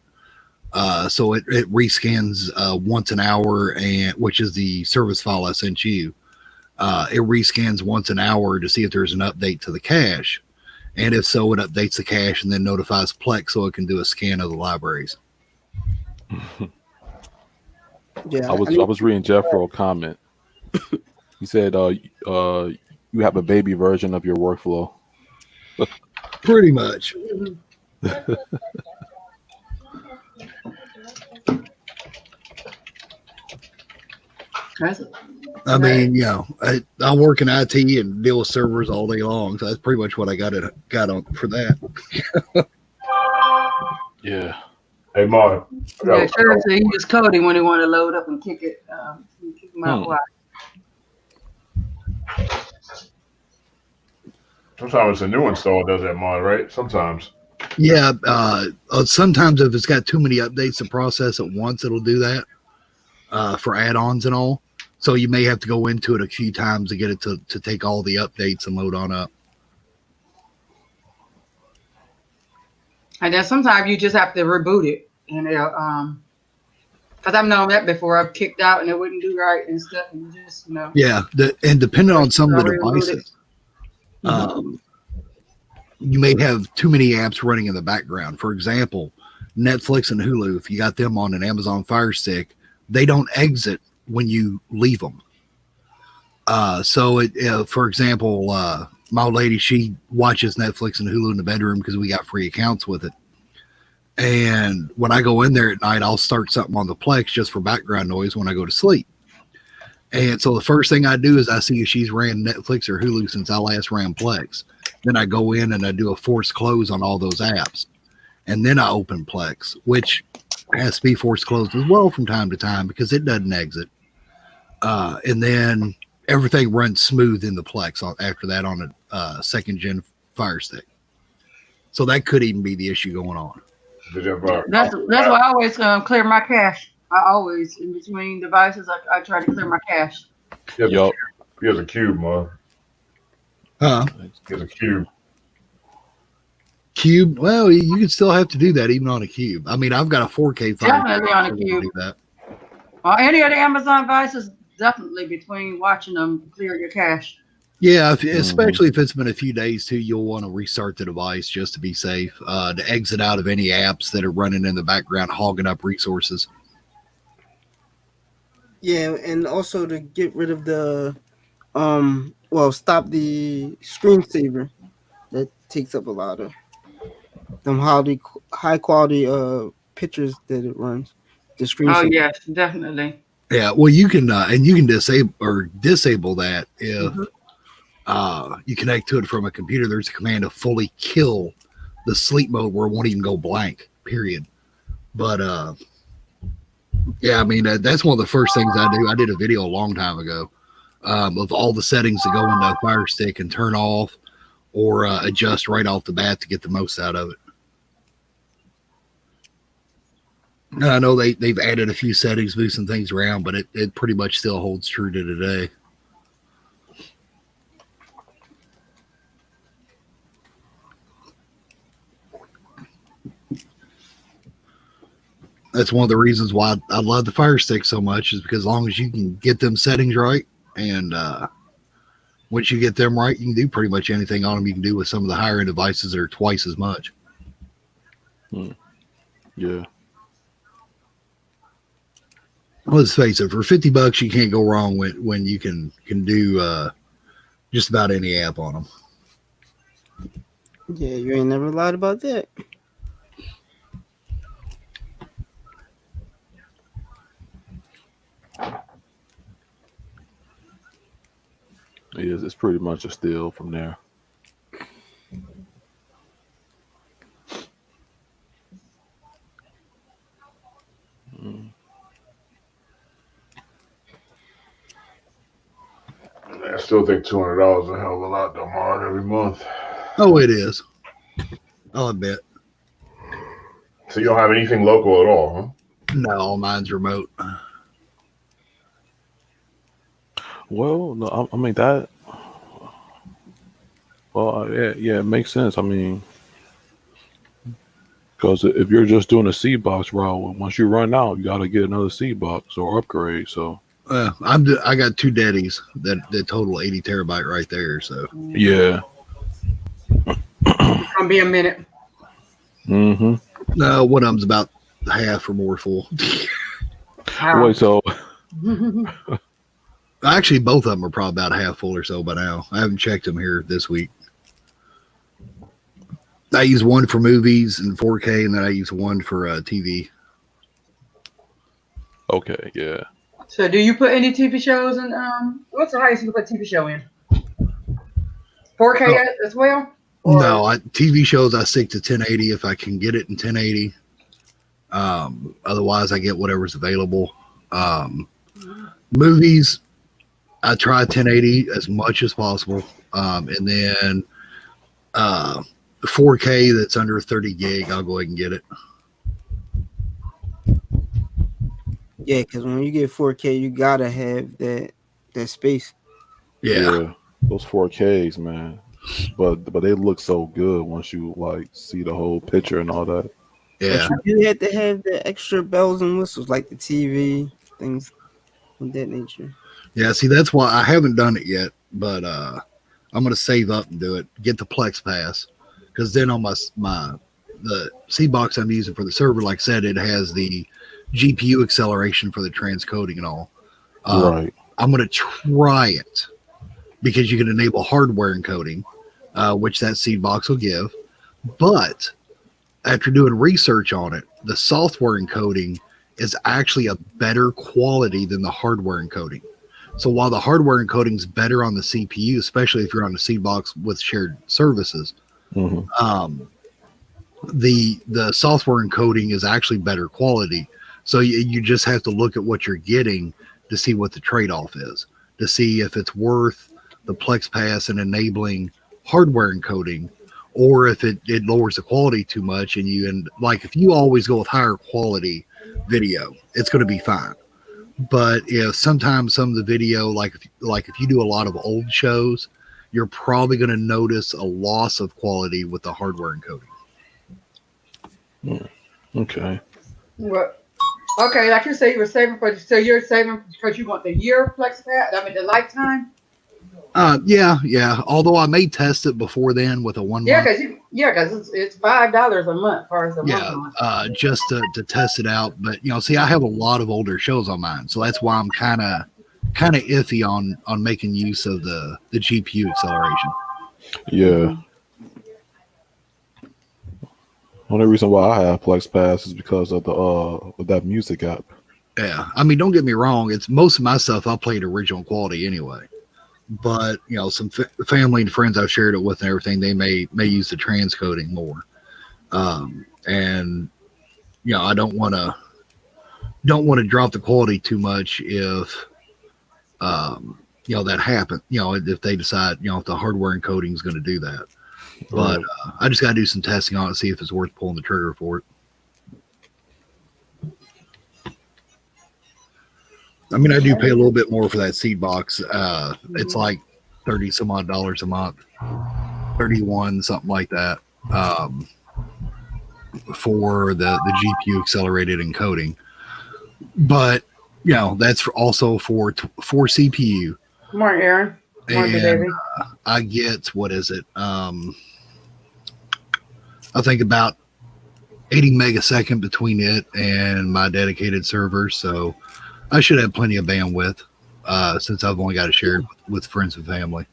Speaker 8: So it rescans once an hour, and which is the service file I sent you. It rescans once an hour to see if there's an update to the cache. And if so, it updates the cache and then notifies Plex so it can do a scan of the libraries.
Speaker 3: Yeah, I was reading Jeff for a comment. He said, you have a baby version of your workflow.
Speaker 8: Pretty much. I mean, I work in IT and deal with servers all day long, so that's pretty much what I got on for that.
Speaker 5: Yeah. Hey, Mark.
Speaker 1: Yeah, sure. So he use coding when he want to load up and kick it. Kick him out. Why?
Speaker 5: Sometimes it's a new install does that mod, right? Sometimes.
Speaker 8: Yeah. Sometimes if it's got too many updates to process at once, it'll do that for add-ons and all. So you may have to go into it a few times to get it to take all the updates and load on up.
Speaker 1: And then sometimes you just have to reboot it, and because I've known that before. I've kicked out and it wouldn't do right and stuff, and you just
Speaker 8: Yeah, and depending on some of the devices, you may have too many apps running in the background. For example, Netflix and Hulu. If you got them on an Amazon Fire Stick, they don't exit when you leave them. So for example, my old lady, she watches Netflix and Hulu in the bedroom because we got free accounts with it. And when I go in there at night, I'll start something on the Plex just for background noise when I go to sleep. And so the first thing I do is I see if she's ran Netflix or Hulu since I last ran Plex. Then I go in and I do a forced close on all those apps. and then I open Plex, which has to be force closed as well from time to time because it doesn't exit. And then everything runs smooth in the Plex after that on a second gen Fire Stick. So that could even be the issue going on.
Speaker 5: Did you ever,
Speaker 1: That's why I always clear my cache. I always, in between devices, I try to clear my cache.
Speaker 5: he has,
Speaker 3: Yup.
Speaker 5: he has a cube, man.
Speaker 8: Huh?
Speaker 5: He has a cube.
Speaker 8: Cube? Well, you can still have to do that even on a cube. I mean, I've got a 4K Fire
Speaker 1: Definitely on a cube.
Speaker 8: Do that.
Speaker 1: Or any of the Amazon devices, definitely between watching them, clear your cache.
Speaker 8: Yeah, especially if it's been a few days too, you'll want to restart the device just to be safe. To exit out of any apps that are running in the background, hogging up resources.
Speaker 7: Yeah, and also to get rid of the stop the screensaver that takes up a lot of them high quality pictures that it runs. The
Speaker 1: Oh
Speaker 7: screensaver.
Speaker 1: yes, definitely.
Speaker 8: Yeah, well, you can and you can disable that if you connect to it from a computer. There's a command to fully kill the sleep mode where it won't even go blank. Period. But yeah, I mean that's one of the first things I do. I did a video a long time ago of all the settings that go into a Fire Stick and turn off or adjust right off the bat to get the most out of it. And I know they've added a few settings, moved some things around, but it pretty much still holds true to today. That's one of the reasons why I love the Fire Stick so much, is because as long as you can get them settings right, and once you get them right, you can do pretty much anything on them you can do with some of the higher end devices that are twice as much.
Speaker 3: Yeah.
Speaker 8: Well, let's face it, for $50 you can't go wrong when you can do just about any app on them.
Speaker 7: Yeah, you ain't never lied about that.
Speaker 3: It's pretty much a steal from there.
Speaker 5: I still think $200 is a hell of a lot, though, Mark, every month.
Speaker 8: Oh, it is. I'll admit.
Speaker 5: So you don't have anything local at all, huh?
Speaker 8: No, mine's remote.
Speaker 3: Well, no, I mean that. Well, yeah, it makes sense. I mean, because if you're just doing a seed box route, once you run out, you got to get another seed box or upgrade. So
Speaker 8: I got two daddies that total 80 terabyte right there. So
Speaker 3: yeah,
Speaker 1: It's gonna be a minute.
Speaker 3: mm-hmm.
Speaker 8: no, one of them's about half or more full.
Speaker 1: Wow.
Speaker 3: Wait, so
Speaker 8: Actually, both of them are probably about half full or so by now. I haven't checked them here this week. I use one for movies and 4K, and then I use one for TV.
Speaker 3: okay, yeah.
Speaker 1: So, do you put any TV shows in? What's the highest you can put TV show in? 4K as well? Or?
Speaker 8: No, TV shows I stick to 1080 if I can get it in 1080. Otherwise, I get whatever's available. Movies, I try 1080 as much as possible, and then 4K that's under 30 gig, I'll go ahead and get it.
Speaker 7: Yeah, because when you get 4K, you gotta have that space.
Speaker 8: Yeah.
Speaker 3: Those 4Ks, man. But they look so good once you like see the whole picture and all that.
Speaker 8: Yeah.
Speaker 7: But you do have to have the extra bells and whistles like the TV, things of that nature.
Speaker 8: Yeah, see, that's why I haven't done it yet, but I'm gonna save up and do it. Get the Plex Pass, because then on the C box I'm using for the server, like I said, it has the GPU acceleration for the transcoding and all.
Speaker 3: Right.
Speaker 8: I'm gonna try it because you can enable hardware encoding, which that seed box will give. But after doing research on it, the software encoding is actually a better quality than the hardware encoding. So while the hardware encoding is better on the CPU, especially if you're on the seed box with shared services, the software encoding is actually better quality. So you just have to look at what you're getting to see what the trade-off is, to see if it's worth the Plex Pass and enabling hardware encoding, or if it lowers the quality too much. And like, if you always go with higher quality video, it's going to be fine. But if sometimes some of the video, like if you do a lot of old shows, you're probably going to notice a loss of quality with the hardware encoding.
Speaker 3: Okay.
Speaker 1: Well, okay, like you say, you were saving so you're saving because you want the year Plex Pass. I mean, the lifetime.
Speaker 8: Yeah. Although I may test it before then with a 1 month.
Speaker 1: Because it's $5 a month for us a month.
Speaker 8: Just to test it out. But see, I have a lot of older shows on mine, so that's why I'm kind of iffy on making use of the GPU acceleration.
Speaker 3: Yeah. Only reason why I have Plex Pass is because of that music app.
Speaker 8: Yeah, I mean, don't get me wrong. It's most of my stuff I played original quality anyway. But some family and friends I've shared it with and everything, they may use the transcoding more. And I don't want to drop the quality too much if that happens. If they decide if the hardware encoding is going to do that. But I just got to do some testing on it, see if it's worth pulling the trigger for it. I mean, I do pay a little bit more for that seed box. It's like $30 some odd a month, 31, something like that, for the GPU accelerated encoding. But that's also for CPU.
Speaker 1: Good morning, Aaron. Good morning, baby.
Speaker 8: I get, what is it? I think about 80 megasecond between it and my dedicated server, so I should have plenty of bandwidth, since I've only got to share it with friends and family.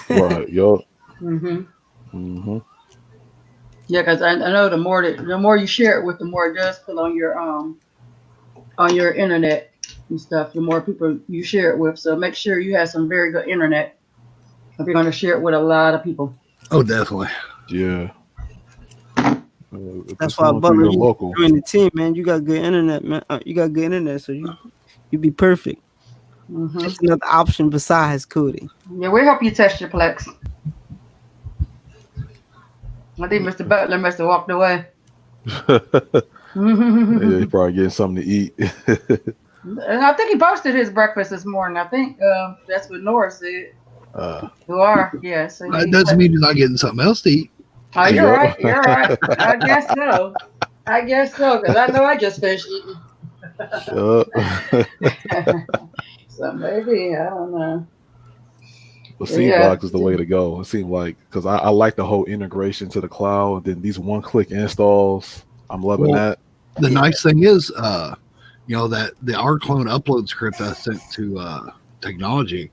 Speaker 3: Right. Yup.
Speaker 1: Yeah, because I know the more you share it with, the more it does pull on your internet and stuff. The more people you share it with, so make sure you have some very good internet if you're going to share it with a lot of people.
Speaker 8: Oh, definitely.
Speaker 3: Yeah.
Speaker 7: That's why Butler, you join the team, man. You got good internet, man. You got good internet, so you be perfect. It's another option besides coding.
Speaker 1: Yeah, we'll help you test your Plex. I think Mr. Butler must have walked away.
Speaker 3: Yeah, he's probably getting something to eat.
Speaker 1: And I think he posted his breakfast this morning. I think that's what Nora said. You are, yeah. So
Speaker 8: that doesn't mean you're not getting something else to eat.
Speaker 1: Oh, you're right. You're right. I guess so. Because I know I just finished eating. So maybe, I don't know.
Speaker 3: But seedbox is the way to go. It seems like, because I like the whole integration to the cloud. Then these one-click installs, I'm loving that.
Speaker 8: The nice thing is, that the rclone upload script I sent to technology,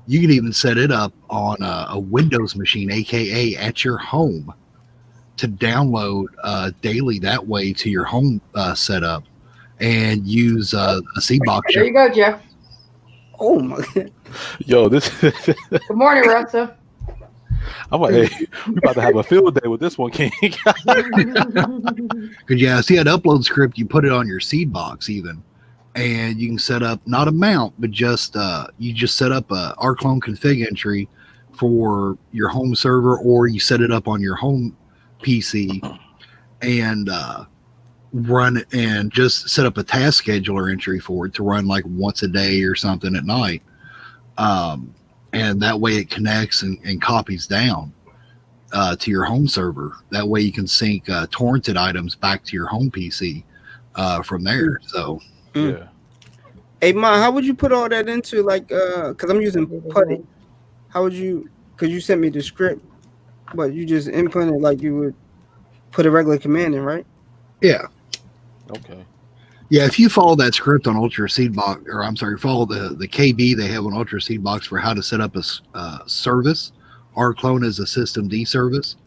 Speaker 8: you can even set it up on a Windows machine, aka at your home, to download daily that way to your home setup, and use a seedbox.
Speaker 1: There you go, Jeff.
Speaker 7: Oh my God.
Speaker 3: Yo, this.
Speaker 1: Good morning, Russell.
Speaker 3: I'm like, hey, we about to have a field day with this one, King.
Speaker 8: Because see that upload script, you put it on your seed box even, and you can set up not a mount, but just you just set up a rclone config entry for your home server, or you set it up on your home PC and run it, and just set up a task scheduler entry for it to run like once a day or something at night. And that way it connects and copies down to your home server. That way you can sync torrented items back to your home PC from there. So,
Speaker 3: yeah.
Speaker 7: Hey, Ma, how would you put all that into, like, because I'm using Putty. How would you, because you sent me the script, but you just input it like you would put a regular command in, right?
Speaker 8: Yeah.
Speaker 3: Okay.
Speaker 8: Yeah, if you follow that script on Ultra Seedbox, or I'm sorry, follow the KB they have on Ultra Seedbox for how to set up a service, rclone as a system D service,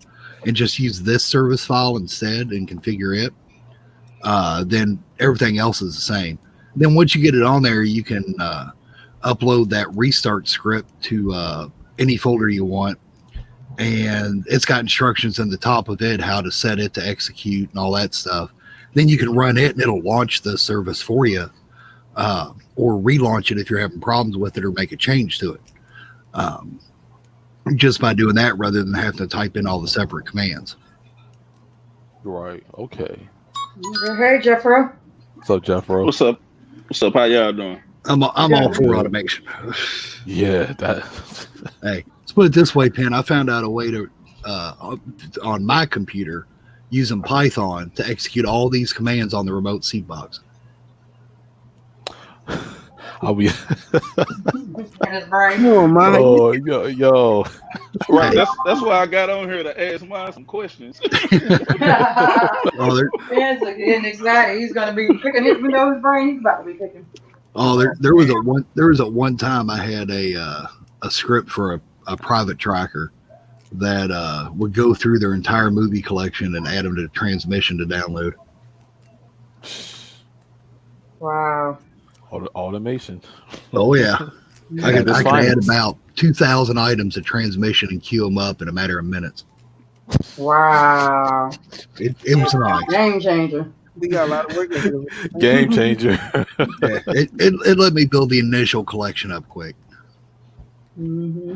Speaker 8: and just use this service file instead and configure it, then everything else is the same. Then once you get it on there, you can upload that restart script to any folder you want, and it's got instructions in the top of it how to set it to execute and all that stuff. Then you can run it and it'll launch the service for you, or relaunch it if you're having problems with it or make a change to it. Just by doing that rather than having to type in all the separate commands.
Speaker 3: Right. Okay.
Speaker 1: Hey, Jeffro.
Speaker 3: What's up, Jeffro?
Speaker 10: What's up? What's up? How y'all doing?
Speaker 8: I'm all for automation.
Speaker 3: Yeah, that.
Speaker 8: Hey, let's put it this way, Penn. I found out a way to, on my computer, using Python to execute all these commands on the remote seed box.
Speaker 3: I'll be.
Speaker 7: Oh my!
Speaker 3: Oh, yo.
Speaker 10: Right. That's why I got on here to ask mine some questions.
Speaker 1: Yes, again, exactly. He's gonna be picking it. You know his brain. He's about to be picking.
Speaker 8: Oh, there was at one time I had a script for a private tracker that would go through their entire movie collection and add them to transmission to download.
Speaker 1: Wow.
Speaker 3: Automation.
Speaker 8: Oh yeah, I could add
Speaker 3: finance.
Speaker 8: about 2,000 items to transmission and queue them up in a matter of minutes.
Speaker 1: Wow.
Speaker 8: It was nice.
Speaker 1: Game changer.
Speaker 7: We got a lot of work to do.
Speaker 3: Game changer.
Speaker 8: Yeah, it let me build the initial collection up quick.
Speaker 1: Mm-hmm.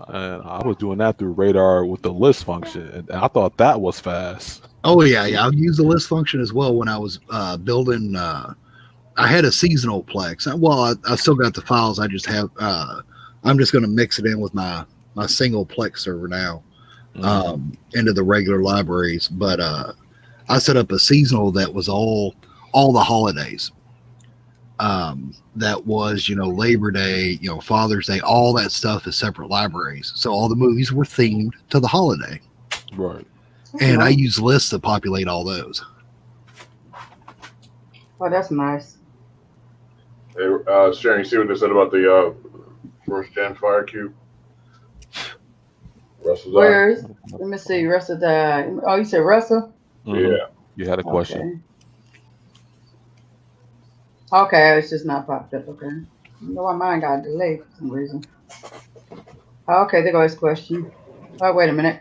Speaker 3: And I was doing that through Radar with the list function, and I thought that was fast.
Speaker 8: Oh yeah. I've used the list function as well when I was building. I had a seasonal Plex. Well, I still got the files. I just have. I'm just going to mix it in with my single Plex server now, into the regular libraries. But I set up a seasonal that was all the holidays. That was, Labor Day, Father's Day, all that stuff is separate libraries. So all the movies were themed to the holiday.
Speaker 3: Right.
Speaker 8: And I use lists to populate all those.
Speaker 1: Oh, that's nice.
Speaker 5: Hey, Sharon, you see what they said about the first gen Fire Cube? Russell.
Speaker 1: Where is? Let me see. Russell died. Oh, you said Russell?
Speaker 3: Mm-hmm.
Speaker 5: Yeah.
Speaker 3: You had a question.
Speaker 1: Okay, it's just not popped up. Okay. You know why mine got delayed for some reason. Okay, there goes his question. Oh, wait a minute.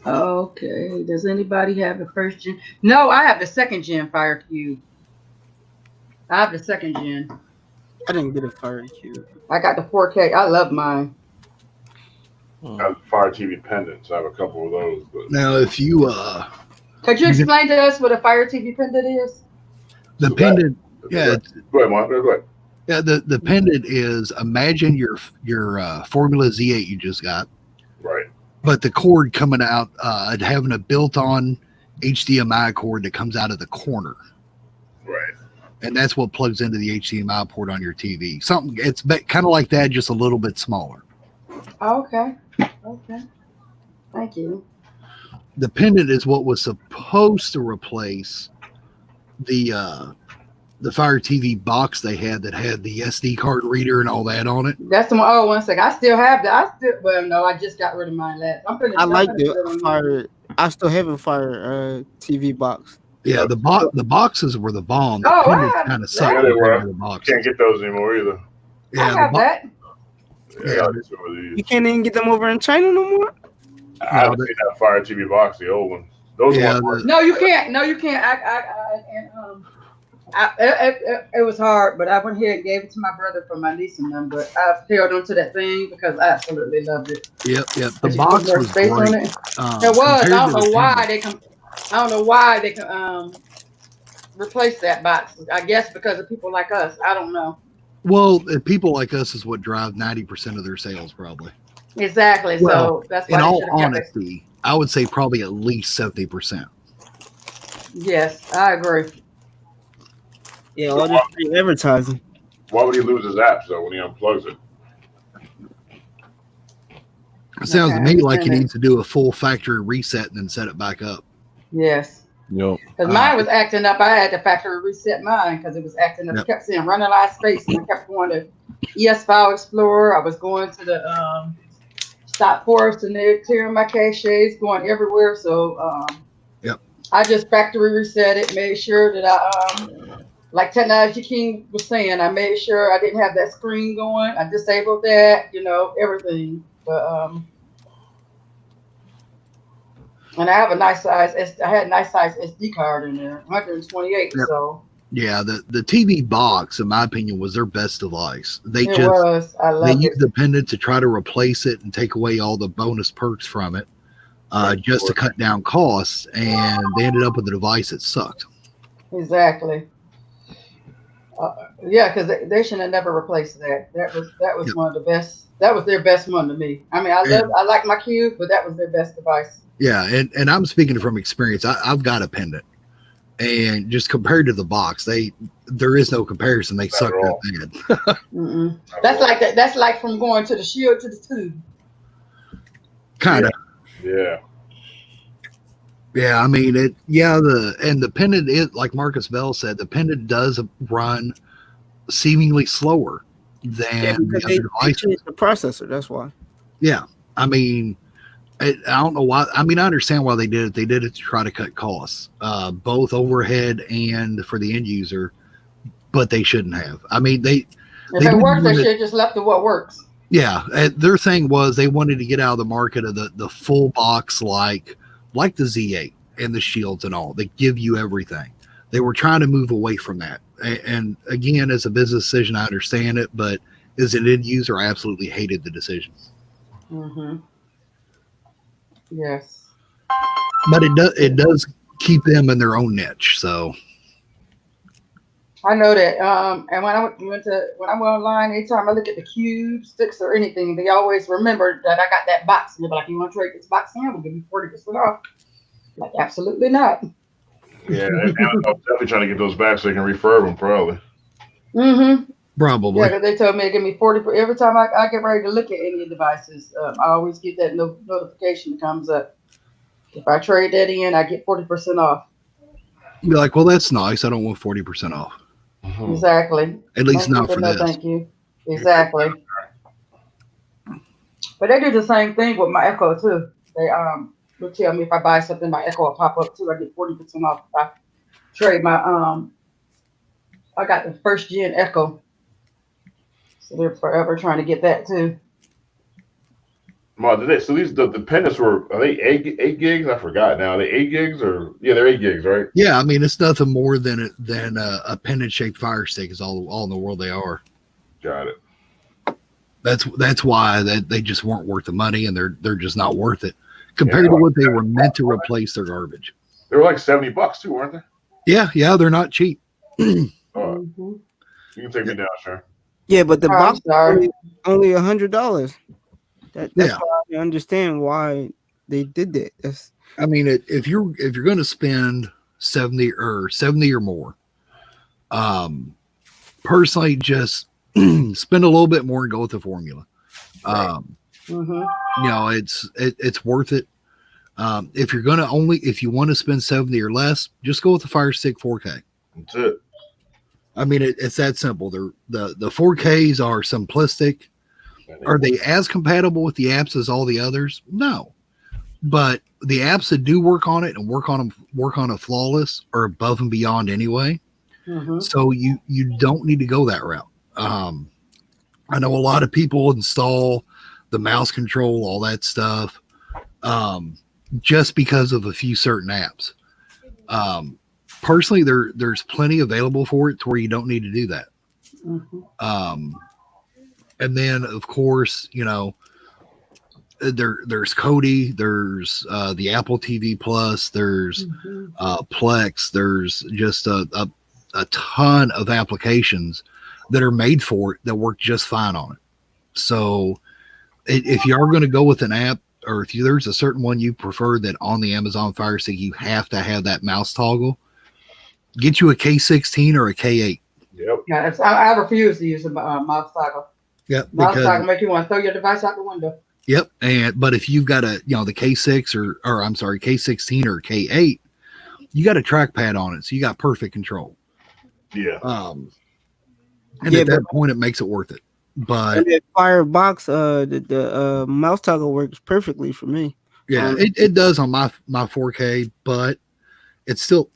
Speaker 1: Okay. Does anybody have the first gen? No, I have the second gen Fire Cube. I have the second gen.
Speaker 7: I didn't get a Fire Cube.
Speaker 1: I got the 4K. I love mine.
Speaker 5: I have Fire TV pendants. I have a couple of those. But
Speaker 8: Now, if you
Speaker 1: Could you explain to us what a Fire TV pendant is?
Speaker 8: the pendant, yeah,
Speaker 5: go ahead, Mark. Go ahead.
Speaker 8: yeah, the pendant is, imagine your Formula Z8 you just got,
Speaker 5: Right.
Speaker 8: but the cord coming out, having a built-on HDMI cord that comes out of the corner.
Speaker 5: Right.
Speaker 8: And that's what plugs into the HDMI port on your TV. Something, it's kind of like that, just a little bit smaller.
Speaker 1: Okay. Okay. Thank you.
Speaker 8: The pendant is what was supposed to replace the Fire TV box they had that had the SD card reader and all that on it.
Speaker 1: That's the one. Oh, one second. I still have that. Well, no, I just got rid of mine last.
Speaker 7: I like the Fire. I still have a Fire TV box.
Speaker 8: Yeah, the boxes were the bomb. The
Speaker 1: Oh,
Speaker 8: pendant
Speaker 1: I have
Speaker 8: kind of
Speaker 1: that.
Speaker 8: sucked.
Speaker 5: Yeah, they were.
Speaker 8: The box.
Speaker 5: Can't get those anymore either.
Speaker 1: I have that.
Speaker 5: Yeah, I get some of these.
Speaker 7: You can't even get them over in China no more.
Speaker 5: I haven't seen that Fire TV box, the old one. Those ones.
Speaker 1: No, you can't. No, you can't. It was hard, but I went here and gave it to my brother for my niece and them. But I held on to that thing because I absolutely loved it.
Speaker 8: Yep. The
Speaker 1: She
Speaker 8: box
Speaker 1: put more
Speaker 8: was
Speaker 1: space
Speaker 8: great.
Speaker 1: on it. It was. I don't know why they can. I don't know why they can replace that box. I guess because of people like us. I don't know.
Speaker 8: Well, people like us is what drive 90% of their sales, probably.
Speaker 1: Exactly.
Speaker 8: Well,
Speaker 1: so that's why.
Speaker 8: In
Speaker 1: they
Speaker 8: all
Speaker 1: should've kept it.
Speaker 8: honesty, I would say probably at least 70%.
Speaker 1: Yes, I agree.
Speaker 7: Yeah, all this free advertising.
Speaker 5: Why would he lose his apps though when he unplugs it?
Speaker 8: It sounds to me like he needs to do a full factory reset and then set it back up.
Speaker 1: Yes.
Speaker 3: Yep.
Speaker 1: Because mine was acting up. I had to factory reset mine because it was acting up.
Speaker 8: Yep.
Speaker 1: It kept saying running out of space. And I kept going to ES File Explorer. I was going to the Stop Forest and they're clearing my caches, going everywhere. So
Speaker 8: Yep.
Speaker 1: I just factory reset it, made sure that I like Technology King was saying, I made sure I didn't have that screen going. I disabled that, everything. But and I have a nice size. I had a nice size SD card in there, 128.
Speaker 8: Yep.
Speaker 1: So
Speaker 8: yeah, the TV box, in my opinion, was their best device. They
Speaker 1: it was. I
Speaker 8: they
Speaker 1: loved
Speaker 8: used
Speaker 1: it.
Speaker 8: the pendant to try to replace it and take away all the bonus perks from it, just to cut down costs, and they ended up with a device that sucked.
Speaker 1: Exactly. Yeah, because they should have never replaced that. That was
Speaker 8: Yep.
Speaker 1: one of the best. That was their best one to me. I mean, I like my cube, but that was their best device.
Speaker 8: Yeah, and I'm speaking from experience. I've got a pendant, and just compared to the box, there is no comparison. They suck that bad.
Speaker 1: Mm-mm. That's like that. That's like from going to the shield to the tube.
Speaker 8: Kind of.
Speaker 5: Yeah.
Speaker 8: Yeah, I mean it. Yeah, the pendant is like Marcus Bell said. The pendant does run seemingly slower than
Speaker 7: because
Speaker 8: the
Speaker 7: they
Speaker 8: other devices.
Speaker 7: changed the processor. That's why.
Speaker 8: Yeah, I mean, I don't know why. I mean, I understand why they did it. They did it to try to cut costs, both overhead and for the end user. But they shouldn't have. I mean,
Speaker 1: If it works, they should have just left it what works.
Speaker 8: Yeah, their thing was they wanted to get out of the market of the full box like the Z8 and the shields and all. They give you everything. They were trying to move away from that. And again, as a business decision, I understand it, but as an end user, I absolutely hated the decision.
Speaker 1: Mm-hmm. Yes.
Speaker 8: But it does keep them in their own niche. So
Speaker 1: I know that. And when I went online, anytime I look at the cube, sticks, or anything, they always remember that I got that box. And they're like, "You want to trade this box in? We'll give you 40% off." Like, absolutely not.
Speaker 5: Yeah, Amazon's definitely trying to get those back so they can refurb them, probably.
Speaker 1: Mm-hmm.
Speaker 8: Probably.
Speaker 1: Yeah, because they told me to give me 40 every time I get ready to look at any devices. I always get that notification that comes up. If I trade that in, I get 40% off.
Speaker 8: You'd be like, well, that's nice. I don't want 40% off.
Speaker 1: Exactly.
Speaker 8: At least not for this.
Speaker 1: Thank you. Exactly. But they do the same thing with my Echo too. They will tell me if I buy something, my Echo will pop up too. I get 40% off if I trade my I got the first gen Echo. So they're forever trying to get that too.
Speaker 5: So these the pendants are they 8 gigs? I forgot now. Are they 8 gigs or they're 8 gigs, right?
Speaker 8: Yeah, I mean it's nothing more than a pendant shaped fire stick is all in the world they are.
Speaker 5: Got it.
Speaker 8: That's why they just weren't worth the money, and they're just not worth it compared to what they were meant to replace their garbage.
Speaker 5: They were like $70 too, weren't they?
Speaker 8: Yeah, they're not cheap.
Speaker 5: You can take me down, sure.
Speaker 7: Yeah, but the box is only $100. That's why I understand why they did that.
Speaker 8: I mean, if you're going to spend 70 or more, personally, just spend a little bit more and go with the formula. It's worth it. If you want to spend 70 or less, just go with the Fire Stick 4K.
Speaker 5: That's it.
Speaker 8: I mean, it's that simple. The 4Ks are simplistic. Are they as compatible with the apps as all the others? No, but the apps that do work on it and work on it flawless are above and beyond anyway. So you don't need to go that route. I know a lot of people install the mouse control, all that stuff, just because of a few certain apps. Personally, there's plenty available for it to where you don't need to do that. And then, of course, there's Kodi, there's the Apple TV Plus, there's Plex, there's just a ton of applications that are made for it that work just fine on it. So if you are going to go with an app, or if there's a certain one you prefer that on the Amazon Fire Stick, you have to have that mouse toggle, get you a K16 or a K8.
Speaker 5: Yep.
Speaker 1: Yeah, I refuse to use a mouse toggle.
Speaker 8: Yep.
Speaker 1: Mouse toggle make you want to throw your device out the window.
Speaker 8: Yep. But if you've got the K6 or I'm sorry, K16 or K8, you got a trackpad on it, so you got perfect control.
Speaker 5: Yeah.
Speaker 8: At that point, it makes it worth it. But
Speaker 7: the Firebox, the mouse toggle works perfectly for me.
Speaker 8: Yeah, it does on my 4K, but it's still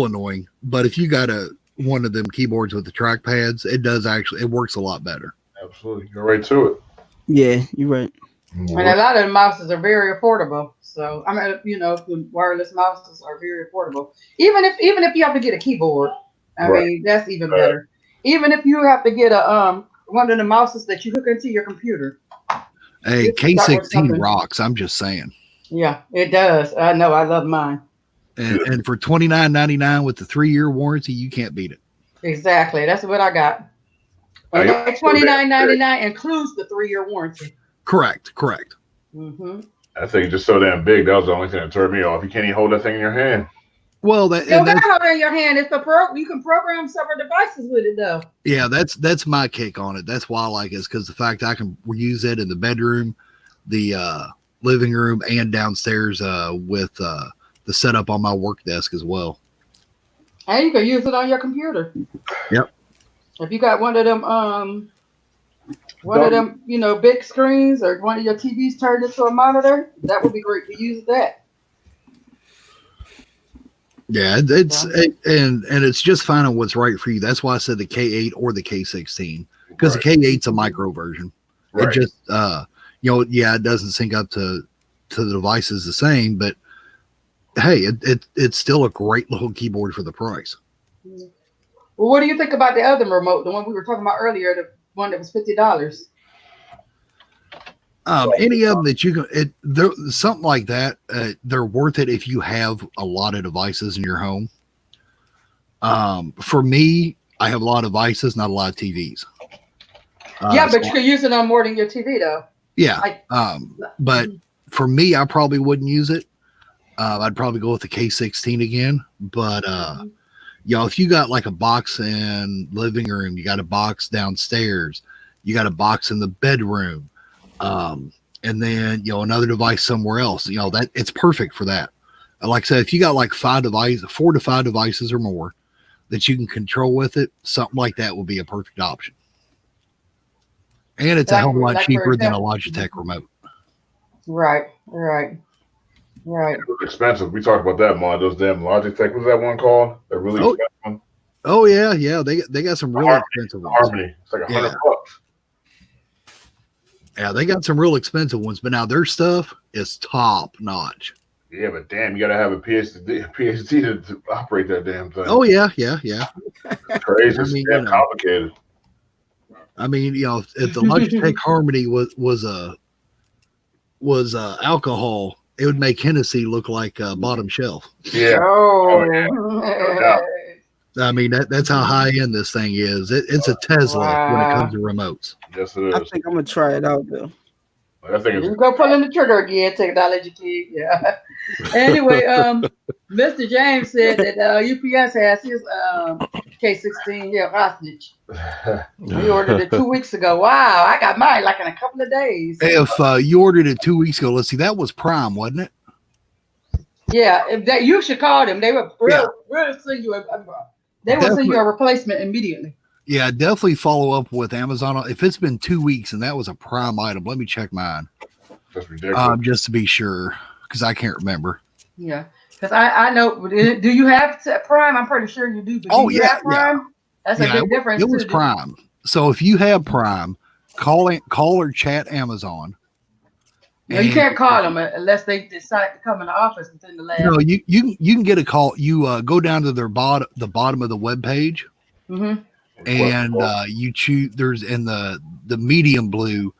Speaker 8: annoying. But if you got a one of them keyboards with the trackpads, it works a lot better.
Speaker 5: Absolutely. Go right to it.
Speaker 7: Yeah, you're right.
Speaker 1: And a lot of the mouses are very affordable. So I mean, the wireless mouses are very affordable. Even if you have to get a keyboard, I mean that's even better. Even if you have to get a one of the mouses that you hook into your computer.
Speaker 8: Hey, K16 rocks. I'm just saying.
Speaker 1: Yeah, it does. I know. I love mine.
Speaker 8: And for $29.99 with the 3-year warranty, you can't beat it.
Speaker 1: Exactly. That's what I got. And that $29.99 includes the 3-year warranty.
Speaker 8: Correct.
Speaker 1: Mm-hmm.
Speaker 5: That thing just so damn big. That was the only thing that turned me off. You can't even hold that thing in your hand.
Speaker 8: Well,
Speaker 1: you don't got to hold it in your hand. It's you can program several devices with it, though.
Speaker 8: Yeah, that's my kick on it. That's why I like it, is because the fact I can use it in the bedroom, the living room, and downstairs with the setup on my work desk as well.
Speaker 1: And you can use it on your computer.
Speaker 8: Yep.
Speaker 1: If you got one of them, big screens, or one of your TVs turned into a monitor, that would be great to use that.
Speaker 8: Yeah, and it's just finding what's right for you. That's why I said the K8 or the K16, because the K8's a micro version. Right. It just, it doesn't sync up to the devices the same, but hey, it's still a great little keyboard for the price.
Speaker 1: Well, what do you think about the other remote, the one we were talking about earlier, the one that was $50?
Speaker 8: Any of them that you can, something like that, they're worth it if you have a lot of devices in your home. For me, I have a lot of devices, not a lot of TVs.
Speaker 1: But you can use it on more than your TV, though.
Speaker 8: Yeah. But for me, I probably wouldn't use it. I'd probably go with the K16 again. But, if you got like a box in living room, you got a box downstairs, you got a box in the bedroom, and then, another device somewhere else, that it's perfect for that. Like I said, if you got like 4 to 5 devices or more that you can control with it, something like that would be a perfect option. And it's a hell of a lot cheaper than a Logitech remote.
Speaker 1: Right.
Speaker 5: It was expensive. We talked about that, Mon. Those damn Logitech. What's that one called? That really expensive one?
Speaker 8: Oh yeah. They got some really expensive ones.
Speaker 5: Harmony. It's like $100.
Speaker 8: Yeah, they got some real expensive ones, but now their stuff is top notch.
Speaker 5: Yeah, but damn, you gotta have a PhD to operate that damn thing.
Speaker 8: Oh yeah.
Speaker 5: It's crazy. It's damn complicated.
Speaker 8: I mean, if the Logitech Harmony was alcohol, it would make Hennessy look like bottom shelf.
Speaker 5: Yeah.
Speaker 8: I mean, that's how high end this thing is. It's a Tesla when it comes to remotes.
Speaker 5: Yes, it is.
Speaker 7: I think I'm gonna try it out though.
Speaker 1: You go pulling the trigger again, technology kid. Yeah. Anyway, Mr. James said that UPS has his K16 hostage. We ordered it 2 weeks ago. Wow, I got mine like in a couple of days.
Speaker 8: If you ordered it 2 weeks ago, let's see, that was Prime, wasn't it?
Speaker 1: Yeah, you should call them. They would really send you a replacement immediately.
Speaker 8: Yeah, definitely follow up with Amazon. If it's been 2 weeks and that was a Prime item, let me check mine.
Speaker 5: That's ridiculous.
Speaker 8: Just to be sure, because I can't remember.
Speaker 1: Yeah, because I know. Do you have Prime? I'm pretty sure you do. But do you have Prime? Yeah. That's a big difference.
Speaker 8: It was Prime. So if you have Prime, call or chat Amazon.
Speaker 1: No, you can't call them unless they decide to come in the office within the last.
Speaker 8: No, you can get a call. You go down to the bottom of the web page.
Speaker 1: Mm-hmm.
Speaker 8: And you choose. There's in the medium blue.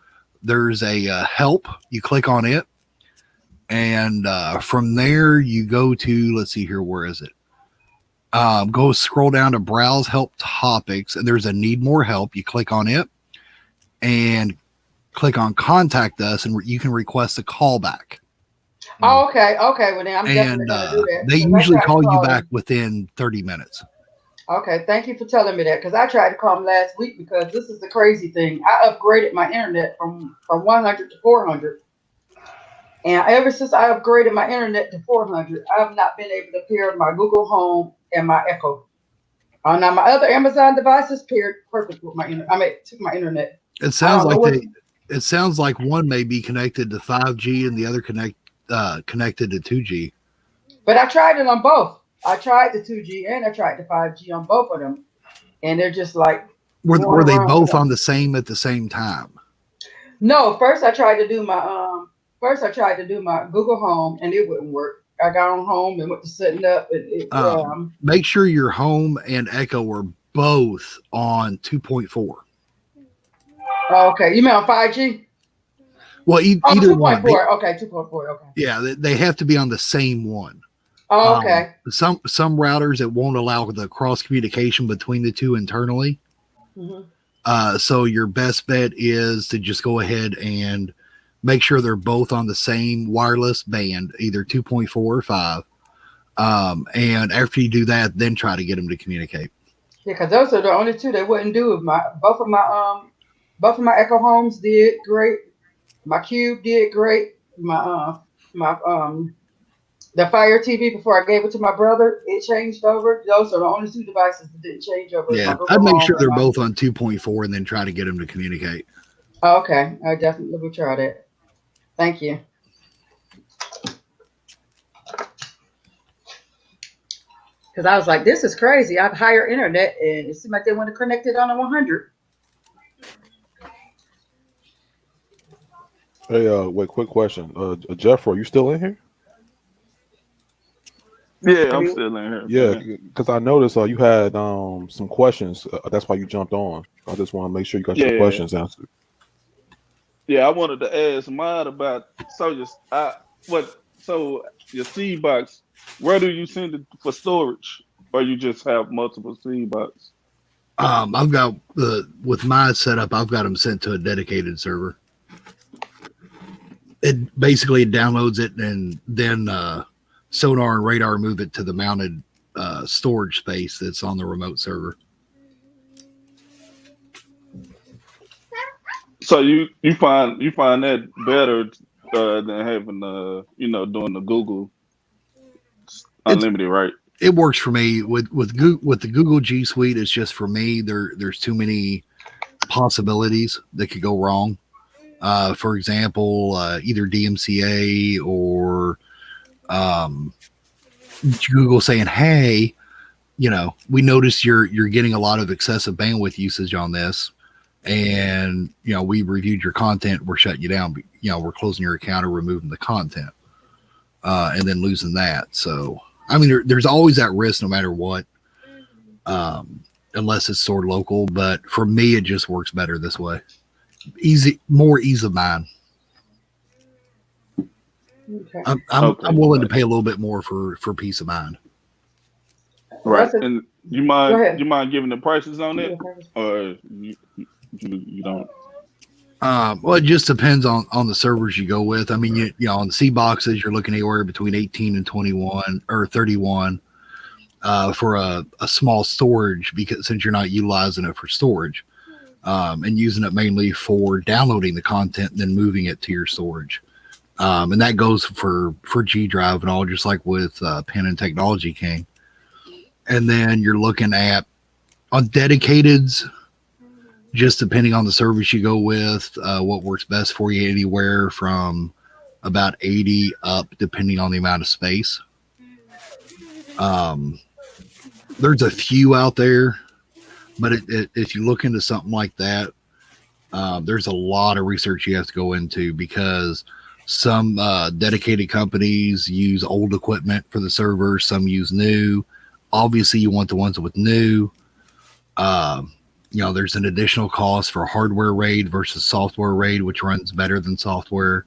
Speaker 8: There's a help. You click on it, and from there you go to. Let's see here. Where is it? Go scroll down to browse help topics, and there's a need more help. You click on it, and click on contact us, and you can request a callback.
Speaker 1: Oh, okay. Well, then I'm definitely going to do that.
Speaker 8: They usually call you back within 30 minutes.
Speaker 1: Okay, thank you for telling me that, because I tried to call them last week because this is the crazy thing. I upgraded my internet from 100 to 400. And ever since I upgraded my internet to 400, I have not been able to pair my Google Home and my Echo. Now my other Amazon devices paired perfect with my internet. Took my internet.
Speaker 8: It sounds like one may be connected to 5G and the other connected to 2G.
Speaker 1: But I tried it on both. I tried the 2G and I tried the 5G on both of them. and they're just like
Speaker 8: Were
Speaker 1: going
Speaker 8: they
Speaker 1: around.
Speaker 8: both on the same at the same time?
Speaker 1: No, first I tried to do my Google Home and it wouldn't work. I got on home and went to setting up and
Speaker 8: Make sure your Home and Echo were both on 2.4.
Speaker 1: okay. You mean on 5G?
Speaker 8: Well, either one.
Speaker 1: 2.4. Okay, 2.4. Okay.
Speaker 8: Yeah, they have to be on the same one.
Speaker 1: Oh, okay.
Speaker 8: Some routers that won't allow the cross communication between the two internally.
Speaker 1: Mm-hmm.
Speaker 8: So your best bet is to just go ahead and make sure they're both on the same wireless band, either 2.4 or 5. And after you do that, then try to get them to communicate.
Speaker 1: Yeah, because those are the only two they wouldn't do. Both of my Echo Homes did great. My Cube did great. The Fire TV before I gave it to my brother, it changed over. Those are the only two devices that didn't change over.
Speaker 8: Yeah, I'd make sure they're both on 2.4 and then try to get them to communicate.
Speaker 1: Oh, okay, I definitely will try that. Thank you. Because I was like, this is crazy. I have higher internet, and it seemed like they want to connect it on a 100.
Speaker 3: Hey, wait, quick question. Jeff, are you still in here?
Speaker 10: Yeah, I'm still in here.
Speaker 3: Yeah, because I noticed you had some questions. That's why you jumped on. I just want to make sure you got your questions answered.
Speaker 10: Yeah, I wanted to ask mine about your seed box. Where do you send it for storage, or you just have multiple seed boxes?
Speaker 8: I've got with my setup, I've got them sent to a dedicated server. It basically downloads it, and then Sonar and Radar move it to the mounted storage space that's on the remote server.
Speaker 10: So you find that better than having doing the Google Unlimited, right?
Speaker 8: It works for me with the Google G Suite. It's just for me. There's too many possibilities that could go wrong. For example, either DMCA or Google saying, "Hey, we noticed you're getting a lot of excessive bandwidth usage on this, and we reviewed your content. We're shutting you down. We're closing your account or removing the content, and then losing that." So, I mean, there's always that risk, no matter what, unless it's stored local. But for me, it just works better this way. More ease of mind.
Speaker 1: Okay.
Speaker 8: I'm willing to pay a little bit more for peace of mind.
Speaker 10: Right. And you mind giving the prices on it, or you don't?
Speaker 8: Well, it just depends on the servers you go with. I mean, on the seedboxes, you're looking anywhere between 18 and 21 or 31 for a small storage, because since you're not utilizing it for storage. And using it mainly for downloading the content and then moving it to your storage. And that goes for G Drive and all, just like with Pen and Technology King. And then you're looking at on dedicateds, just depending on the service you go with, what works best for you, anywhere from about 80 up, depending on the amount of space. There's a few out there. But if you look into something like that, there's a lot of research you have to go into, because some dedicated companies use old equipment for the server. Some use new. Obviously, you want the ones with new. There's an additional cost for hardware RAID versus software RAID, which runs better than software.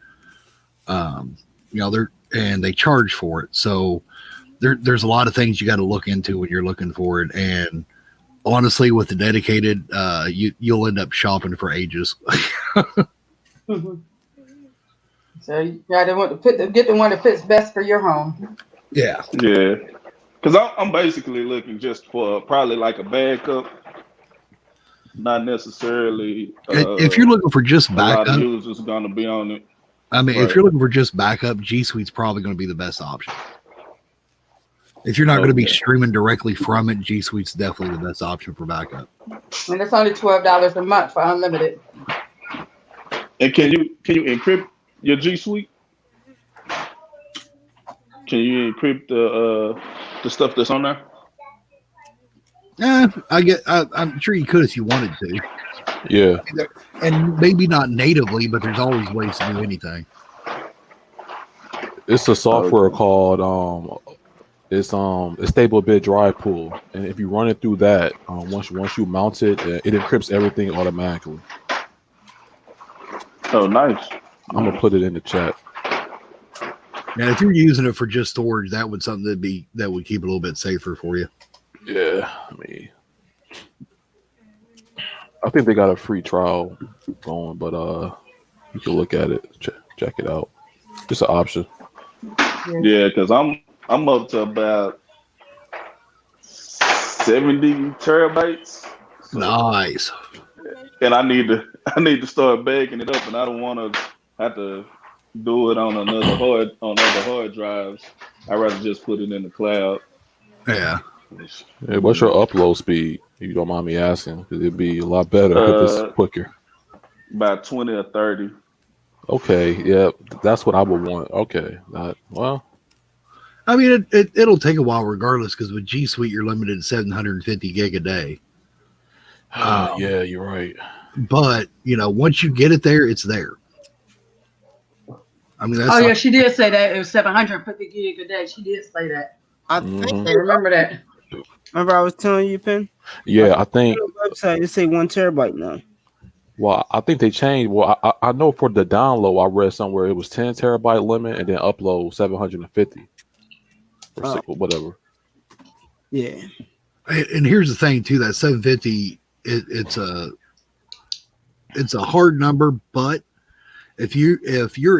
Speaker 8: They charge for it. So there's a lot of things you got to look into when you're looking for it. And honestly, with the dedicated, you'll end up shopping for ages.
Speaker 1: Mm-hmm. So you gotta get the one that fits best for your home.
Speaker 8: Yeah.
Speaker 10: Yeah. Because I'm basically looking just for probably like a backup, not necessarily.
Speaker 8: If you're looking for just backup,
Speaker 10: a lot of users are gonna be on it.
Speaker 8: I mean, if you're looking for just backup, G Suite's probably going to be the best option. If you're not going to be streaming directly from it, G Suite's definitely the best option for backup.
Speaker 1: And it's only $12 a month for unlimited.
Speaker 10: And can you encrypt your G Suite? Can you encrypt the stuff that's on there?
Speaker 8: I'm sure you could if you wanted to.
Speaker 3: Yeah.
Speaker 8: And maybe not natively, but there's always ways to do anything.
Speaker 3: It's a software called it's stable bit drive pool, and if you run it through that, once you mount it, it encrypts everything automatically.
Speaker 10: Oh, nice.
Speaker 3: I'm gonna put it in the chat.
Speaker 8: Now, if you're using it for just storage, that would keep it a little bit safer for you.
Speaker 3: Yeah, I think they got a free trial going, but you can look at it, check it out. It's an option.
Speaker 10: Yeah, because I'm up to about 70 terabytes. So,
Speaker 8: nice.
Speaker 10: And I need to start backing it up, and I don't want to have to do it on other hard drives. I'd rather just put it in the cloud.
Speaker 8: Yeah.
Speaker 3: Hey, what's your upload speed? If you don't mind me asking, because it'd be a lot better if it's quicker.
Speaker 10: About 20 or 30.
Speaker 3: Okay, yeah, that's what I would want. Okay, well.
Speaker 8: I mean, it'll take a while regardless, because with G Suite you're limited to 750 gig a day.
Speaker 3: Yeah, you're right.
Speaker 8: But once you get it there, it's there. I mean,
Speaker 1: yeah, she did say that it was 750 gig a day. She did say that.
Speaker 7: I think
Speaker 1: I remember that.
Speaker 7: Remember I was telling you, Pen?
Speaker 3: Yeah, I think
Speaker 7: website it say 1 terabyte now.
Speaker 3: Well, I think they changed. Well, I know for the download, I read somewhere it was 10 terabyte limit, and then upload 750 or whatever.
Speaker 7: Yeah.
Speaker 8: And here's the thing too: that 750, it's a hard number, but if you're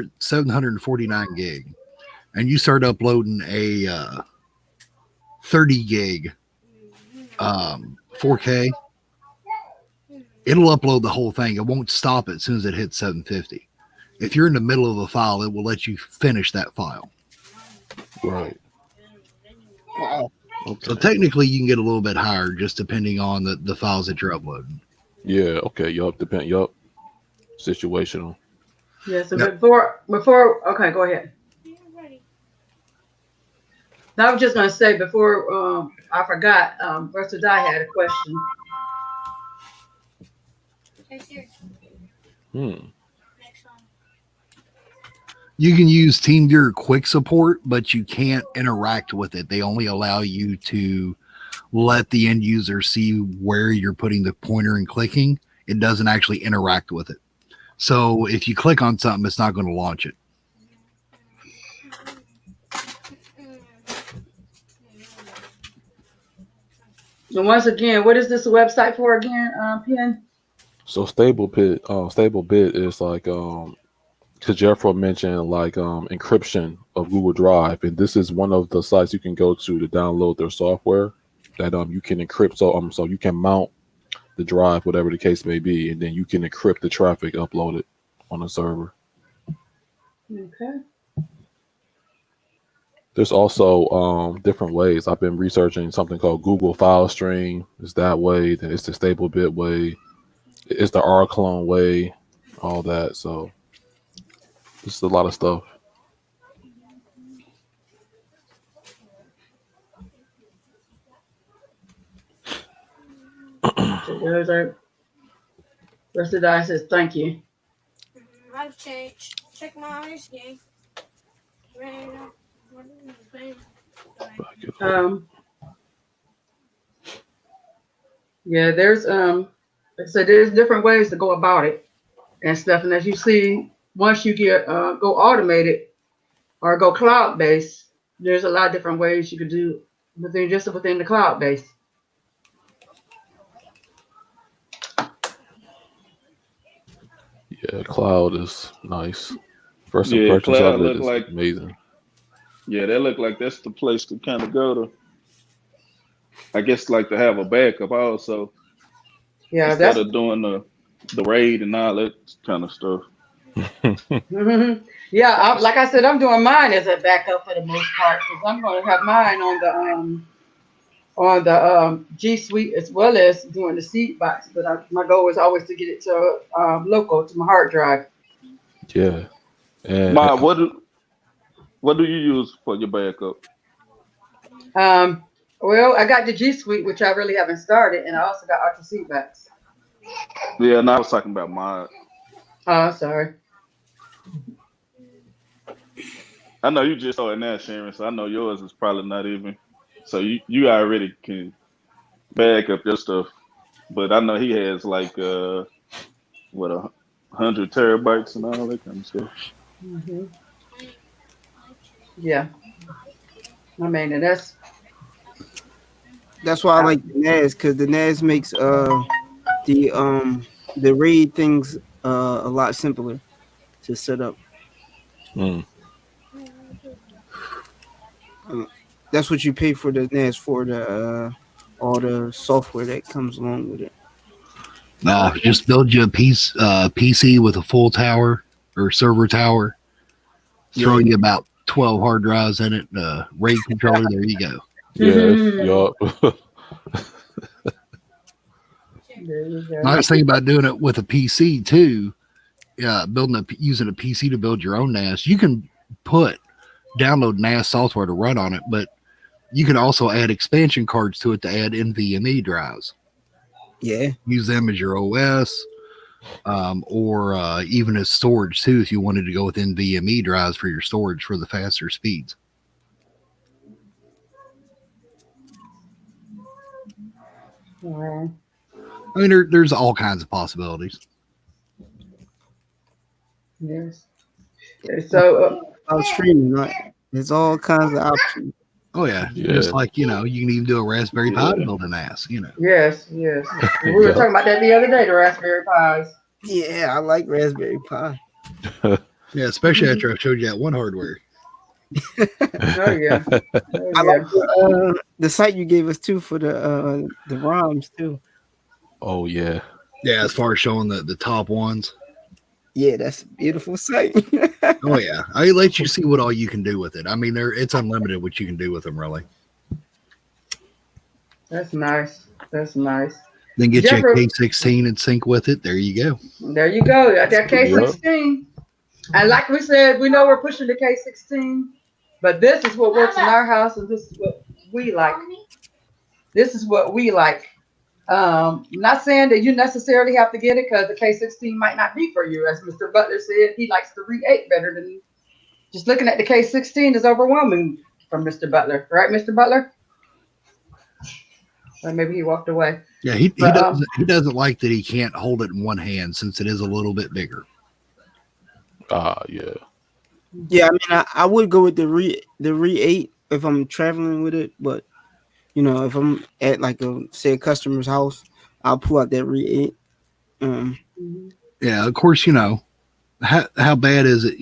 Speaker 8: at 749 gig and you start uploading a 30 gig 4K, it'll upload the whole thing. It won't stop it as soon as it hits 750. If you're in the middle of a file, it will let you finish that file.
Speaker 3: Right.
Speaker 7: Wow.
Speaker 3: Okay.
Speaker 8: So technically, you can get a little bit higher just depending on the files that you're uploading.
Speaker 3: Yeah. Okay. Yup. Situational.
Speaker 1: Yeah. So before. Okay, go ahead. Now, I was just gonna say before I forgot. Brother Di had a question.
Speaker 8: You can use TeamViewer Quick Support, but you can't interact with it. They only allow you to let the end user see where you're putting the pointer and clicking. It doesn't actually interact with it. So if you click on something, it's not going to launch it.
Speaker 1: And once again, what is this website for again, Pen?
Speaker 3: So stable bit is like because Jeffro mentioned like encryption of Google Drive, and this is one of the sites you can go to download their software that you can encrypt. So you can mount the drive, whatever the case may be, and then you can encrypt the traffic uploaded on the server.
Speaker 1: Okay.
Speaker 3: There's also different ways. I've been researching something called Google File Stream. It's that way. Then it's the stable bit way. It's the R clone way. All that. So it's a lot of stuff.
Speaker 1: So those are. Rest of the Di says thank you.
Speaker 6: I've changed. Check my ice game.
Speaker 1: Yeah, there's so there's different ways to go about it and stuff. And as you see, once you get go automated or go cloud based, there's a lot of different ways you could do within the cloud base.
Speaker 3: Yeah, cloud is nice. First impressions of it is amazing.
Speaker 10: Yeah, that look like that's the place to kind of go to. I guess like to have a backup also.
Speaker 1: Yeah,
Speaker 10: instead of doing the raid and all that kind of stuff.
Speaker 1: Yeah, like I said, I'm doing mine as a backup for the most part because I'm going to have mine on the G Suite as well as doing the seed box. But my goal is always to get it to local to my hard drive.
Speaker 3: Yeah. And
Speaker 10: Ma, what do you use for your backup?
Speaker 1: Well, I got the G Suite, which I really haven't started, and I also got Ultra Seedbacks.
Speaker 10: Yeah, no, I was talking about mod.
Speaker 1: Oh, sorry.
Speaker 10: I know you just started that, Sharon, so I know yours is probably not even. So you already can bag up your stuff, but I know he has like what 100 terabytes and all that kind of stuff.
Speaker 1: Hmm. Yeah, I mean, and
Speaker 7: That's why I
Speaker 1: I,
Speaker 7: like the NAS, because the NAS makes the RAID things a lot simpler to set up.
Speaker 3: Mm.
Speaker 7: Um, that's what you pay for the NAS for, the all the software that comes along with it.
Speaker 8: No, just build you a PC with a full tower or server tower. Throw
Speaker 7: Yeah.
Speaker 8: you about 12 hard drives in it, RAID controller. There you go.
Speaker 3: Yes. Yup.
Speaker 1: there you go.
Speaker 8: Nice thing about doing it with a PC too, using a PC to build your own NAS. You can download NAS software to run on it, but you can also add expansion cards to it to add NVMe drives.
Speaker 7: Yeah.
Speaker 8: Use them as your OS, or even as storage too, if you wanted to go with NVMe drives for your storage for the faster speeds.
Speaker 1: Wow.
Speaker 8: I mean, there's all kinds of possibilities.
Speaker 1: Yes. So,
Speaker 7: About streaming, right? There's all kinds of options.
Speaker 8: Oh yeah,
Speaker 3: Yeah.
Speaker 8: just like you can even do a Raspberry Pi to
Speaker 3: Yeah.
Speaker 8: build an NAS.
Speaker 1: yes, yes. We were
Speaker 3: Yup.
Speaker 1: talking about that the other day, the Raspberry Pis.
Speaker 7: Yeah, I like Raspberry Pi.
Speaker 8: Yeah, especially after I showed you that one hardware.
Speaker 1: Oh yeah. Oh
Speaker 7: I
Speaker 1: yeah.
Speaker 7: like the site you gave us too for the ROMs too.
Speaker 3: Oh yeah.
Speaker 8: Yeah, as far as showing the top ones.
Speaker 7: Yeah, that's a beautiful site.
Speaker 8: Oh yeah, I let you see what all you can do with it. I mean, it's unlimited what you can do with them, really.
Speaker 1: That's nice. That's nice.
Speaker 8: Then get you a
Speaker 1: Jeffrey,
Speaker 8: K16 and sync with it. There you go.
Speaker 1: there you go. That
Speaker 3: Yup.
Speaker 1: K16. And like we said, we know we're pushing the K16, but this is what works in our house, and this is what we like. This is what we like. Not saying that you necessarily have to get it because the K16 might not be for you. As Mr. Butler said, he likes the Re8 better than just looking at the K16 is overwhelming from Mr. Butler, right, Mr. Butler? Or maybe he walked away.
Speaker 8: Yeah, he
Speaker 1: But
Speaker 8: doesn't like that he can't hold it in one hand since it is a little bit bigger.
Speaker 3: Yeah.
Speaker 7: Yeah, I mean, I would go with the Re8 if I'm traveling with it, but if I'm at like a customer's house, I'll pull out that Re8.
Speaker 8: Yeah, of course, how bad is it?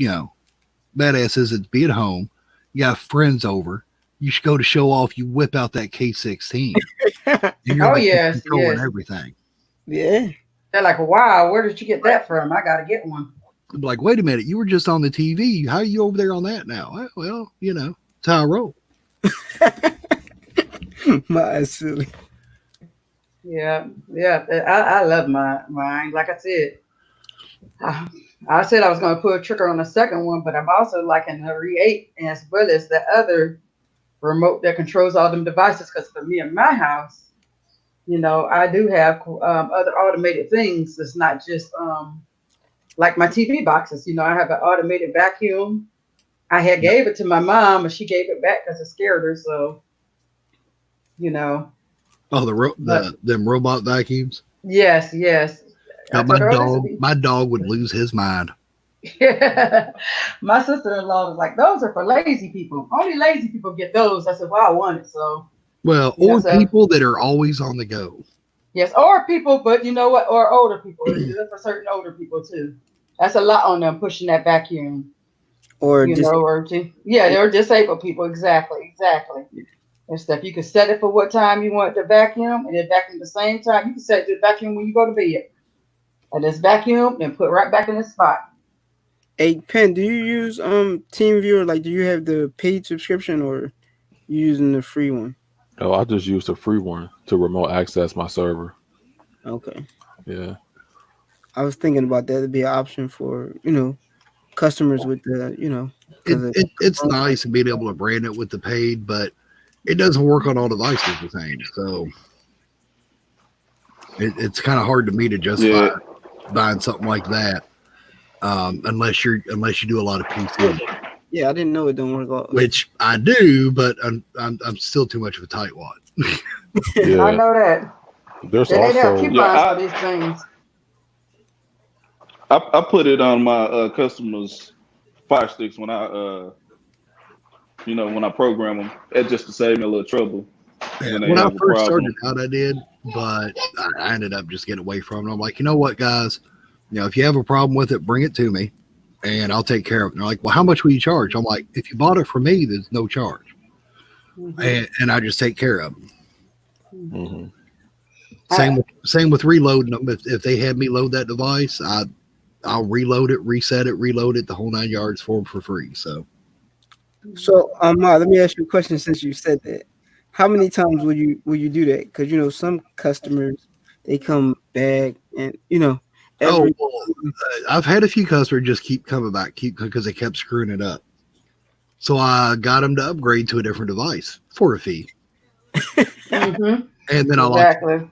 Speaker 8: Badass is it to be at home? You have friends over. You should go to show off. You whip out that K16. And you're
Speaker 1: oh
Speaker 8: like
Speaker 1: yes,
Speaker 8: controlling
Speaker 1: yes.
Speaker 8: everything.
Speaker 7: Yeah.
Speaker 1: They're like, wow, where did you get that from? I gotta get one.
Speaker 8: I'd be like, wait a minute, you were just on the TV. How are you over there on that now? Well, it's how I roll.
Speaker 7: My silly.
Speaker 1: Yeah, yeah. I love mine. Like I said, I said I was gonna put a trigger on the second one, but I'm also liking the Re8 as well as the other remote that controls all them devices. Because for me in my house, I do have other automated things. It's not just like my TV boxes. I have an automated vacuum. I had gave it to my mom, and she gave it back because it scared her. So,
Speaker 8: Oh,
Speaker 1: but
Speaker 8: them robot vacuums.
Speaker 1: yes, yes. I
Speaker 8: Now,
Speaker 1: told her, oh, this would be.
Speaker 8: my dog would lose his mind.
Speaker 1: My sister-in-law was like, those are for lazy people. Only lazy people get those. I said, well, I want it. So,
Speaker 8: Well,
Speaker 1: you know,
Speaker 8: or
Speaker 1: so
Speaker 8: people that are always on the go.
Speaker 1: yes, or people, but you know what? Or older people. It's good for certain older people too. That's a lot on them pushing that vacuum.
Speaker 7: Or
Speaker 1: Yeah, they're disabled people. Exactly. And stuff. You can set it for what time you want to vacuum, and then vacuum the same time. You can set the vacuum when you go to bed, and it's vacuum and put right back in the spot.
Speaker 7: Hey, Pen, do you use TeamViewer? Like, do you have the paid subscription or you using the free one?
Speaker 3: Oh, I just used the free one to remote access my server.
Speaker 7: Okay.
Speaker 3: Yeah.
Speaker 7: I was thinking about that to be an option for customers with the because
Speaker 8: It's nice being able to brand it with the paid, but it doesn't work on all devices the same. So it's kind of hard to me to justify buying something like that, unless you do a lot of PC.
Speaker 7: Yeah, I didn't know it don't work all.
Speaker 8: Which I do, but I'm still too much of a tightwad.
Speaker 3: Yeah.
Speaker 1: I know that.
Speaker 3: There's
Speaker 1: They need to have
Speaker 3: also
Speaker 1: coupons for these things.
Speaker 10: I put it on my customers' Fire Sticks when I when I program them, just to save me a little trouble
Speaker 8: Yeah,
Speaker 10: when they
Speaker 8: when I
Speaker 10: have a
Speaker 8: first
Speaker 10: problem.
Speaker 8: started out, I did, but I ended up just getting away from it. I'm like, you know what, guys? If you have a problem with it, bring it to me, and I'll take care of it. And they're like, well, how much will you charge? I'm like, if you bought it from me, there's no charge, and I just take care of them. Same with reloading them. If they had me load that device, I'll reload it, reset it, reload it, the whole 9 yards for them for free. So,
Speaker 7: Ma, let me ask you a question since you said that. How many times will you do that? Because some customers, they come back and
Speaker 8: I've had a few customers just keep coming back, because they kept screwing it up. So I got them to upgrade to a different device for a fee. And then
Speaker 1: exactly.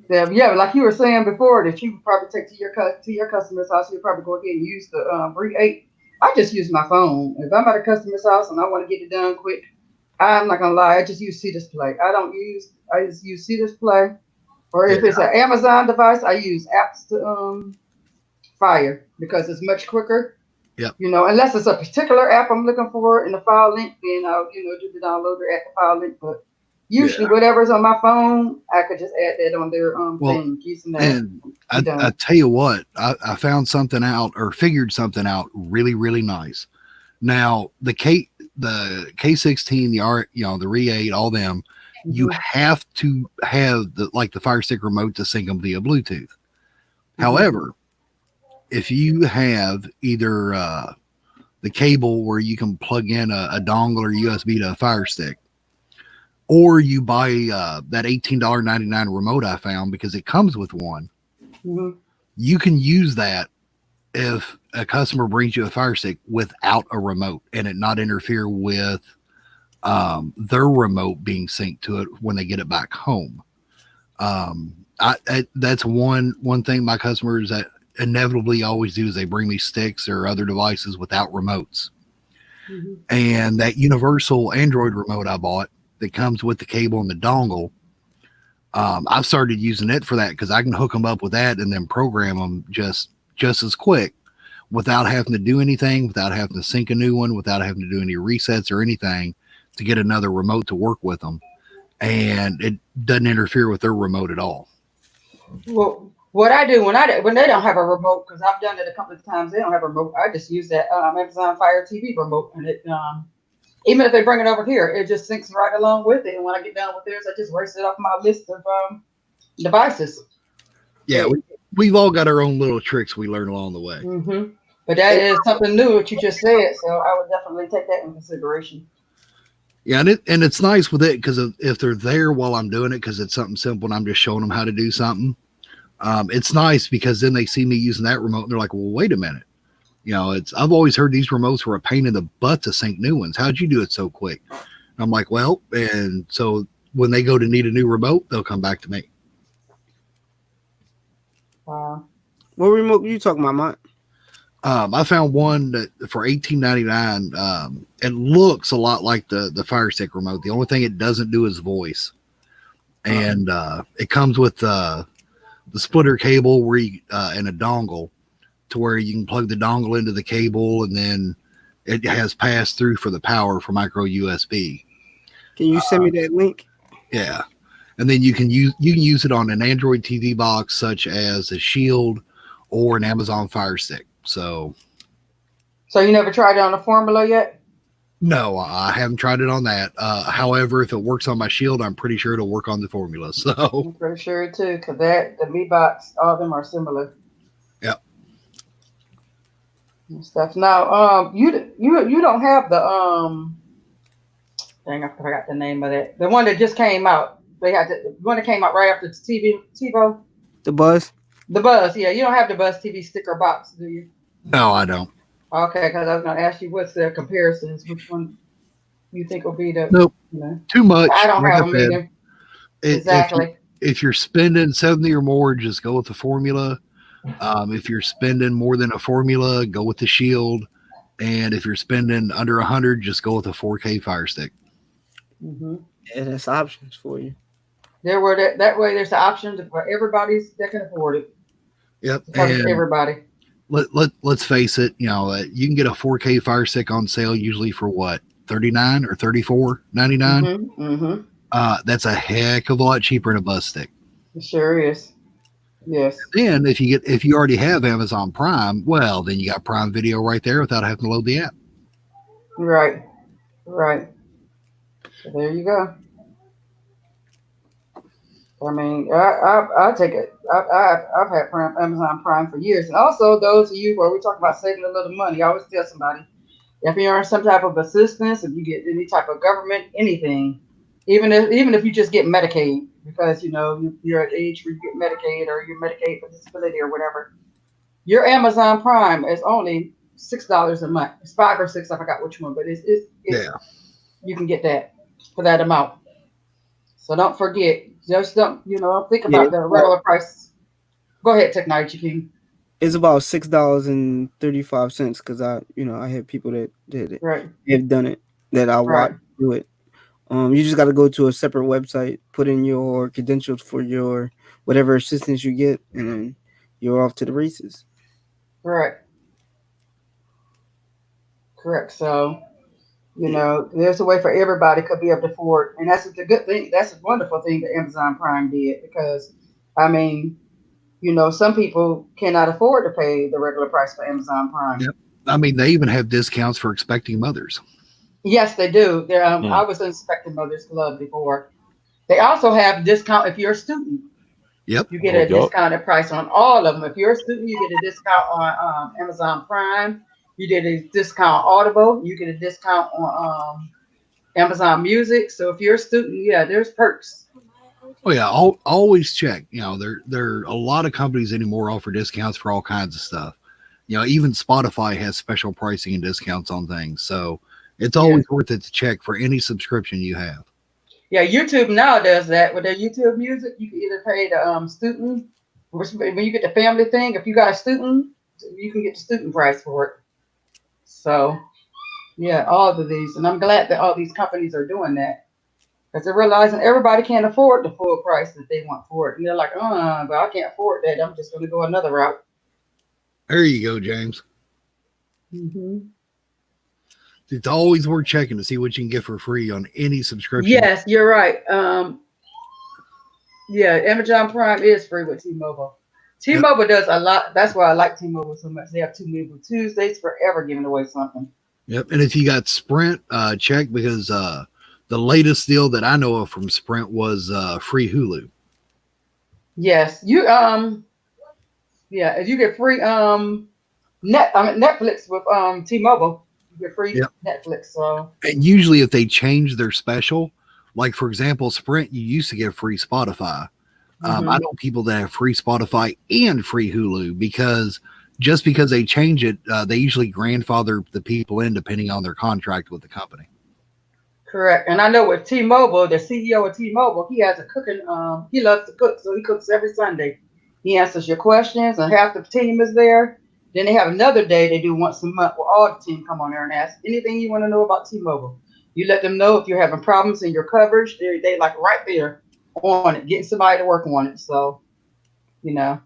Speaker 1: Yeah, like you were saying before, that you probably take to your customer's house, you'll probably go ahead and use the Re8. I just use my phone. If I'm at a customer's house and I want to get it done quick, I'm not gonna lie, I just use C-Display. I just use C-Display. Or if it's an Amazon device, I use apps to Fire, because it's much quicker.
Speaker 8: Yep.
Speaker 1: Unless it's a particular app I'm looking for in the file link, then I'll do the downloader at the file link. But usually whatever's on my phone, I could just add that on their thing. Using that.
Speaker 8: And I tell you what, I found something out, or figured something out really, really nice. Now the K16, the Re8, all them, you have to have the Fire Stick remote to sync them via Bluetooth. However, if you have either the cable where you can plug in a dongle or USB to a Fire Stick, or you buy that $18.99 remote I found, because it comes with one, you can use that if a customer brings you a Fire Stick without a remote, and it not interfere with their remote being synced to it when they get it back home. That's one thing my customers that inevitably always do, is they bring me sticks or other devices without remotes. And that universal Android remote I bought that comes with the cable and the dongle, I've started using it for that, because I can hook them up with that and then program them just as quick, without having to do anything, without having to sync a new one, without having to do any resets or anything to get another remote to work with them. And it doesn't interfere with their remote at all.
Speaker 1: Well, what I do when they don't have a remote, because I've done it a couple of times, they don't have a remote, I just use that Amazon Fire TV remote, and it even if they bring it over here, it just syncs right along with it. And when I get done with theirs, I just erase it off my list of devices.
Speaker 8: Yeah, we've all got our own little tricks we learn along the way.
Speaker 1: But that is something new what you just said, so I would definitely take that into consideration.
Speaker 8: Yeah, and it's nice with it, because if they're there while I'm doing it, because it's something simple and I'm just showing them how to do something, it's nice, because then they see me using that remote and they're like, well, wait a minute. I've always heard these remotes were a pain in the butt to sync new ones. How'd you do it so quick? And I'm like, well, and so when they go to need a new remote, they'll come back to me.
Speaker 1: Wow.
Speaker 7: What remote are you talking about, Mike?
Speaker 8: I found one that for $18.99. It looks a lot like the Fire Stick remote. The only thing it doesn't do is voice. And it comes with the splitter cable where and a dongle, to where you can plug the dongle into the cable, and then it has pass through for the power for micro USB.
Speaker 7: Can you send me that link?
Speaker 8: Yeah. And then you can use it on an Android TV box, such as a Shield or an Amazon Fire Stick. So
Speaker 1: you never tried it on a Formula yet?
Speaker 8: No, I haven't tried it on that. However, if it works on my Shield, I'm pretty sure it'll work on the Formula. So
Speaker 1: I'm pretty sure too, because the Mi Box, all of them are similar.
Speaker 8: Yep.
Speaker 1: And stuff. Now, you don't have the dang, I forgot the name of that. The one that just came out. They had the one that came out right after the TiVo.
Speaker 7: The Buzz.
Speaker 1: The Buzz, yeah. You don't have the Buzz TV sticker box, do you?
Speaker 8: No, I don't.
Speaker 1: Okay, because I was going to ask you what's the comparisons. Which one you think will be the?
Speaker 8: Nope,
Speaker 1: You know,
Speaker 8: too
Speaker 1: I
Speaker 8: much.
Speaker 1: don't
Speaker 8: Like I
Speaker 1: have them
Speaker 8: said,
Speaker 1: either.
Speaker 8: if
Speaker 1: Exactly.
Speaker 8: you're spending 70 or more, just go with the formula. If you're spending more than a formula, go with the shield. And if you're spending under 100, just go with a 4K Fire Stick.
Speaker 1: Mm-hmm.
Speaker 7: Yeah, that's options for you.
Speaker 1: There were that way. There's the option for everybody that can afford it.
Speaker 8: Yep.
Speaker 1: It covers
Speaker 8: And
Speaker 1: everybody.
Speaker 8: let's face it, you can get a 4K Fire Stick on sale usually for what, 39 or 34.99.
Speaker 1: Mm-hmm. Mm-hmm.
Speaker 8: That's a heck of a lot cheaper than a bus stick.
Speaker 1: It sure is. Yes.
Speaker 8: Then if you already have Amazon Prime, well, then you got Prime Video right there without having to load the app.
Speaker 1: Right. Right. So there you go. I mean, I take it. I've had Prime, Amazon Prime for years, and also those of you where we talk about saving a little money, I always tell somebody if you're on some type of assistance, if you get any type of government anything, even if you just get Medicaid, because you're at age where you get Medicaid or you're Medicaid for disability or whatever, your Amazon Prime is only $6 a month. It's 5 or 6, I forgot which one, but it's
Speaker 8: Yeah.
Speaker 1: you can get that for that amount. So don't forget. Just don't think
Speaker 7: Yeah,
Speaker 1: about the regular price. Go ahead, Technology King.
Speaker 7: it's about $6.35 because I have people that
Speaker 1: Right.
Speaker 7: have done it that I watch
Speaker 1: Right.
Speaker 7: do it. You just got to go to a separate website, put in your credentials for your whatever assistance you get, and then you're off to the races.
Speaker 1: Right. Correct. So there's a way for everybody could be able to afford, and that's a good thing. That's a wonderful thing that Amazon Prime did because, I mean, some people cannot afford to pay the regular price for Amazon Prime.
Speaker 8: Yep. I mean, they even have discounts for expecting mothers.
Speaker 1: Yes, they do. I was in Expecting Mothers Club before. They also have discount if you're a student.
Speaker 8: Yep.
Speaker 1: You get a discounted price on all of them. If you're a student, you get a discount on Amazon Prime. You get a discount on Audible. You get a discount on Amazon Music. So if you're a student, yeah, there's perks.
Speaker 8: Oh yeah, always check. There are a lot of companies anymore offer discounts for all kinds of stuff. Even Spotify has special pricing and discounts on things. So it's always worth it to check for any subscription you have.
Speaker 1: Yeah, YouTube now does that with their YouTube Music. You can either pay the student, when you get the family thing. If you got a student, you can get the student price for it. So yeah, all of these, and I'm glad that all these companies are doing that. Because they're realizing everybody can't afford the full price that they want for it. And they're like, but I can't afford that. I'm just going to go another route.
Speaker 8: There you go, James.
Speaker 1: Mm-hmm.
Speaker 8: It's always worth checking to see what you can get for free on any subscription.
Speaker 1: Yes, you're right. Amazon Prime is free with T-Mobile. T-Mobile does a lot. That's why I like T-Mobile so much. They have T-Mobile Tuesdays, forever giving away something.
Speaker 8: Yep. And if you got Sprint, check because the latest deal that I know of from Sprint was free Hulu.
Speaker 1: Yes, you if you get free Netflix with T-Mobile, you get free Netflix. So
Speaker 8: and usually if they change their special, like for example, Sprint, you used to get free Spotify. I know people that have free Spotify and free Hulu because they change it, they usually grandfather the people in depending on their contract with the company.
Speaker 1: Correct. And I know with T-Mobile, the CEO of T-Mobile, he has a cooking, he loves to cook, so he cooks every Sunday. He answers your questions, and half the team is there. Then they have another day they do once a month where all the team come on there and ask anything you want to know about T-Mobile. You let them know if you're having problems in your coverage. They like right there on it, getting somebody to work on it. So,
Speaker 7: Yeah,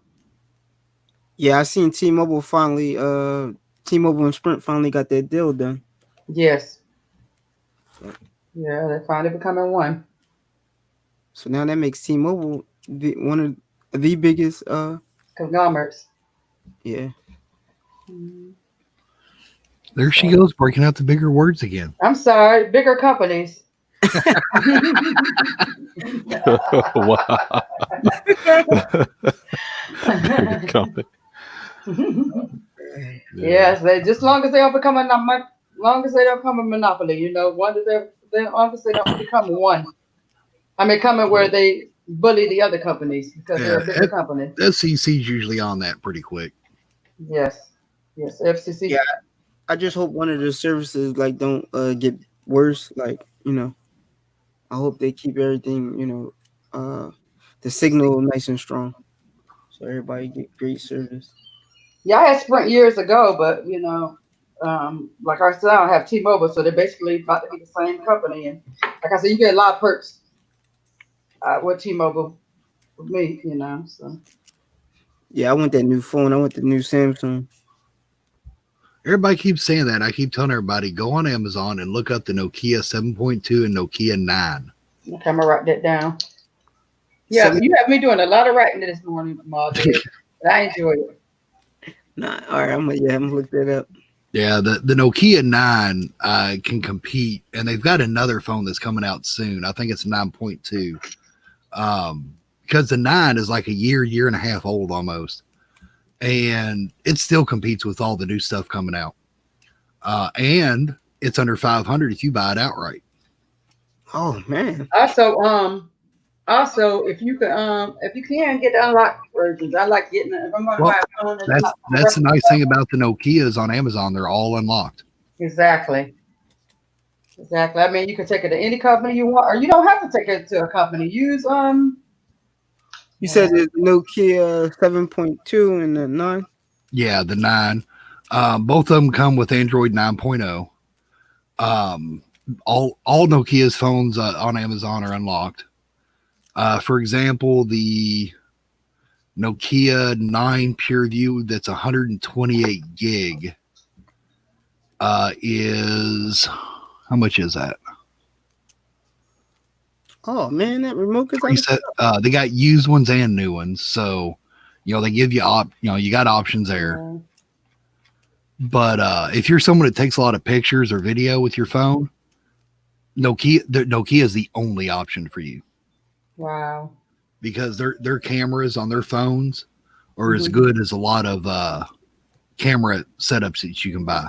Speaker 7: I seen T-Mobile finally, T-Mobile and Sprint finally got that deal done.
Speaker 1: Yes. Yeah, they're finally becoming one.
Speaker 7: So now that makes T-Mobile one of the biggest
Speaker 1: conglomerates.
Speaker 7: Yeah.
Speaker 8: There she goes, breaking out the bigger words again.
Speaker 1: I'm sorry, bigger companies.
Speaker 3: Wow. Bigger company.
Speaker 1: Yes, they just long as they don't become a monopoly, long as they don't become one. I mean, coming where they bully the other companies because they're a bigger company.
Speaker 8: FCC's usually on that pretty quick.
Speaker 1: Yes, FCC.
Speaker 7: Yeah, I just hope one of the services like don't get worse. Like, I hope they keep everything, the signal nice and strong, so everybody get great service.
Speaker 1: Yeah, I had Sprint years ago, but like I said, I don't have T-Mobile, so they're basically about to be the same company. And like I said, you get a lot of perks with T-Mobile with me, So
Speaker 7: Yeah, I want that new phone. I want the new Samsung.
Speaker 8: Everybody keeps saying that. I keep telling everybody, go on Amazon and look up the Nokia 7.2 and Nokia 9.
Speaker 1: okay, I'm gonna write that down. Yeah, you have me doing a lot of writing this morning, Ma. I enjoy it.
Speaker 7: Nah, all right, I'm gonna look that up.
Speaker 8: Yeah, the Nokia 9 can compete, and they've got another phone that's coming out soon. I think it's 9.2. Because the 9 is like a year and a half old almost, and it still competes with all the new stuff coming out. And it's under 500 if you buy it outright.
Speaker 7: Oh man!
Speaker 1: Also, if you can get the unlocked versions, I like getting it. If I'm going to buy a phone,
Speaker 8: that's the nice thing about the Nokias on Amazon; they're all unlocked.
Speaker 1: Exactly. I mean, you can take it to any company you want, or you don't have to take it to a company. Use
Speaker 7: You said there's Nokia 7.2 and the 9.
Speaker 8: Yeah, the 9. Both of them come with Android 9.0. All Nokia's phones on Amazon are unlocked. For example, the Nokia 9 PureView that's 128 gig is, how much is that?
Speaker 7: Oh man, that remote is
Speaker 8: they got used ones and new ones, so they give you you got options there. But if you're someone that takes a lot of pictures or video with your phone, Nokia is the only option for you.
Speaker 1: Wow.
Speaker 8: Because their cameras on their phones are as good as a lot of camera setups that you can buy.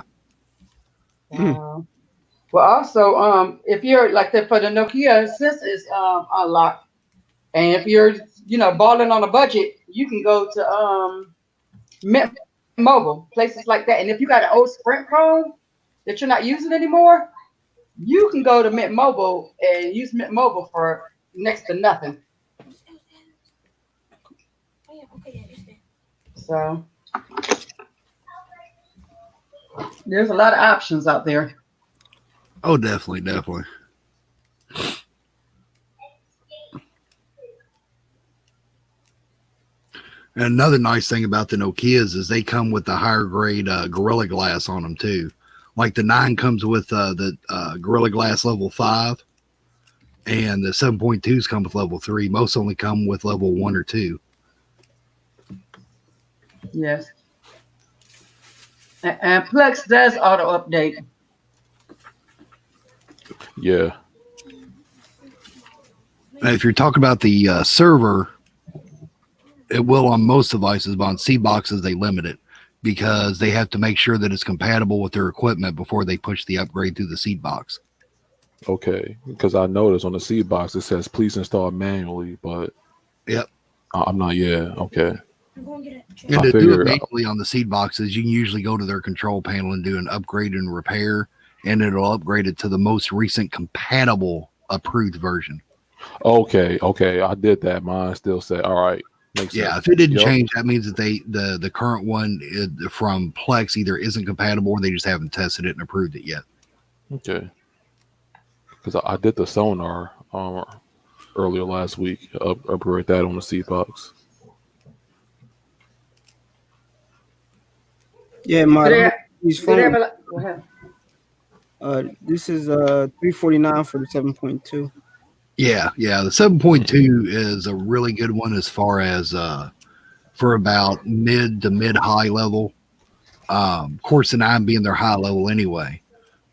Speaker 1: Wow. Well, also, if you're like for the Nokia, since it's unlocked, and if you're balling on a budget, you can go to Mint Mobile, places like that. And if you got an old Sprint phone that you're not using anymore, you can go to Mint Mobile and use Mint Mobile for next to nothing. So there's a lot of options out there.
Speaker 8: Oh, definitely. And another nice thing about the Nokias is they come with the higher grade Gorilla Glass on them too. Like the 9 comes with the Gorilla Glass level 5, and the 7.2s come with level 3. Most only come with level 1 or 2.
Speaker 1: Yes. And Plex does auto update.
Speaker 3: Yeah.
Speaker 8: And if you're talking about the server, it will on most devices, but on seedboxes they limit it because they have to make sure that it's compatible with their equipment before they push the upgrade through the seedbox.
Speaker 3: Okay, because I noticed on the seed box it says please install manually, but
Speaker 8: yep,
Speaker 3: I'm not. Yeah, okay.
Speaker 8: And to do it manually on the seed boxes, you can usually go to their control panel and do an upgrade and repair, and it'll upgrade it to the most recent compatible approved version.
Speaker 3: Okay, I did that. Mine still said all right. Makes sense.
Speaker 8: If it didn't change, that means that the current one from Plex either isn't compatible or they just haven't tested it and approved it yet.
Speaker 3: Okay. Because I did the sonar earlier last week. Upgrade that on the seed box.
Speaker 7: Yeah, these phones. This is $349 for the 7.2.
Speaker 8: Yeah, the 7.2 is a really good one as far as for about mid to mid high level. Of course, the 9 being their high level anyway,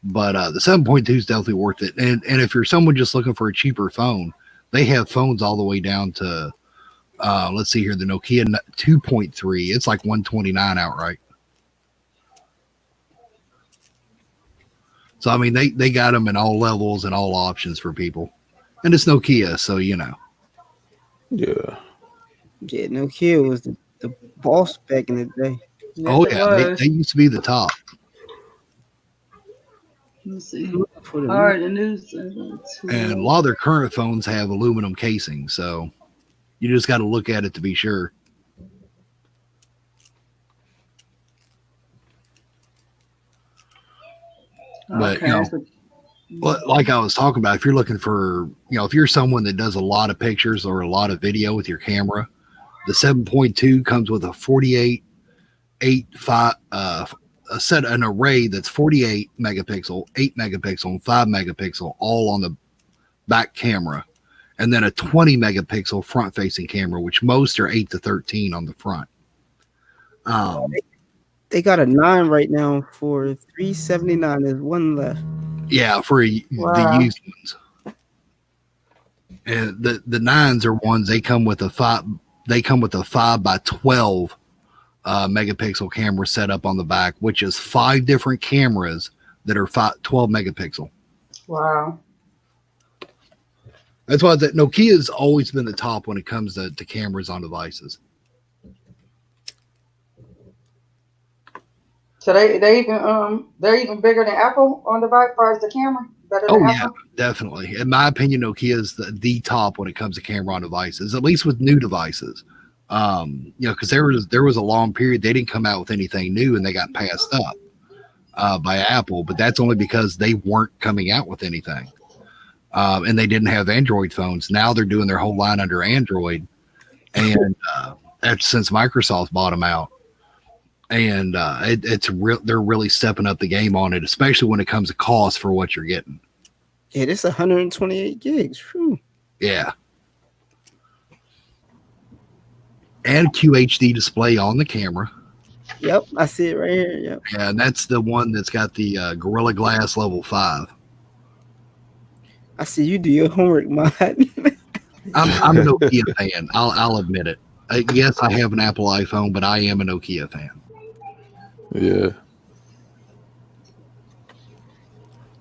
Speaker 8: but the 7.2 is definitely worth it. And if you're someone just looking for a cheaper phone, they have phones all the way down to let's see here, the Nokia 2.3. It's like $129 outright. So I mean, they got them in all levels and all options for people. And it's Nokia, so
Speaker 3: Yeah.
Speaker 7: Yeah, Nokia was the boss back in the day.
Speaker 8: Yes, they used to be the top.
Speaker 1: Let's see.
Speaker 7: For the
Speaker 1: All right, the news.
Speaker 8: And a lot of their current phones have aluminum casing, so you just got to look at it to be sure. But
Speaker 1: Okay,
Speaker 8: you know, like I was talking about, if you're looking for, you know, if you're someone that does a lot of pictures or a lot of video with your camera, the 7.2 comes with a 48, 8, 5, an array that's 48 megapixel, 8 megapixel, and 5 megapixel, all on the back camera, and then a 20 megapixel front facing camera, which most are 8 to 13 on the front.
Speaker 7: They got a 9 right now for $379. There's one left.
Speaker 8: Yeah, for the used ones. And the 9s are ones they come with a 5 by 12 megapixel camera set up on the back, which is 5 different cameras that are 12 megapixel.
Speaker 1: Wow.
Speaker 8: That's why Nokia's always been the top when it comes to cameras on devices.
Speaker 1: So they're even bigger than Apple on the device as far as the camera. Better than Apple?
Speaker 8: Definitely. In my opinion, Nokia is the top when it comes to camera on devices, at least with new devices. You know, because there was a long period they didn't come out with anything new and they got passed up by Apple, but that's only because they weren't coming out with anything. And they didn't have Android phones. Now they're doing their whole line under Android, and since Microsoft bought them out, and they're really stepping up the game on it, especially when it comes to cost for what you're getting.
Speaker 7: Yeah, this 128 gigs. Whew.
Speaker 8: Yeah, and QHD display on the camera.
Speaker 7: Yep, I see it right here. Yep.
Speaker 8: Yeah, and that's the one that's got the Gorilla Glass level 5.
Speaker 7: I see you do your homework, Mod.
Speaker 8: I'm a Nokia fan. I'll admit it. Yes, I have an Apple iPhone, but I am a Nokia fan.
Speaker 3: Yeah.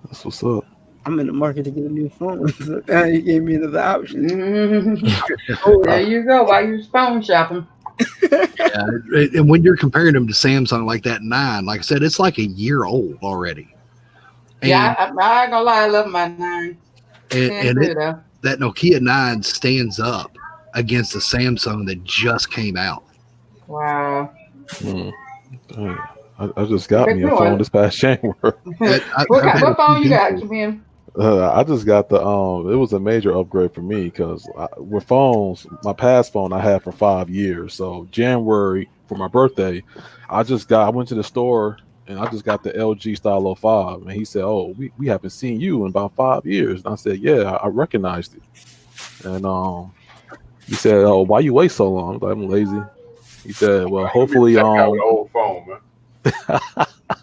Speaker 3: That's what's up.
Speaker 7: I'm in the market to get a new phone. So now you gave me another option.
Speaker 1: There you go. While you're phone shopping.
Speaker 8: Yeah, and when you're comparing them to Samsung, like that 9, like I said, it's like a year old already. And,
Speaker 1: yeah, I ain't gonna lie, I love my 9.
Speaker 8: And that Nokia 9 stands up against the Samsung that just came out.
Speaker 1: Wow.
Speaker 3: I just got me a phone this past January.
Speaker 1: What phone you got, Jamil?
Speaker 3: I just got the it was a major upgrade for me because with phones, my past phone I had for 5 years. So January for my birthday, I went to the store and I just got the LG Style 05, and he said, "Oh, we haven't seen you in about 5 years." And I said, "Yeah, I recognized it." And he said, "Oh, why you wait so long?" I was like, "I'm lazy." He said, "Well, hopefully,
Speaker 5: old phone, man."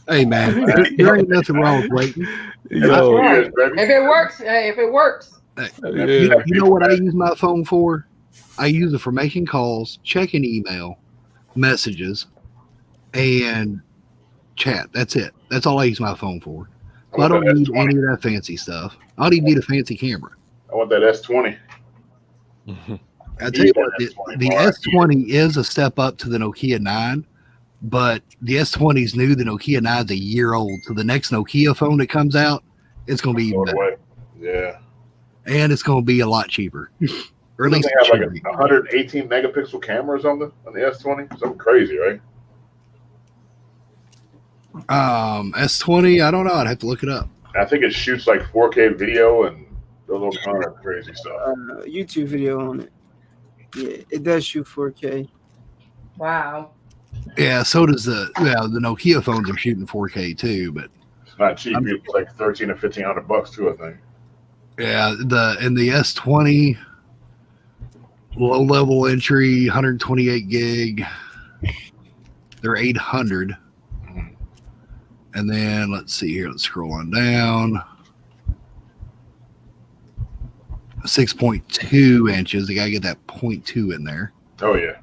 Speaker 8: Hey, man, there ain't nothing wrong with waiting.
Speaker 3: Yo,
Speaker 1: right. If it works, hey, if it works.
Speaker 8: Hey, you know what I use my phone for? I use it for making calls, checking email, messages, and chat. That's it. That's all I use my phone for. So I don't need S20. Any of that fancy stuff. I don't even need a fancy camera.
Speaker 5: I want that S20.
Speaker 8: I tell you what, the S20 is a step up to the Nokia 9, but the S20 is new. The Nokia 9 is a year old. So the next Nokia phone that comes out, it's going to be even better.
Speaker 5: Yeah.
Speaker 8: And it's going to be a lot cheaper. Or at least
Speaker 5: they have like a 118 megapixel camera or something on the S20. Something crazy, right?
Speaker 8: S20, I don't know. I'd have to look it up.
Speaker 5: I think it shoots like 4K video and those all kind of crazy stuff.
Speaker 7: YouTube video on it. Yeah, it does shoot 4K.
Speaker 1: Wow.
Speaker 8: Yeah, so does the Nokia phones are shooting 4K too, but
Speaker 5: it's not cheap. It's like $1,300 or $1,500 too, I think.
Speaker 8: Yeah, the S20 low level entry 128 gig. They're 800. And then let's see here. Let's scroll on down. 6.2 inches. They gotta get that 0.2 in there.
Speaker 5: Oh yeah.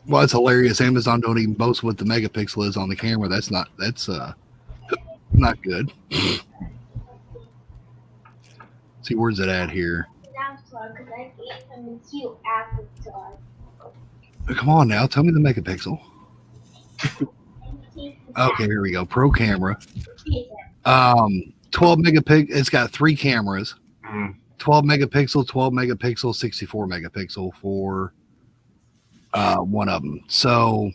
Speaker 8: Well, it's hilarious. Amazon don't even boast what the megapixel is on the camera. That's not good. See, where's it at here? Come on now, tell me the megapixel. Okay, here we go. Pro camera. 12 megapixel. It's got 3 cameras. 12 megapixel, 12 megapixel, 64 megapixel for one of them. So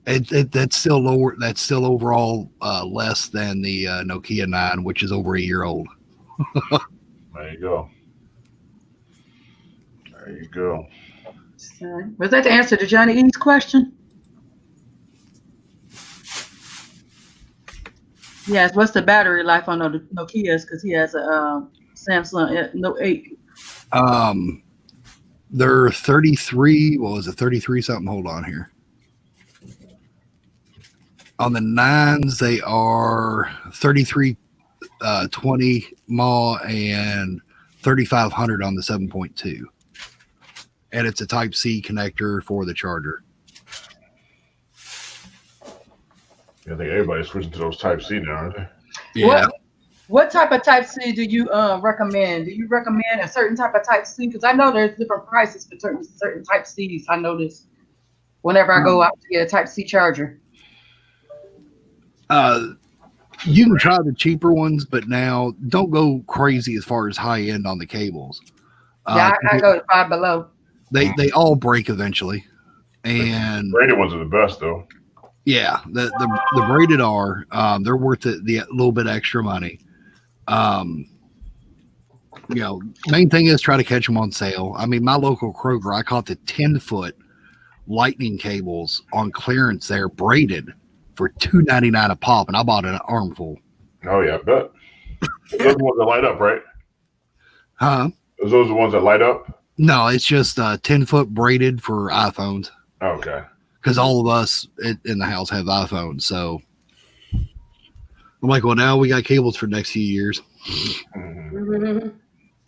Speaker 8: that's still lower. That's still overall less than the Nokia 9, which is over a year old.
Speaker 5: There you go. There you go.
Speaker 1: Was that the answer to Johnny E's question? Yes. What's the battery life on the Nokias? Because he has a Samsung Note 8.
Speaker 8: They're 33. What was it? 33 something. Hold on here. On the 9s, they are 3320 mAh and 3500 on the 7.2. And it's a Type C connector for the charger.
Speaker 5: I think everybody's switching to those Type C now, aren't they?
Speaker 8: Yeah.
Speaker 1: What type of Type C do you recommend? Do you recommend a certain type of Type C? Because I know there's different prices for certain Type Cs. I notice whenever I go out to get a Type C charger.
Speaker 8: You can try the cheaper ones, but now don't go crazy as far as high end on the cables.
Speaker 1: Yeah, I go to Five Below.
Speaker 8: They all break eventually, and
Speaker 5: braided ones are the best though.
Speaker 8: Yeah, the braided are they're worth the little bit extra money. Main thing is try to catch them on sale. I mean, my local Kroger, I caught the 10-foot lightning cables on clearance there, braided for $2.99 a pop, and I bought an armful.
Speaker 5: Oh yeah, I bet. Those are the ones that light up, right?
Speaker 8: Huh?
Speaker 5: Those are the ones that light up?
Speaker 8: No, it's just 10-foot braided for iPhones.
Speaker 5: Okay.
Speaker 8: Because all of us in the house have iPhones, so I'm like, well, now we got cables for the next few years.
Speaker 1: Mm-hmm.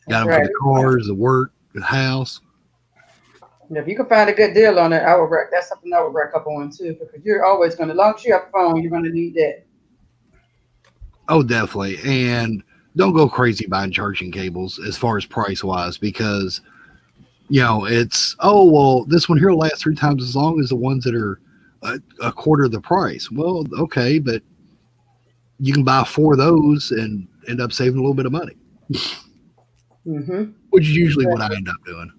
Speaker 8: Got them for the cars, the work, the house.
Speaker 1: If you can find a good deal on it, I would. That's something I would rack up on too, because you're always going to, as long as you have a phone, you're going to need that.
Speaker 8: Oh, definitely. And don't go crazy buying charging cables as far as price wise, because it's, this one here will last 3 times as long as the ones that are a quarter of the price. Well, okay, but you can buy 4 of those and end up saving a little bit of money.
Speaker 1: Mm-hmm.
Speaker 8: Which is usually what I end up doing.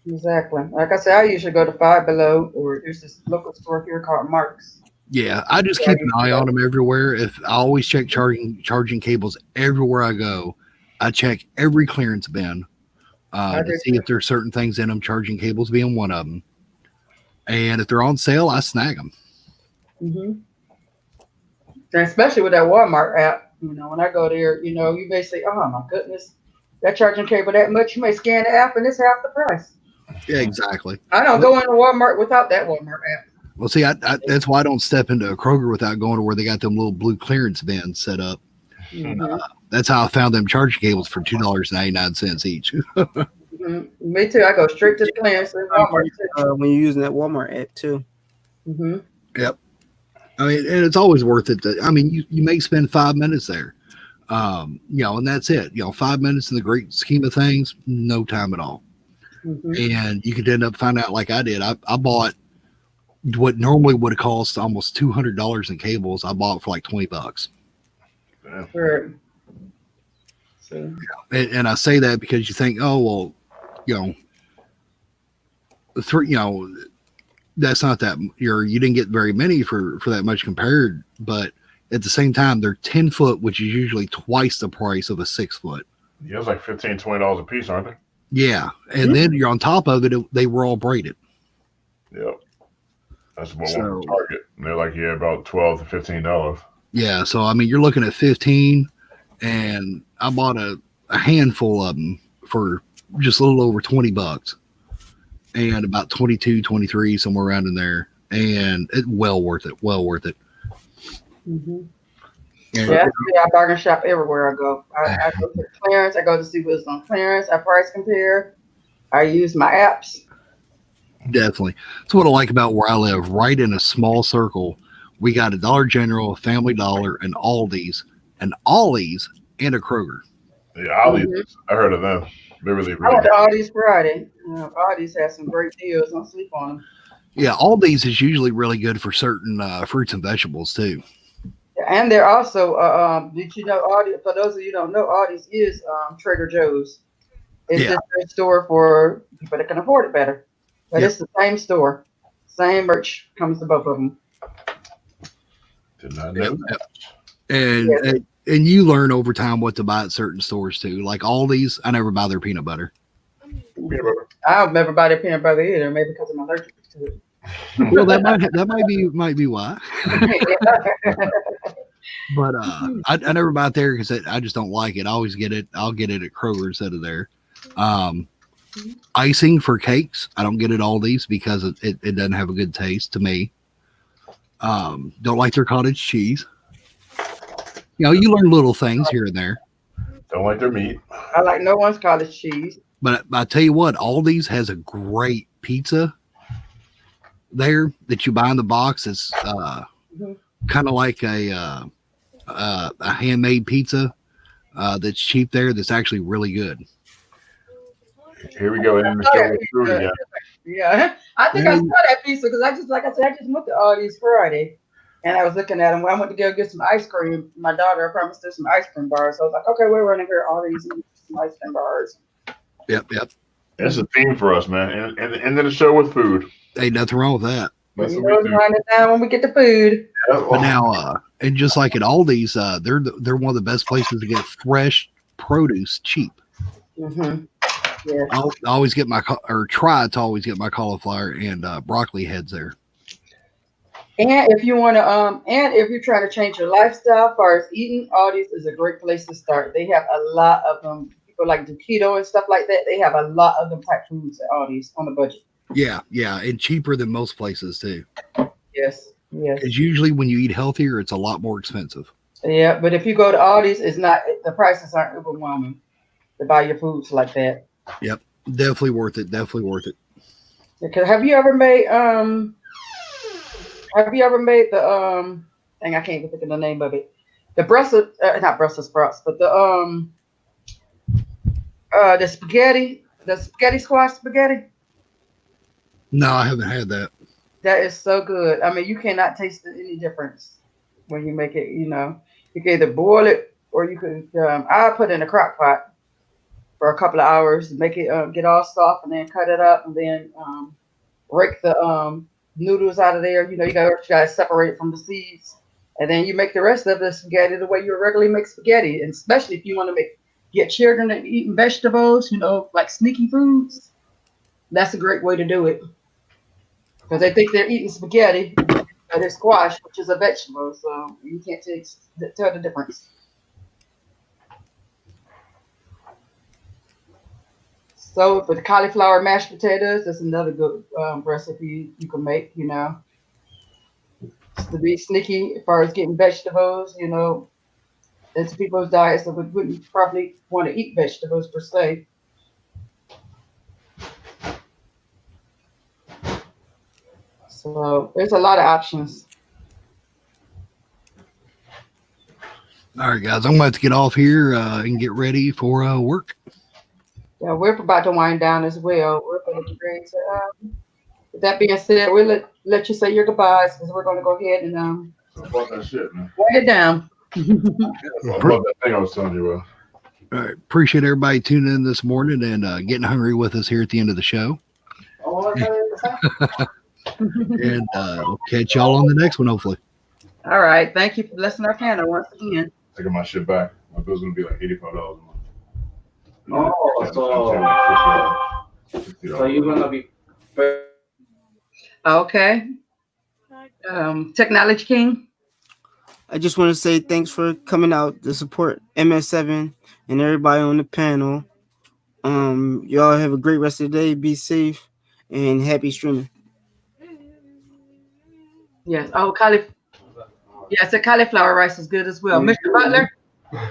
Speaker 1: Exactly. Like I said, I usually go to Five Below, or there's this local store here called Mark's.
Speaker 8: Yeah, I just keep an eye on them everywhere. If I always check charging cables everywhere I go, I check every clearance bin to see if there's certain things in them, charging cables being one of them. And if they're on sale, I snag them.
Speaker 1: Mm-hmm. And especially with that Walmart app, when I go there, you may say, oh my goodness, that charging cable that much, you may scan the app and it's half the price.
Speaker 8: Yeah, exactly.
Speaker 1: I don't go into Walmart without that Walmart app.
Speaker 8: Well, see, I that's why I don't step into a Kroger without going to where they got them little blue clearance bins set up.
Speaker 1: Mm-hmm.
Speaker 8: That's how I found them charging cables for $2.99 each.
Speaker 1: Mm-hmm. Me too. I go straight to the clearance at Walmart
Speaker 7: when you're using that Walmart app too.
Speaker 1: Mm-hmm.
Speaker 8: Yep. I mean, and it's always worth it. You may spend 5 minutes there, and that's it. 5 minutes in the great scheme of things, no time at all.
Speaker 1: Mm-hmm.
Speaker 8: And you could end up finding out like I did. I bought what normally would have cost almost $200 in cables. I bought for like $20.
Speaker 1: Sure.
Speaker 8: And I say that because you think, that's not that you didn't get very many for that much compared, but at the same time, they're 10-foot, which is usually twice the price of a 6-foot.
Speaker 5: Yeah, it's like $15, $20 a piece, aren't they?
Speaker 8: Yeah, and then you're on top of it. They were all braided.
Speaker 5: Yep, that's what one Target. And they're like about $12 to $15.
Speaker 8: Yeah, so I mean, you're looking at 15, and I bought a handful of them for just a little over $20, and about 22, 23, somewhere around in there, and it's well worth it. Well worth it.
Speaker 1: Mm-hmm. Yeah, I bargain shop everywhere I go. I go to clearance. I go to see what's on clearance. I price compare. I use my apps.
Speaker 8: Definitely. That's what I like about where I live. Right in a small circle, we got a Dollar General, a Family Dollar, and Aldi's, and a Kroger.
Speaker 5: Yeah, Aldi's. Mm-hmm. I heard of them. They're really.
Speaker 1: I went to Aldi's Friday. Aldi's has some great deals. Don't sleep on them.
Speaker 8: Yeah, all these is usually really good for certain fruits and vegetables too.
Speaker 1: And they're also, did you know, Aldi, for those of you who don't know, Aldi's is Trader Joe's. It's
Speaker 8: Yeah.
Speaker 1: just a store for people that can afford it better. But
Speaker 8: Yep.
Speaker 1: it's the same store. Same merch comes to both of them.
Speaker 5: Did not know that.
Speaker 8: And you learn over time what to buy at certain stores too. Like Aldi's, I never buy their peanut butter.
Speaker 5: Peanut butter.
Speaker 1: I'll never buy their peanut butter either, maybe because I'm allergic to it.
Speaker 8: Well, that might be why. But I never buy it there because I just don't like it. I always get it. I'll get it at Kroger instead of there. Icing for cakes, I don't get it all these because it doesn't have a good taste to me. Don't like their cottage cheese. You know, you learn little things here and there.
Speaker 5: Don't like their meat.
Speaker 1: I like no one's cottage cheese.
Speaker 8: But I tell you what, Aldi's has a great pizza there that you buy in the box. It's kind of like a handmade pizza that's cheap there. That's actually really good.
Speaker 5: Here we go. And the show with food again.
Speaker 1: Yeah, I think I saw that pizza because I just, like I said, I just went to Aldi's Friday, and I was looking at them. I went to go get some ice cream. My daughter promised her some ice cream bars, so I was like, okay, we're running here Aldi's and get some ice cream bars.
Speaker 8: Yep.
Speaker 5: That's a theme for us, man. And then the show with food.
Speaker 8: Ain't nothing wrong with that.
Speaker 5: That's
Speaker 1: You
Speaker 5: what
Speaker 1: know,
Speaker 5: we do.
Speaker 1: find it down when we get the food.
Speaker 8: But now, and just like at Aldi's, they're one of the best places to get fresh produce cheap.
Speaker 1: Mm-hmm. Yeah.
Speaker 8: I always get try to always get my cauliflower and broccoli heads there.
Speaker 1: And if you want to, and if you're trying to change your lifestyle as far as eating, Aldi's is a great place to start. They have a lot of them. People like do keto and stuff like that. They have a lot of them type foods at Aldi's on the budget.
Speaker 8: Yeah, and cheaper than most places too.
Speaker 1: Yes.
Speaker 8: Because usually when you eat healthier, it's a lot more expensive.
Speaker 1: Yeah, but if you go to Aldi's, it's not, the prices aren't overwhelming to buy your foods like that.
Speaker 8: Yep, definitely worth it.
Speaker 1: Because have you ever made the thing, I can't even think of the name of it. The Brussels, not Brussels sprouts, but the spaghetti squash spaghetti.
Speaker 8: No, I haven't had that.
Speaker 1: That is so good. I mean, you cannot taste any difference when you make it. You know, you can either boil it or you can. I put it in a crock pot for a couple of hours, make it get all soft, and then cut it up, and then rake the noodles out of there. You know, you got to separate it from the seeds, and then you make the rest of the spaghetti the way you regularly make spaghetti. And especially if you want to get children eating vegetables, you know, like sneaky foods, that's a great way to do it. Because they think they're eating spaghetti, but it's squash, which is a vegetable, so you can't tell the difference. So for the cauliflower mashed potatoes, that's another good recipe you can make, you know. Just to be sneaky as far as getting vegetables, you know. It's people's diets that wouldn't probably want to eat vegetables per se. So there's a lot of options.
Speaker 8: All right, guys, I'm about to get off here and get ready for work.
Speaker 1: Yeah, we're about to wind down as well. We're going to get ready to. With that being said, we'll let you say your goodbyes because we're going to go ahead and
Speaker 5: About that shit, man.
Speaker 1: wind it down.
Speaker 5: About that thing I was telling you about.
Speaker 8: All right, appreciate everybody tuning in this morning and getting hungry with us here at the end of the show. And we'll catch y'all on the next one, hopefully.
Speaker 1: All right. Thank you for blessing our panel once again.
Speaker 5: Taking my shit back. My bill's gonna be like $85 a month.
Speaker 11: So you're gonna be
Speaker 1: Okay. Technology King.
Speaker 7: I just want to say thanks for coming out to support MS7 and everybody on the panel. Y'all have a great rest of the day. Be safe and happy streaming.
Speaker 1: Yes. Oh, yes, the cauliflower rice is good as well. Mr. Butler. I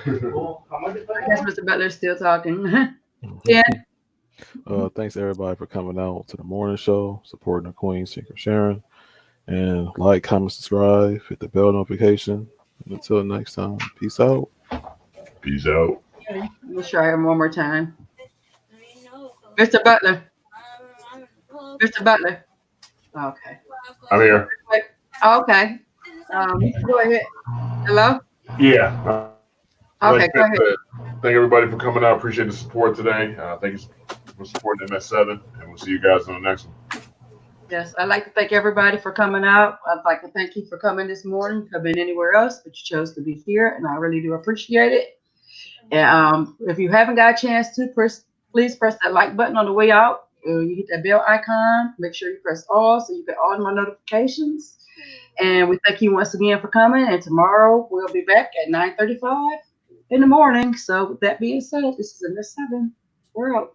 Speaker 1: guess Mr. Butler's still talking. Yeah.
Speaker 3: Thanks everybody for coming out to the morning show, supporting the Queen, Secret Sharon, and like, comment, subscribe, hit the bell notification. And until next time, peace out.
Speaker 5: Peace out.
Speaker 1: Let's try him one more time. Mr. Butler. Mr. Butler. Okay.
Speaker 5: I'm here.
Speaker 1: Okay. Go ahead. Hello?
Speaker 5: Yeah. I'd like
Speaker 1: Okay, go
Speaker 5: to
Speaker 1: ahead.
Speaker 5: thank everybody for coming out. Appreciate the support today. Thank you for supporting MS7, and we'll see you guys on the next one.
Speaker 1: Yes, I'd like to thank everybody for coming out. I'd like to thank you for coming this morning. Could have been anywhere else, but you chose to be here, and I really do appreciate it. And if you haven't got a chance to, please press that like button on the way out. You hit that bell icon. Make sure you press all so you get all my notifications. And we thank you once again for coming. And tomorrow we'll be back at 9:35 in the morning. So with that being said, this is MS7. We're out.